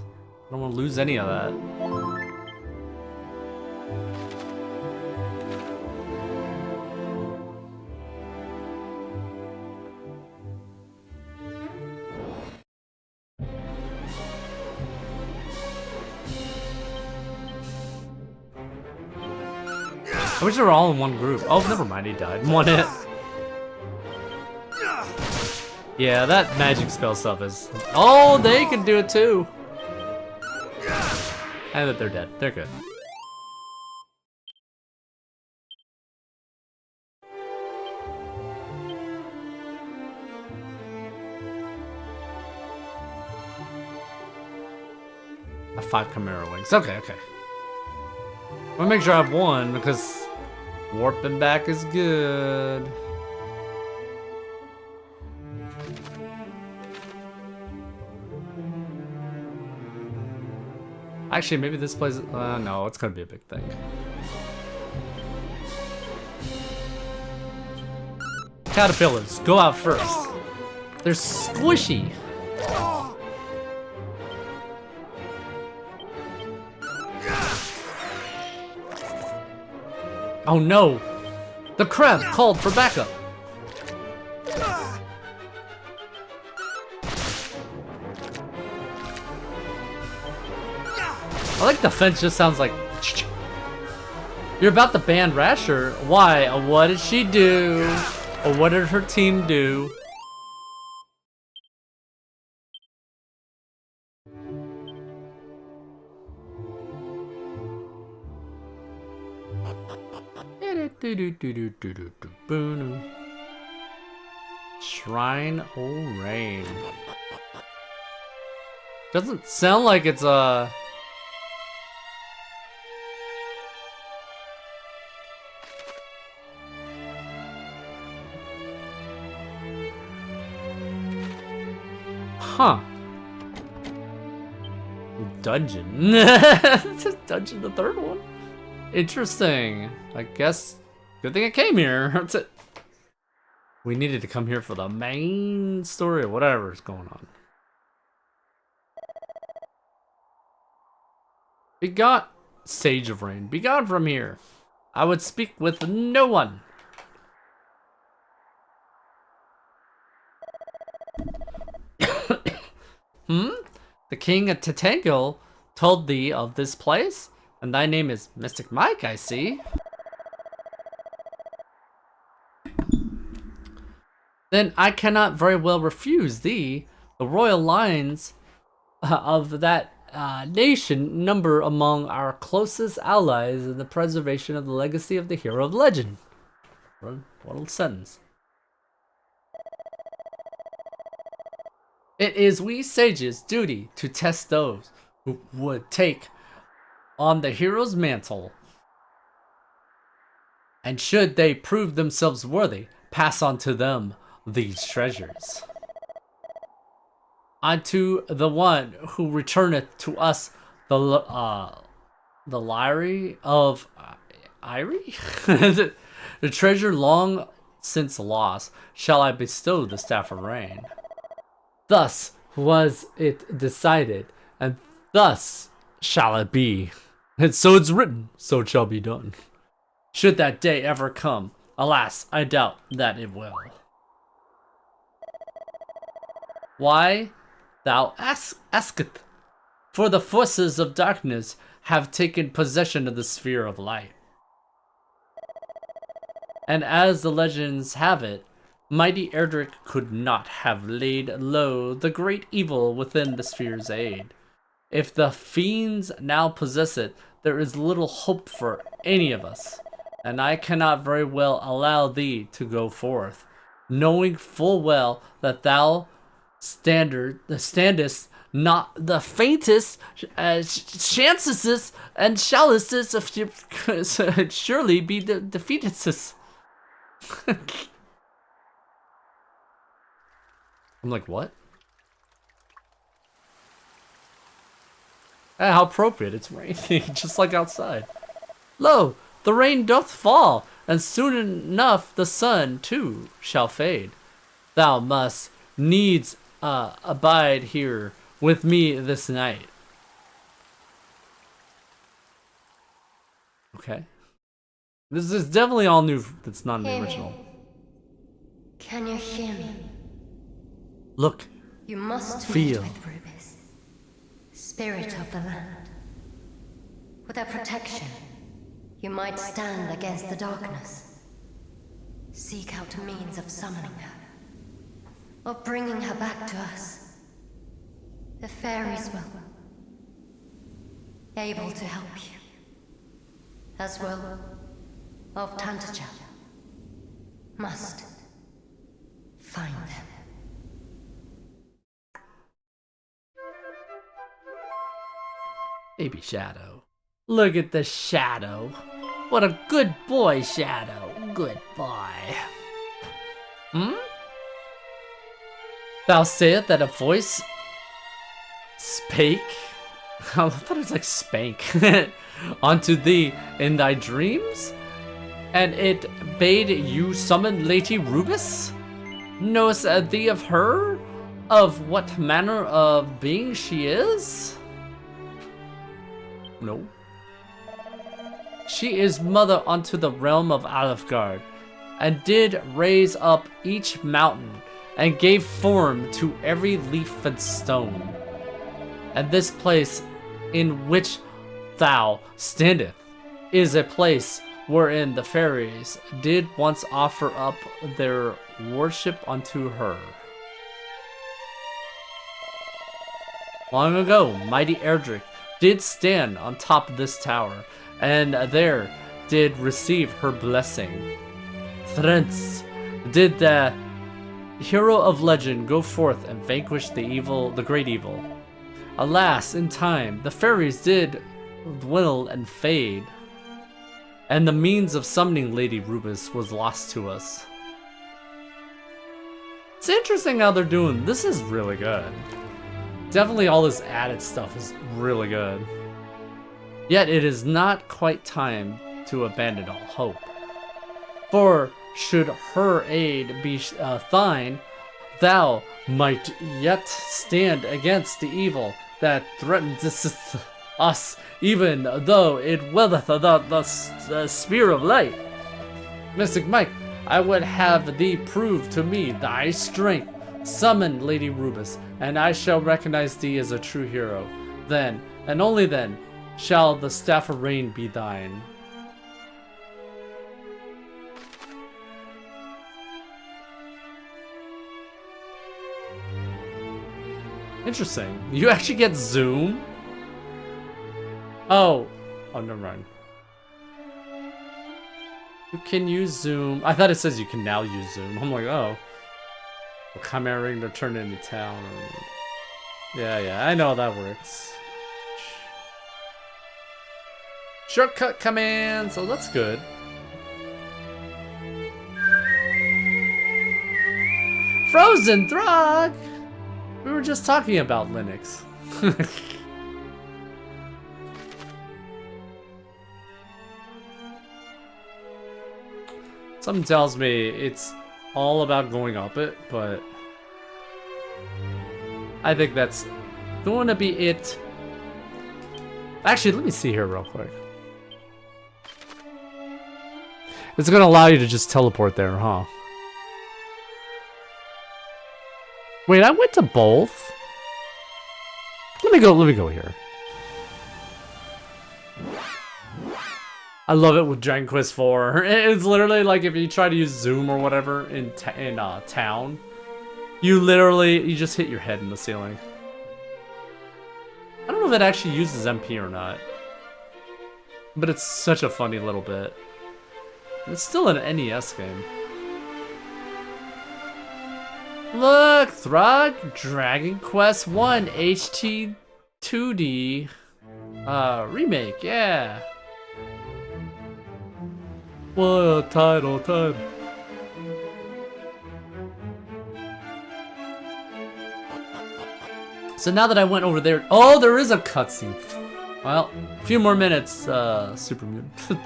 I don't want to lose any of that. I wish they were all in one group. Oh, never mind, he died. One hit. Yeah, that magic spell stuff is... Oh, they can do it too! And that they're dead. They're good. I have 5 Chimera Wings. Okay, okay. I'm gonna make sure I have 1 because warping back is good. Actually, maybe this place... no, it's gonna be a big thing. Caterpillars, go out first. They're squishy. Oh no! The crab called for backup. I like the fence just sounds like... You're about to ban Rasher? Why? What did she do? Or what did her team do? Shrine o' Rain. Doesn't sound like it's a... Huh. Dungeon. Dungeon, the third one. Interesting. I guess, good thing I came here. That's it. We needed to come here for the main story or whatever is going on. Be gone, Sage of Rain. Be gone from here. I would speak with no one. The king of Tatango told thee of this place? And thy name is Mystic Mike, I see. Then I cannot very well refuse thee. The royal lines of that nation number among our closest allies in the preservation of the legacy of the hero of legend. What a sentence. It is we sages' duty to test those who would take on the hero's mantle, and should they prove themselves worthy, pass on to them these treasures. Unto the one who returneth to us the lyre of Irie, the treasure long since lost, shall I bestow the staff of rain. Thus was it decided, and thus shall it be. And so it's written, so it shall be done. Should that day ever come, alas, I doubt that it will. Why thou asketh? For the forces of darkness have taken possession of the sphere of light. And as the legends have it, mighty Erdrick could not have laid low the great evil within the sphere's aid. If the fiends now possess it, there is little hope for any of us, and I cannot very well allow thee to go forth, knowing full well that thou standest not the faintest chances and shallest of surely be defeated. I'm like, what? How appropriate, it's raining, just like outside. Lo, the rain doth fall, and soon enough the sun, too, shall fade. Thou must needs abide here with me this night. Okay. This is definitely all new, that's not an original. Can you hear me? Look, You must feel. meet with Rubis, spirit of the land. With her protection, you might stand against the darkness. Seek out means of summoning her, of bringing her back to us. The fairies will able to help you, as well of Tantaja. Must find them. Baby Shadow. Look at the Shadow. What a good boy, Shadow. Good boy. Thou sayest that a voice spake? I thought it was like spank. Unto thee in thy dreams? And it bade you summon Lady Rubis? Knowest thee of her? Of what manner of being she is? No. She is mother unto the realm of Alefgard, and did raise up each mountain, and gave form to every leaf and stone. And this place in which thou standeth is a place wherein the fairies did once offer up their worship unto her. Long ago, mighty Erdrick did stand on top of this tower, and there did receive her blessing. Thence did the hero of legend go forth and vanquish the great evil. Alas, in time, the fairies did dwindle and fade, and the means of summoning Lady Rubis was lost to us. It's interesting how they're doing. This is really good. Definitely all this added stuff is really good. Yet it is not quite time to abandon all hope. For should her aid be thine, thou might yet stand against the evil that threatens us, even though it willeth the spear of light. Mystic Mike, I would have thee prove to me thy strength. Summon Lady Rubus, and I shall recognize thee as a true hero. Then, and only then, shall the Staff of Rain be thine. Interesting. You actually get zoom? Oh, never mind. You can use zoom. I thought it says you can now use zoom. I'm like, oh. Chimera ring to turn into town. Yeah, I know how that works. Shortcut command, so that's good. Frozen Throg! We were just talking about Linux. Something tells me it's all about going up it, but I think that's going to be it. Actually, let me see here real quick. It's going to allow you to just teleport there, huh? Wait, I went to both? Let me go here. I love it with Dragon Quest IV. It's literally like if you try to use zoom or whatever in town, you just hit your head in the ceiling. I don't know if it actually uses MP or not, but it's such a funny little bit. It's still an NES game. Look, Throg, Dragon Quest 1 HT 2D remake, yeah. What title. So now that I went over there, oh, there is a cutscene. Well, a few more minutes, Super Mutant.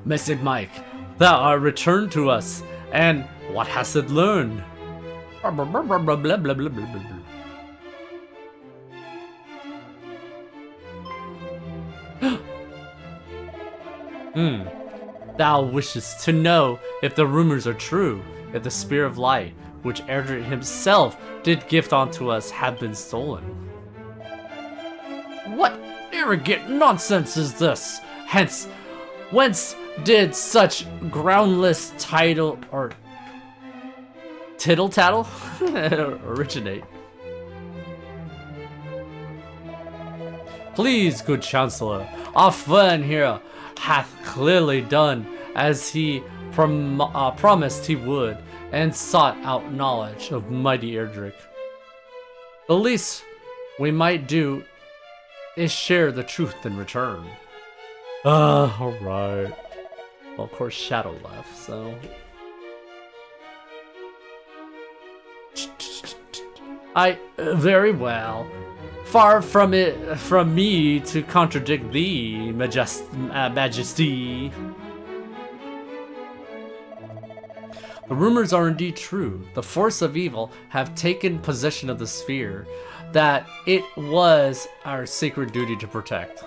Mystic Mike, thou art returned to us, and what hast it learned? Blah, blah, blah, blah, blah, blah, blah, blah, blah. Thou wishest to know if the rumors are true, if the Spear of Light, which Erdrit himself did gift unto us, have been stolen. What arrogant nonsense is this? Hence, whence did such groundless title or tittle tattle originate? Please, good Chancellor, our friend here hath clearly done as he promised he would, and sought out knowledge of mighty Erdrick. The least we might do is share the truth in return. Alright. Well, of course, Shadow left, so... very well. Far from it from me to contradict thee, Majesty. The rumors are indeed true. The force of evil have taken possession of the sphere that it was our sacred duty to protect.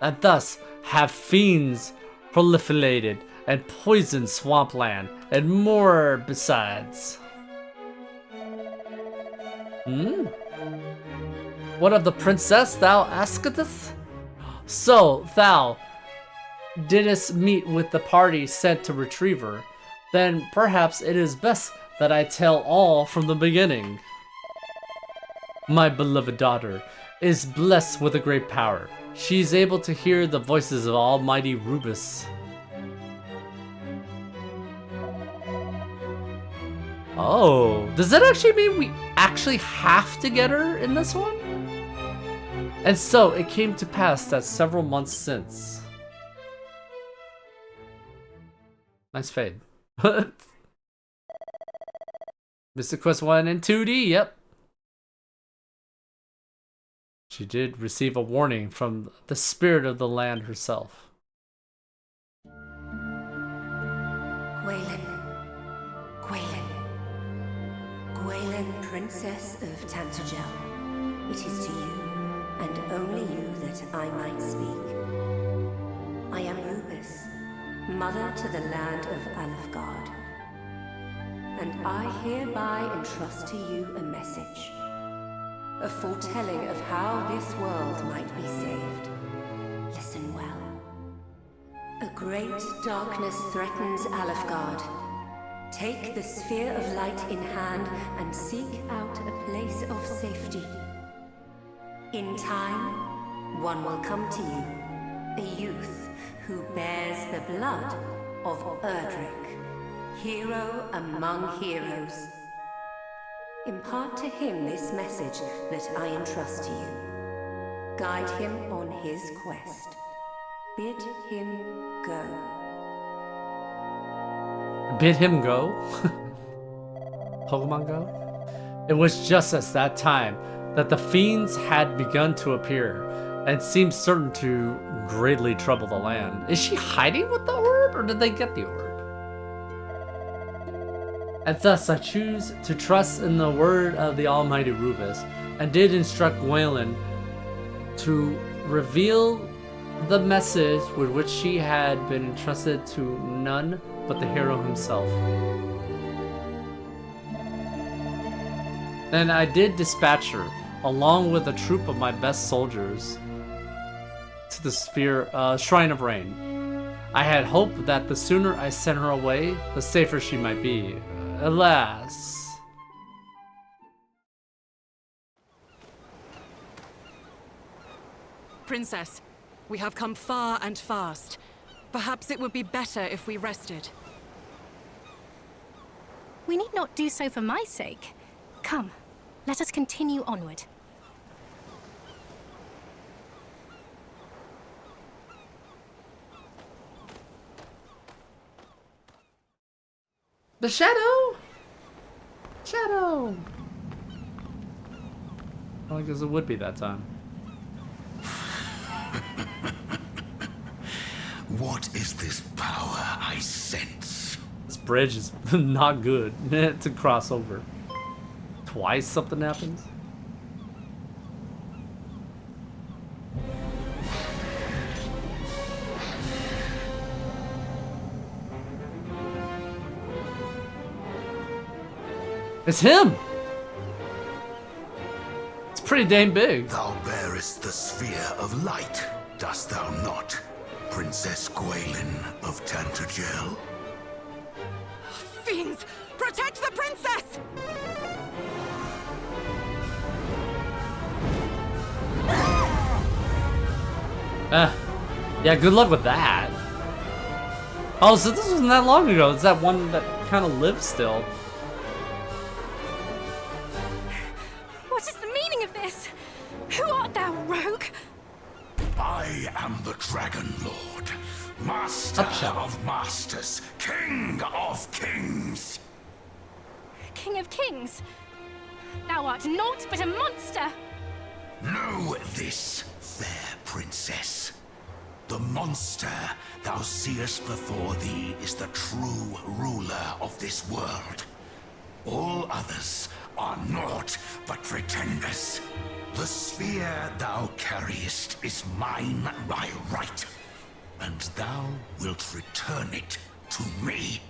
And thus have fiends proliferated and poisoned swampland and more besides. What of the princess thou askest? So thou didst meet with the party sent to retrieve her. Then perhaps it is best that I tell all from the beginning. My beloved daughter is blessed with a great power. She is able to hear the voices of Almighty Rubus. Oh, does that actually mean we actually have to get her in this one? And so it came to pass that several months since. Nice fade. Mystic Quest 1 and 2D, yep. she did receive a warning from the spirit of the land herself. Gwaelin. Gwaelin. Gwaelin, Princess of Tantagel. It is to you, and only you, that I might speak. I am Rubis, mother to the land of Alefgard. And I hereby entrust to you a message. A foretelling of how this world might be saved. Listen well. A great darkness threatens Alefgard. Take the sphere of light in hand and seek out a place of safety. In time, one will come to you, a youth who bears the blood of Erdrick, hero among heroes. Impart to him this message that I entrust to you. Guide him on his quest. Bid him go. Bid him go? Pokemon Go? It was just at that time that the fiends had begun to appear and seemed certain to greatly trouble the land. Is she hiding with the orb, or did they get the orb? And thus I choose to trust in the word of the almighty Rubis, and did instruct Gwaelin to reveal the message with which she had been entrusted to none but the hero himself. Then I did dispatch her, along with a troop of my best soldiers, to the Shrine of Rain. I had hoped that the sooner I sent her away, the safer she might be. Alas. Princess, we have come far and fast. Perhaps it would be better if we rested. We need not do so for my sake. Come, let us continue onward. The shadow? Shadow! Well, I guess it would be that time. What is this power I sense? This bridge is not good to cross over. Twice something happens? It's him! It's pretty dang big. Thou bearest the sphere of light, dost thou not, Princess Gwaelin of Tantagel? Fiends! Protect the princess! Yeah, good luck with that. Oh, so this wasn't that long ago. It's that one that kind of lives still. What is the meaning of this? Who art thou, rogue? I am the Dragon Lord, Master of Masters, King of Kings. King of Kings? Thou art naught but a monster! Know this, fair princess. The monster thou seest before thee is the true ruler of this world. All others are naught but pretenders. The sphere thou carriest is mine by right, and thou wilt return it to me.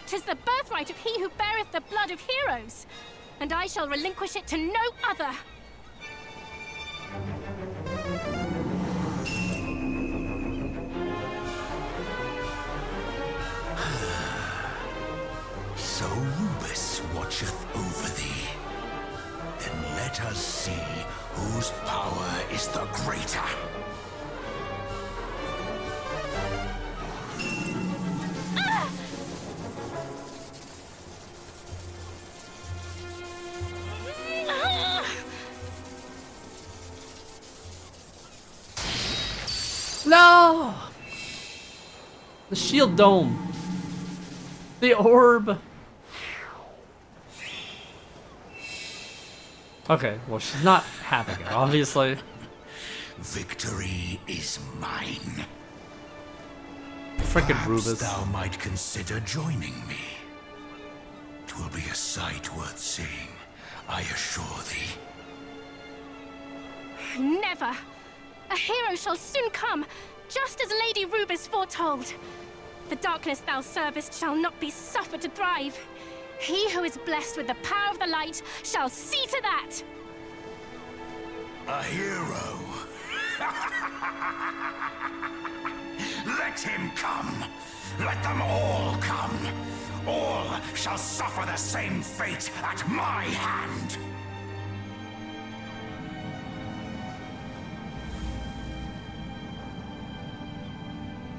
'Tis the birthright of he who beareth the blood of heroes, and I shall relinquish it to no other. So Rubis watcheth over thee. Then let us see whose power is the greater. No! The shield dome. The orb. Okay, well, she's not having it, obviously. Victory is mine. Frickin' Perhaps Rubus. thou might consider joining me. 'Twill be a sight worth seeing, I assure thee. Never! A hero shall soon come, just as Lady Rubus foretold. The darkness thou servest shall not be suffered to thrive. He who is blessed with the power of the light shall see to that! A hero. Let him come. Let them all come. All shall suffer the same fate at my hand.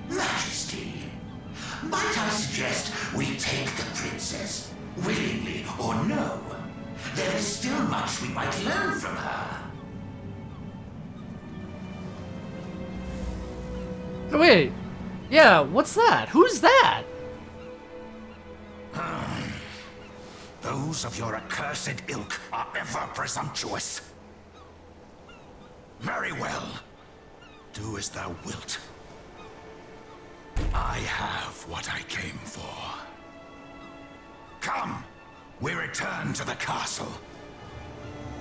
Majesty, might I suggest we take the princess, willingly or no? There is still much we might learn from her. Wait, yeah, what's that? Who's that? Those of your accursed ilk are ever presumptuous. Very well. Do as thou wilt. I have what I came for. Come, we return to the castle.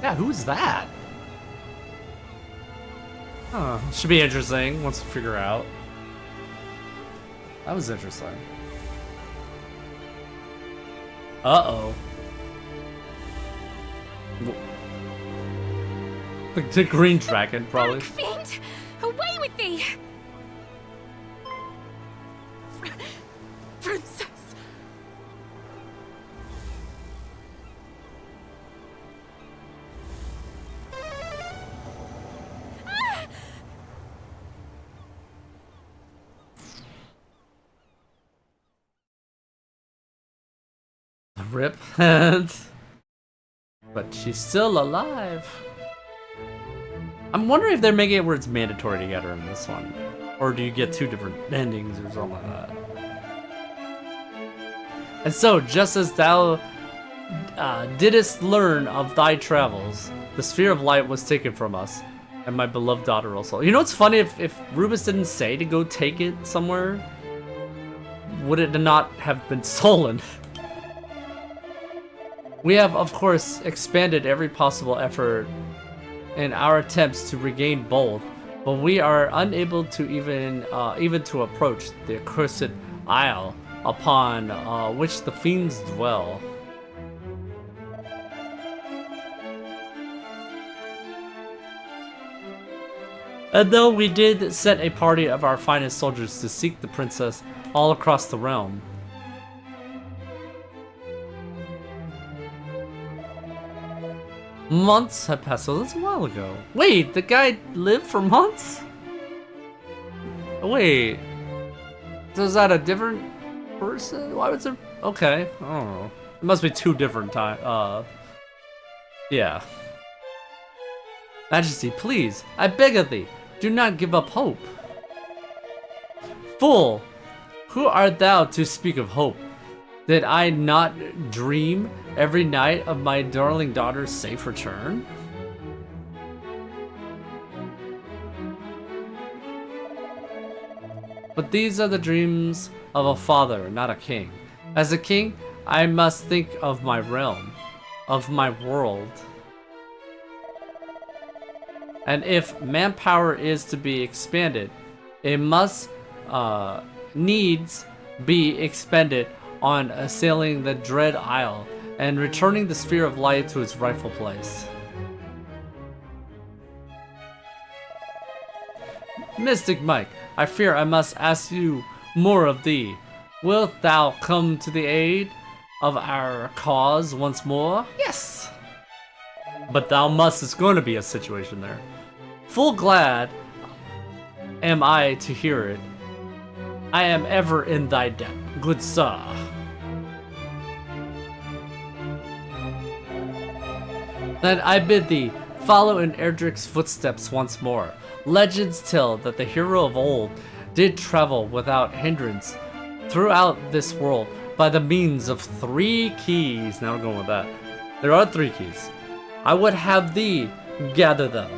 Yeah, who's that? Huh, should be interesting once we figure out. That was interesting. Uh-oh. The green dragon, probably. Dark fiend! Away with thee! Princess! Rip. But she's still alive. I'm wondering if they're making it where it's mandatory to get her in this one. Or do you get two different endings or something like that? And so, just as thou didst learn of thy travels, the sphere of light was taken from us, and my beloved daughter also. You know what's funny? If Rubus didn't say to go take it somewhere, would it not have been stolen? We have, of course, expanded every possible effort in our attempts to regain both, but we are unable to even to approach the accursed isle upon which the fiends dwell. And though we did set a party of our finest soldiers to seek the princess all across the realm, months have passed, so that's a while ago. Wait, the guy lived for months? Wait, so is that a different person? Why was it? Okay, I don't know. It must be two different time. Yeah. Majesty, please, I beg of thee, do not give up hope. Fool, who art thou to speak of hope? Did I not dream every night of my darling daughter's safe return? But these are the dreams of a father, not a king. As a king, I must think of my realm, of my world. And if manpower is to be expanded, it must needs be expended on assailing the dread isle and returning the sphere of light to its rightful place. Mystic Mike, I fear I must ask you more of thee. Wilt thou come to the aid of our cause once more? Yes! But thou must, it's going to be a situation there. Full glad am I to hear it. I am ever in thy debt, good sir. Then I bid thee follow in Erdrick's footsteps once more. Legends tell that the hero of old did travel without hindrance throughout this world by the means of 3 keys. Now we're going with that. There are 3 keys. I would have thee gather them.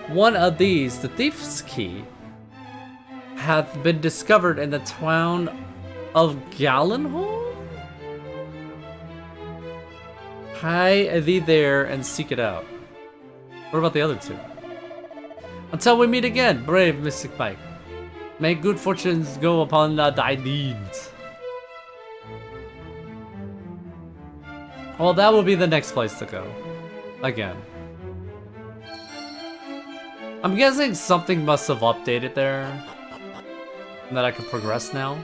One of these, the thief's key, hath been discovered in the town of Gallenholm? Hie thee there and seek it out. What about the other two? Until we meet again, brave Mystic Mike. May good fortunes go upon thy deeds. Well, that will be the next place to go. Again. I'm guessing something must have updated there. And that I can progress now.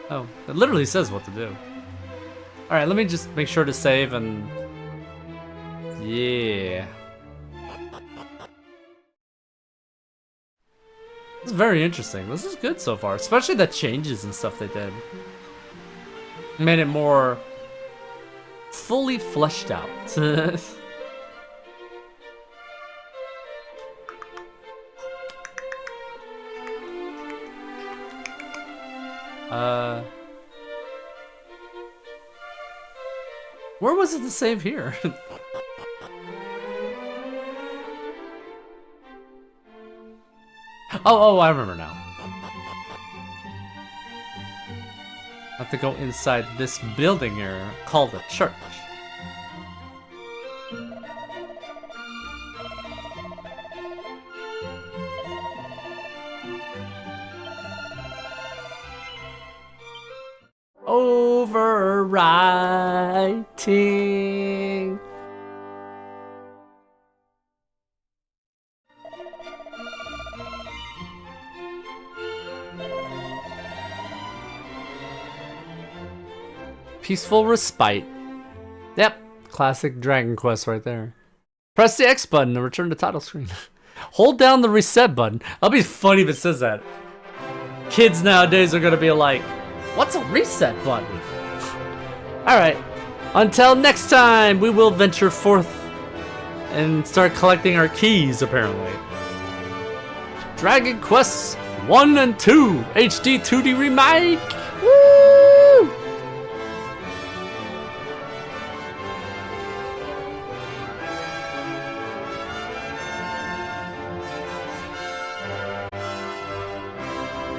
Oh, it literally says what to do. Alright, let me just make sure to save and... Yeah. This is very interesting. This is good so far. Especially the changes and stuff they did. Made it more... fully fleshed out. Where was it to save here? Oh, I remember now. I have to go inside this building here called a church. Overwriting. Peaceful respite. Yep, classic Dragon Quest right there. Press the X button to return to title screen. Hold down the reset button. That'll be funny if it says that. Kids nowadays are gonna be like, what's a reset button? Alright, until next time, we will venture forth and start collecting our keys, apparently. Dragon Quest 1 and 2 HD 2D Remake!